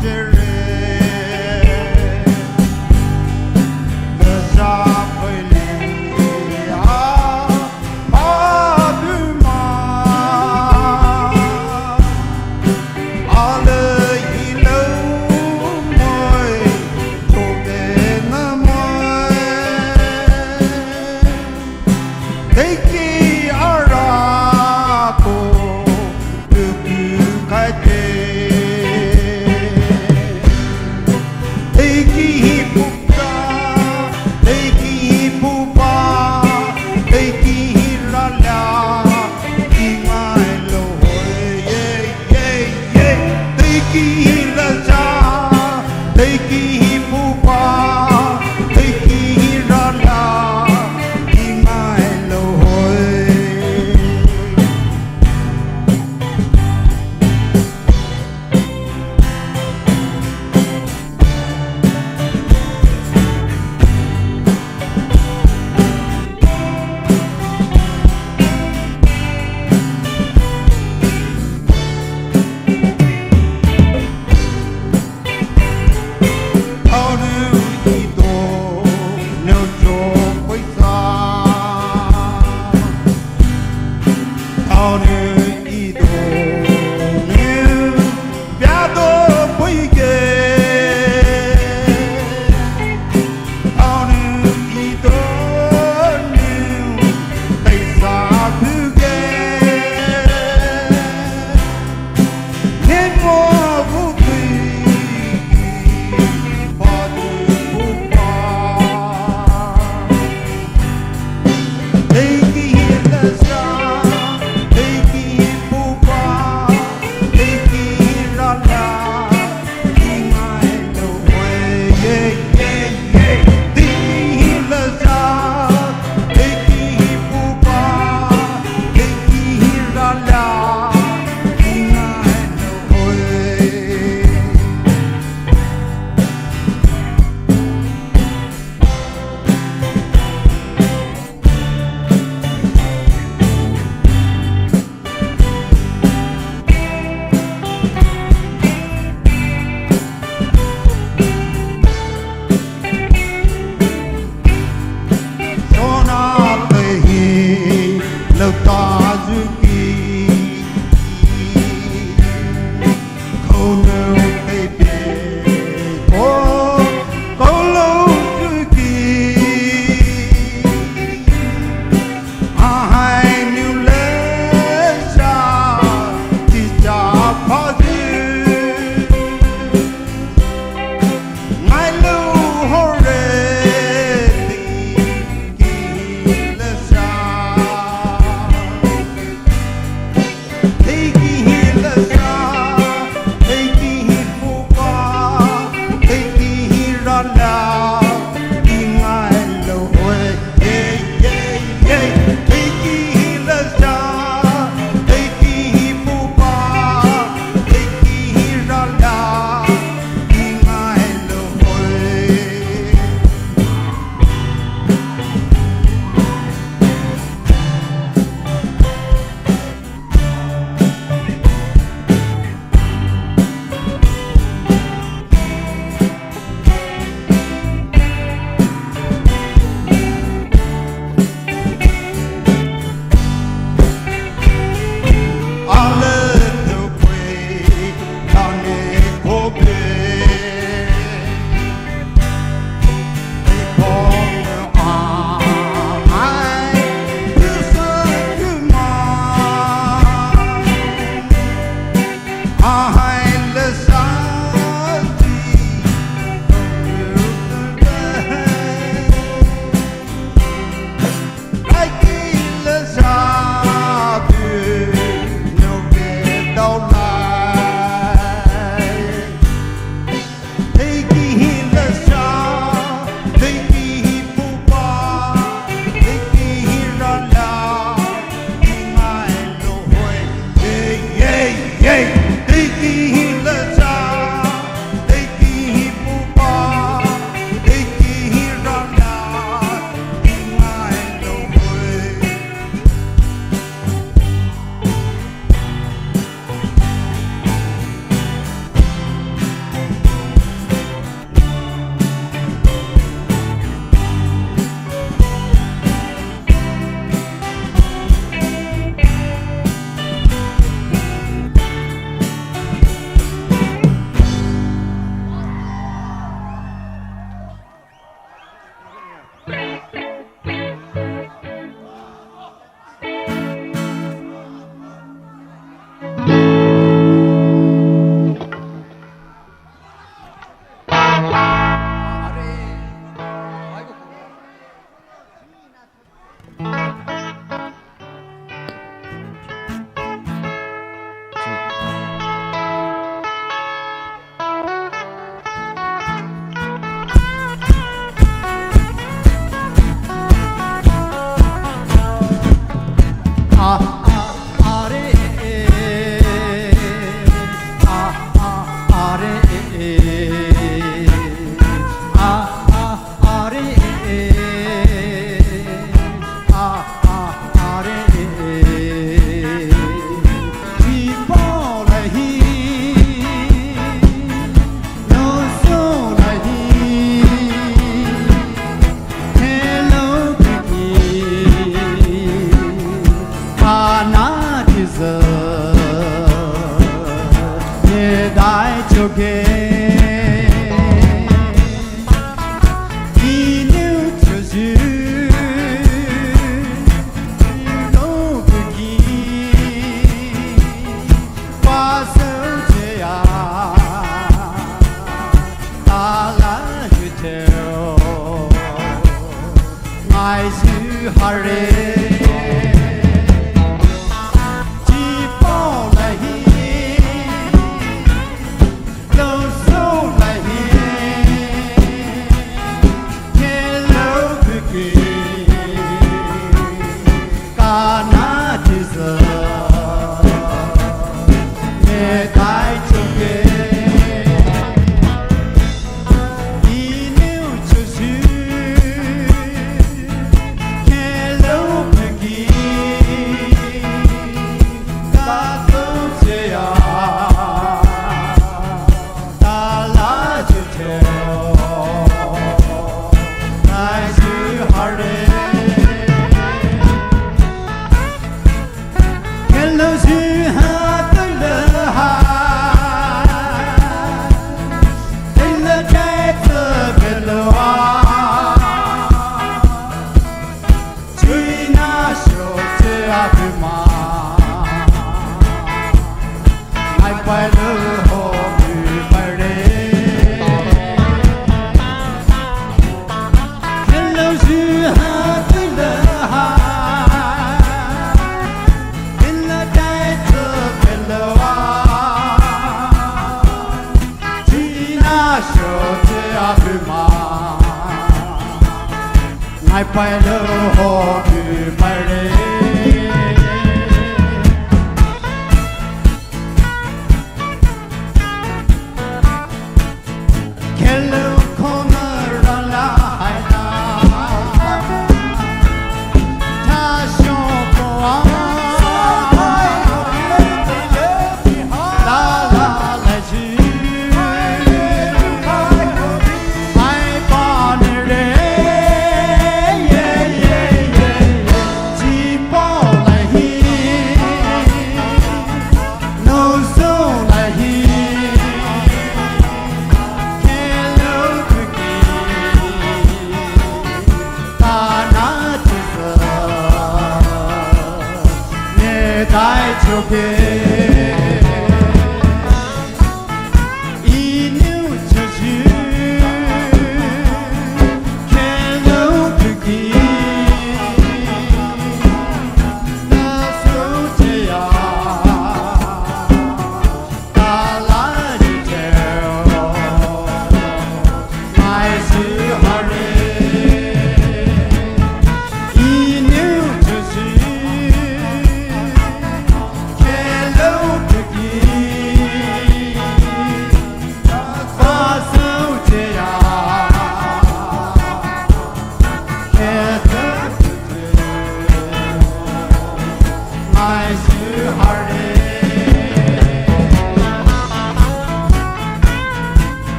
Hello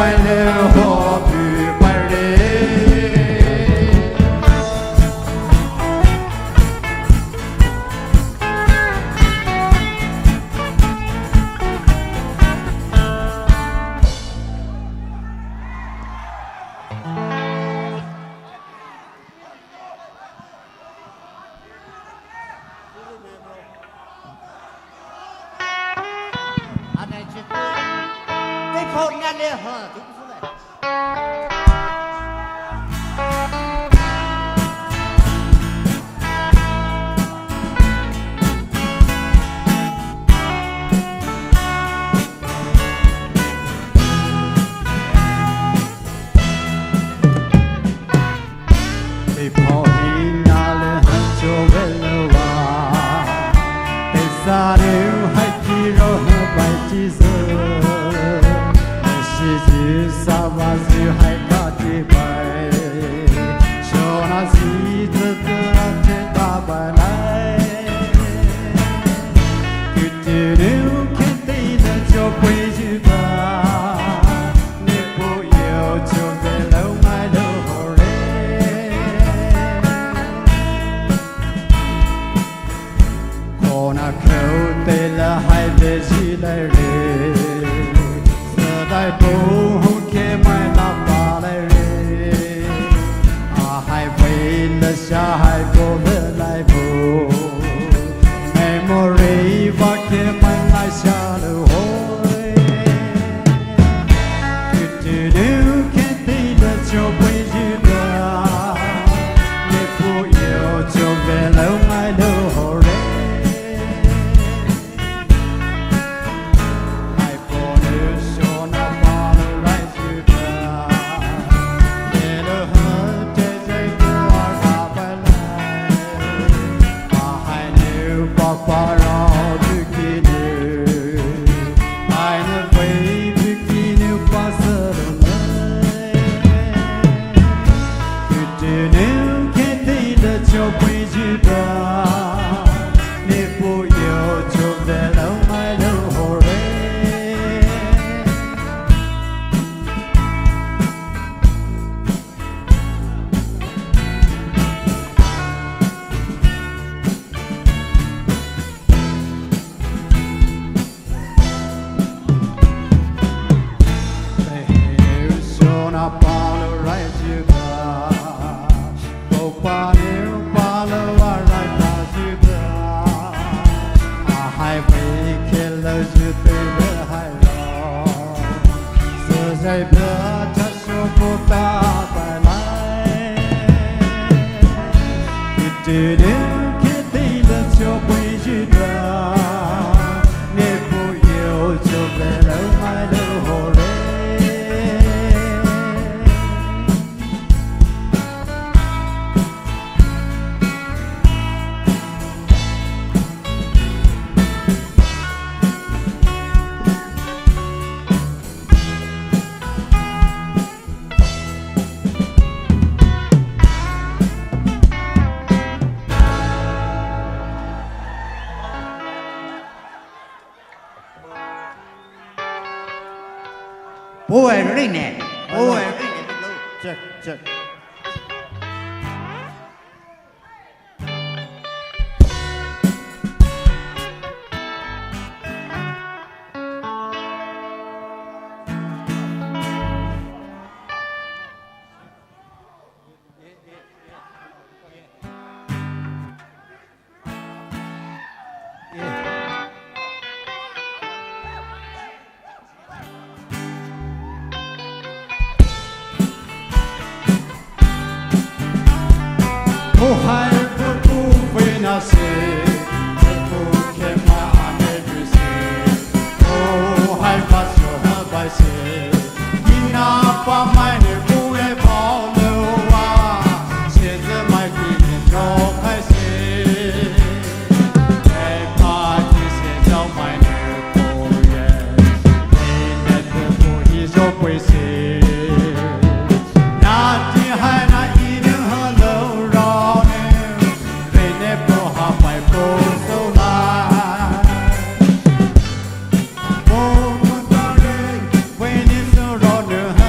quay lêu hồ bì quay lê anh này chỉ cái phone nghe lên hả chúng số này bị bỏ đi nhà lên hết cho về lâu à để xa đều hay chỉ rồi bài chỉ giờ chỉ chỉ sa va chỉ hay cả chỉ bài cho nó gì thật thế ta bài này cứ chỉ nếu khi thấy là cho quay chữ ta nếu cô yêu cho về lâu mai lâu hồi Kona khâu tê là hai về gì lại rê giờ đại bố hôn kê mai là bà lại rê hai về là xa hai bố về lại bố mẹ mô rê và kê mai lại xa lưu hối cứ nếu kê tê là cho quay dư ta nếu cô yêu cho về lâu mai lâu hồi bố ơi rồi nè bố ơi rồi nè check check Oh, hai phút tu về na se, tu ke ma ane du se. Oh, hai phát cho ha bài se, ina pa mai ne bu e bao lâu à, se ze mai ki ne cho khai se. E pa ki se cho mai ne po ye, e ne te po hi cho quay se. Na ti hai na i ne ha lâu rồi. Hãy subscribe cho kênh Ghiền Mì Gõ để không bỏ lỡ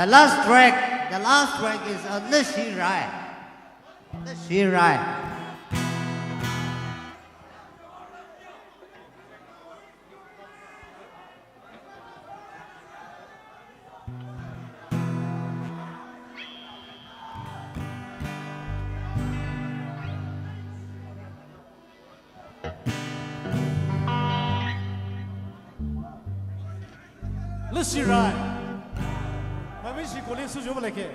The last track is Let's See Right. Let's See Right. Let's see right. My wish is calling Sujo like it.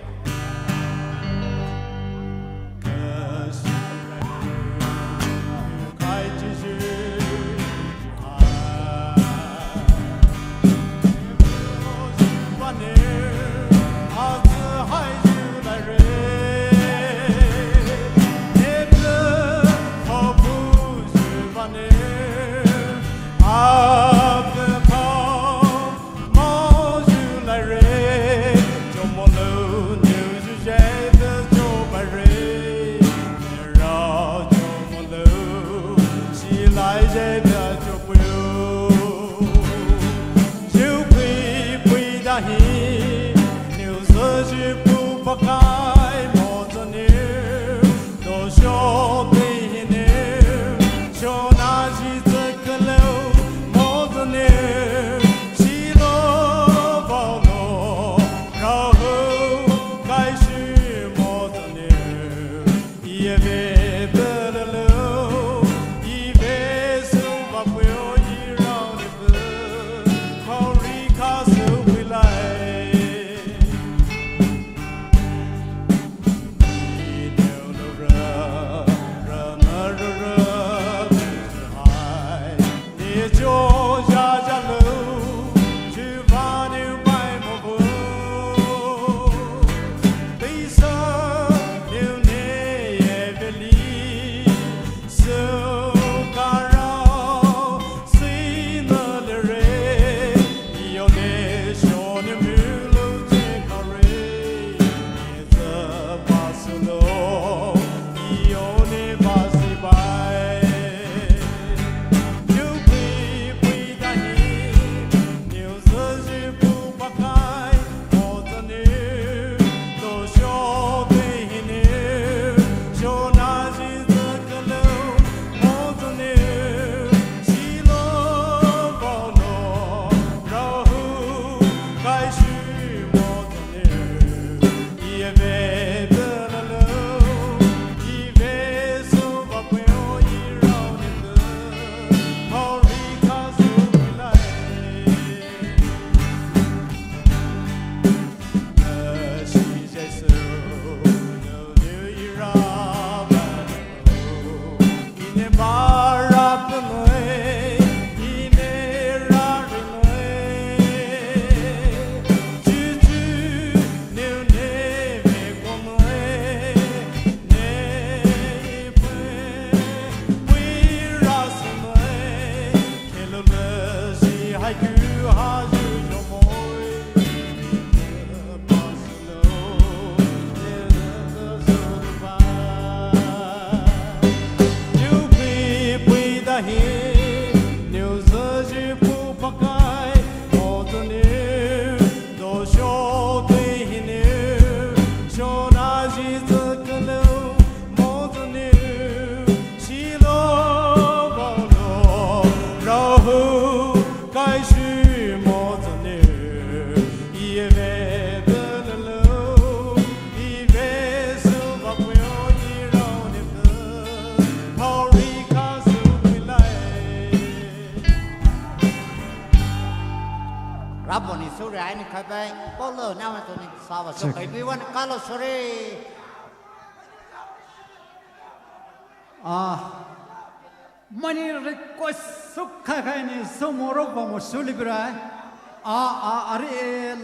Money request so kakani so moro como sulibra.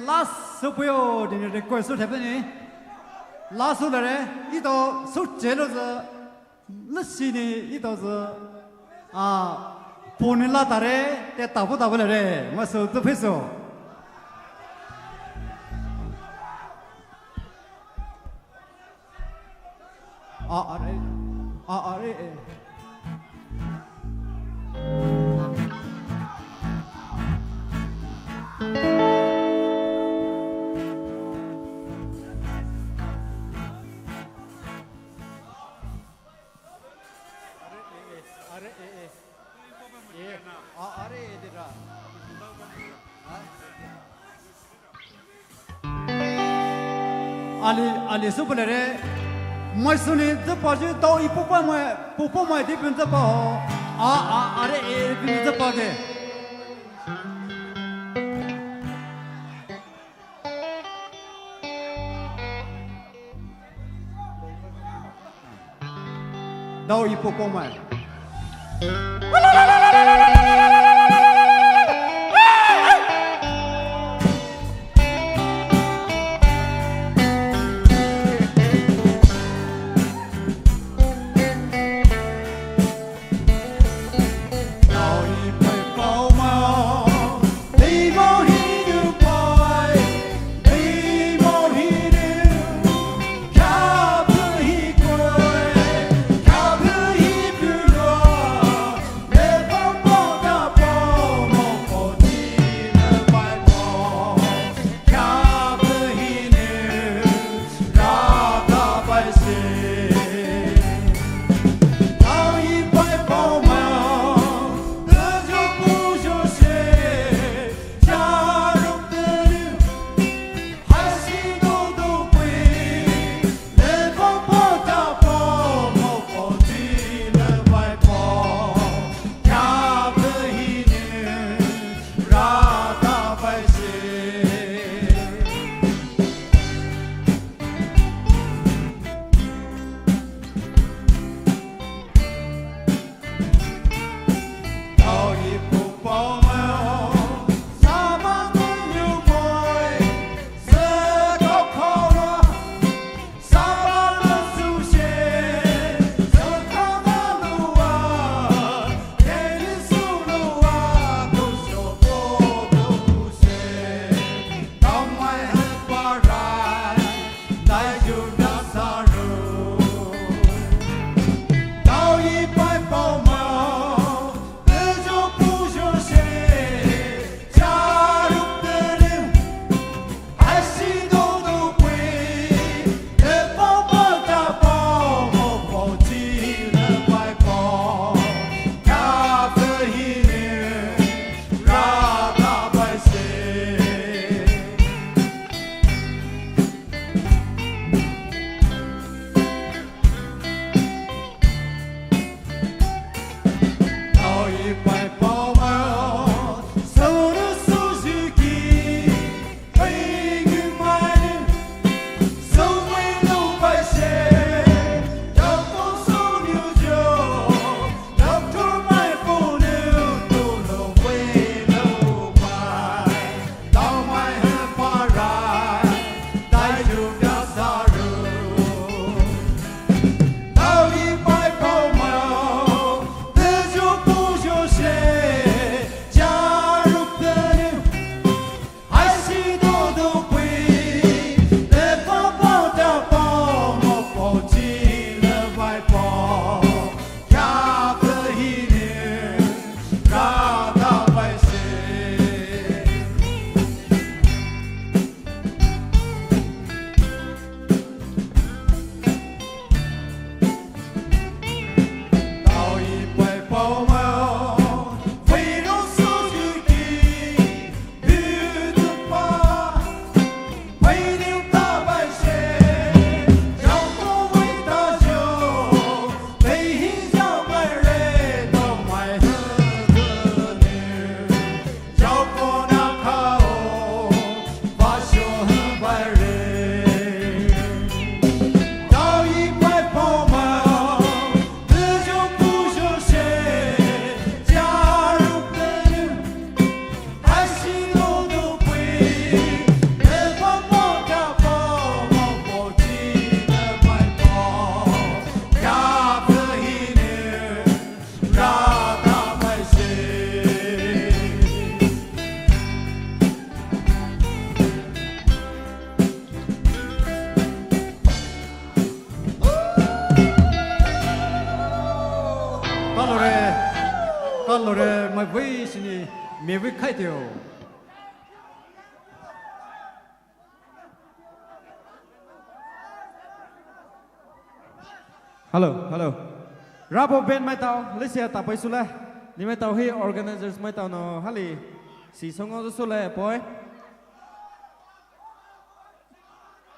Last supio din request so happening. Last ulare ito so jealous lissini ito ponilla tare te tapu tabulare maso to peso. 阿里是不来的，没说呢，这把就到一不买这边这把好，阿的这边这把的。到一不买。노래 뭐 보이시니 매우 카이데요. Hello. Rabo band mai tao, lấy xe tập bay sule. Ni mai tao hi organizers mai tao no hali si songo sule boy.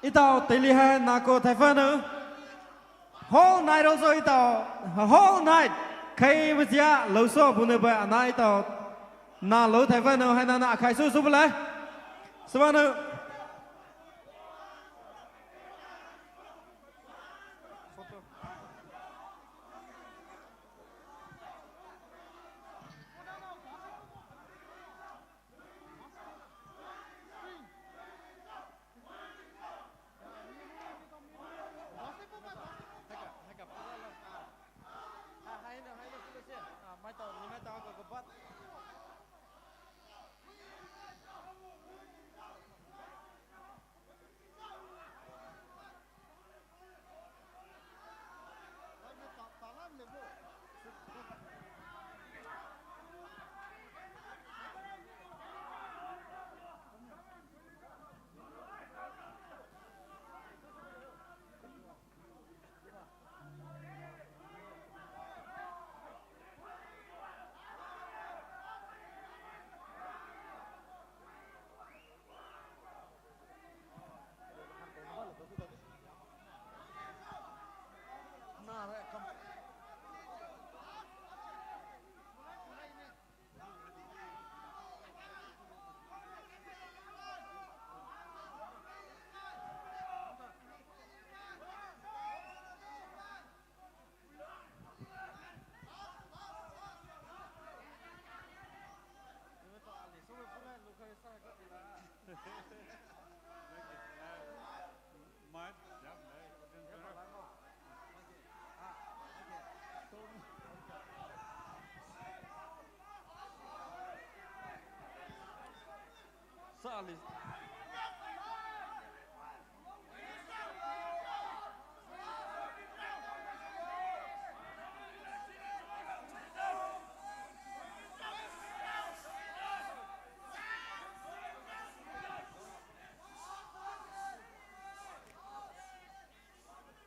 Ito tilihan nako taifanu. Whole night also ito. Whole night. Kay wajia loso bune ba ana ito. Na lo taifanu hai na akai su su bule. Sebanu.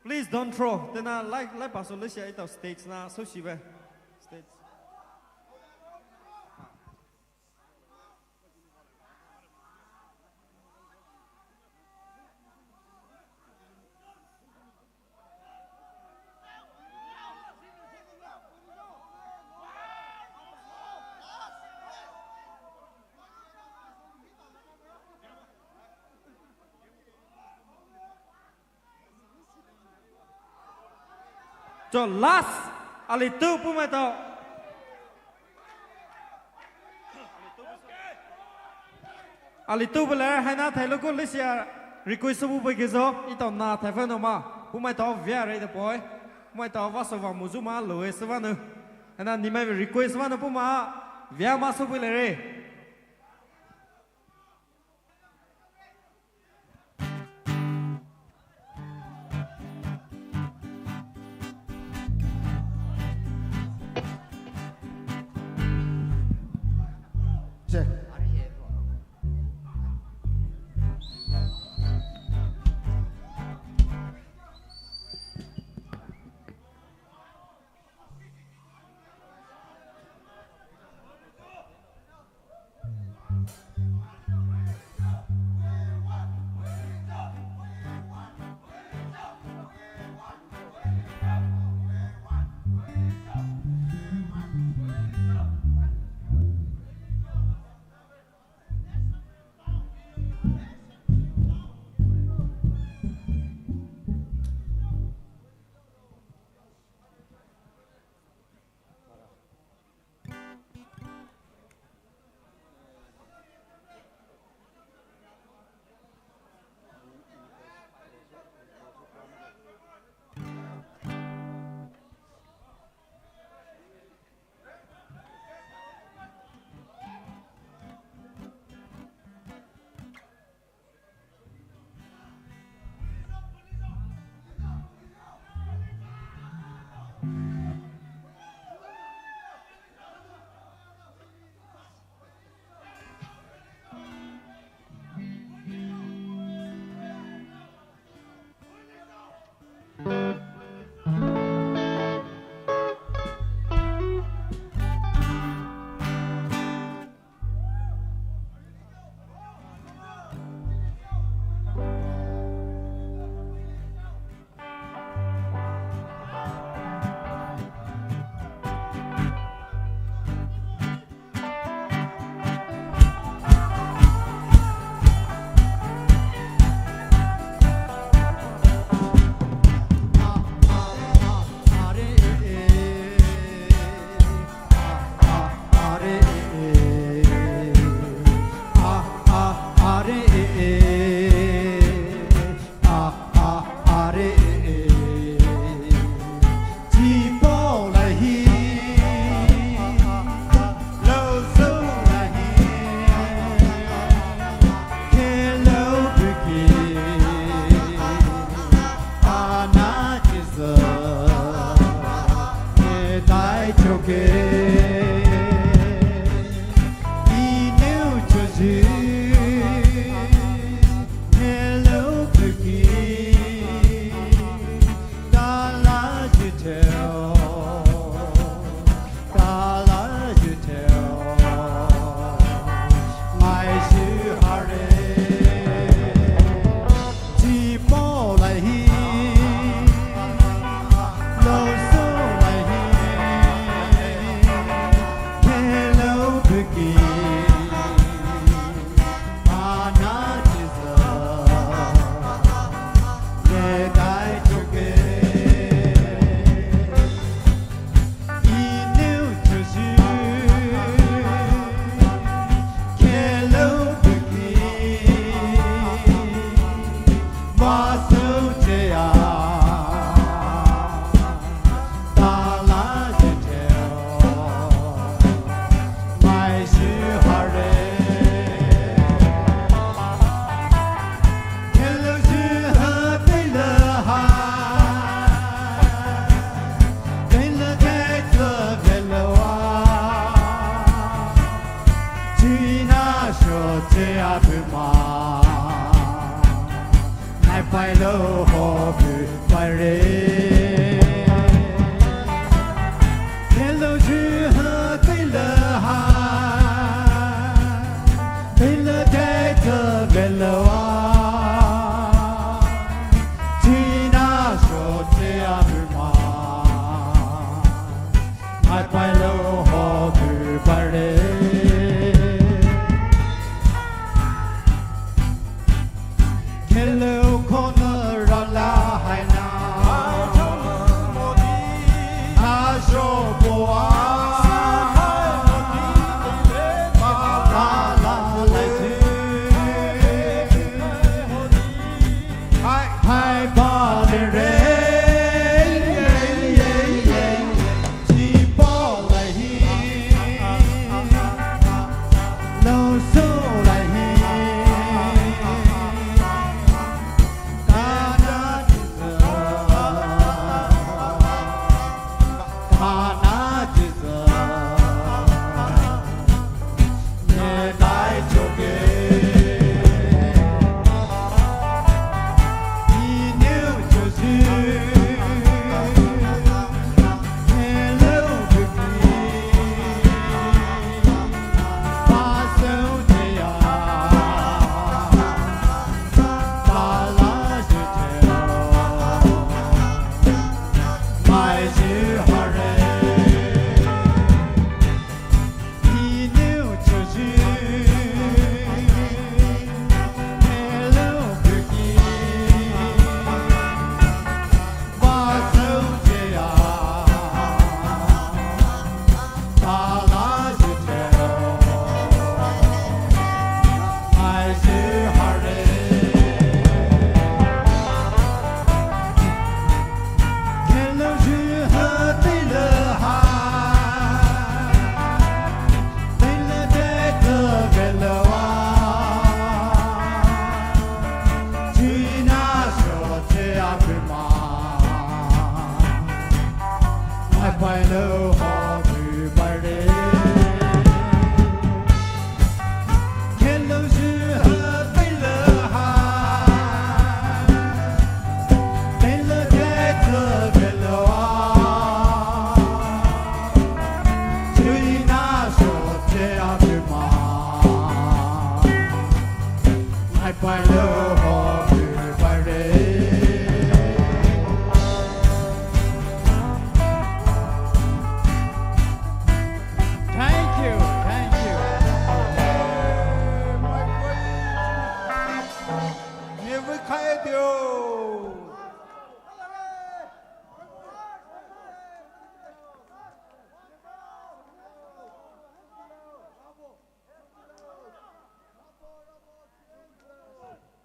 Please don't throw. Then like paso lesia ito stage na so shibe. Stage. So last ali tu Poumai tau. Ali tu bela hana thai loko lesia request bu bagi zo ito na thai fa no ma Poumai tau very the boy Poumai tau va so va muzuma lo e swa no hana ni mai request wa no Poumai via ma so bela re.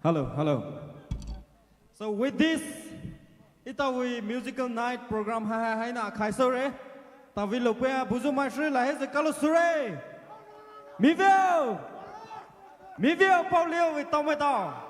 Hello, hello. So with this, itawi musical night program hai na khaisore, tawi lopea buzu masri la hez kalusure. Mivio, Paulio with Tomato.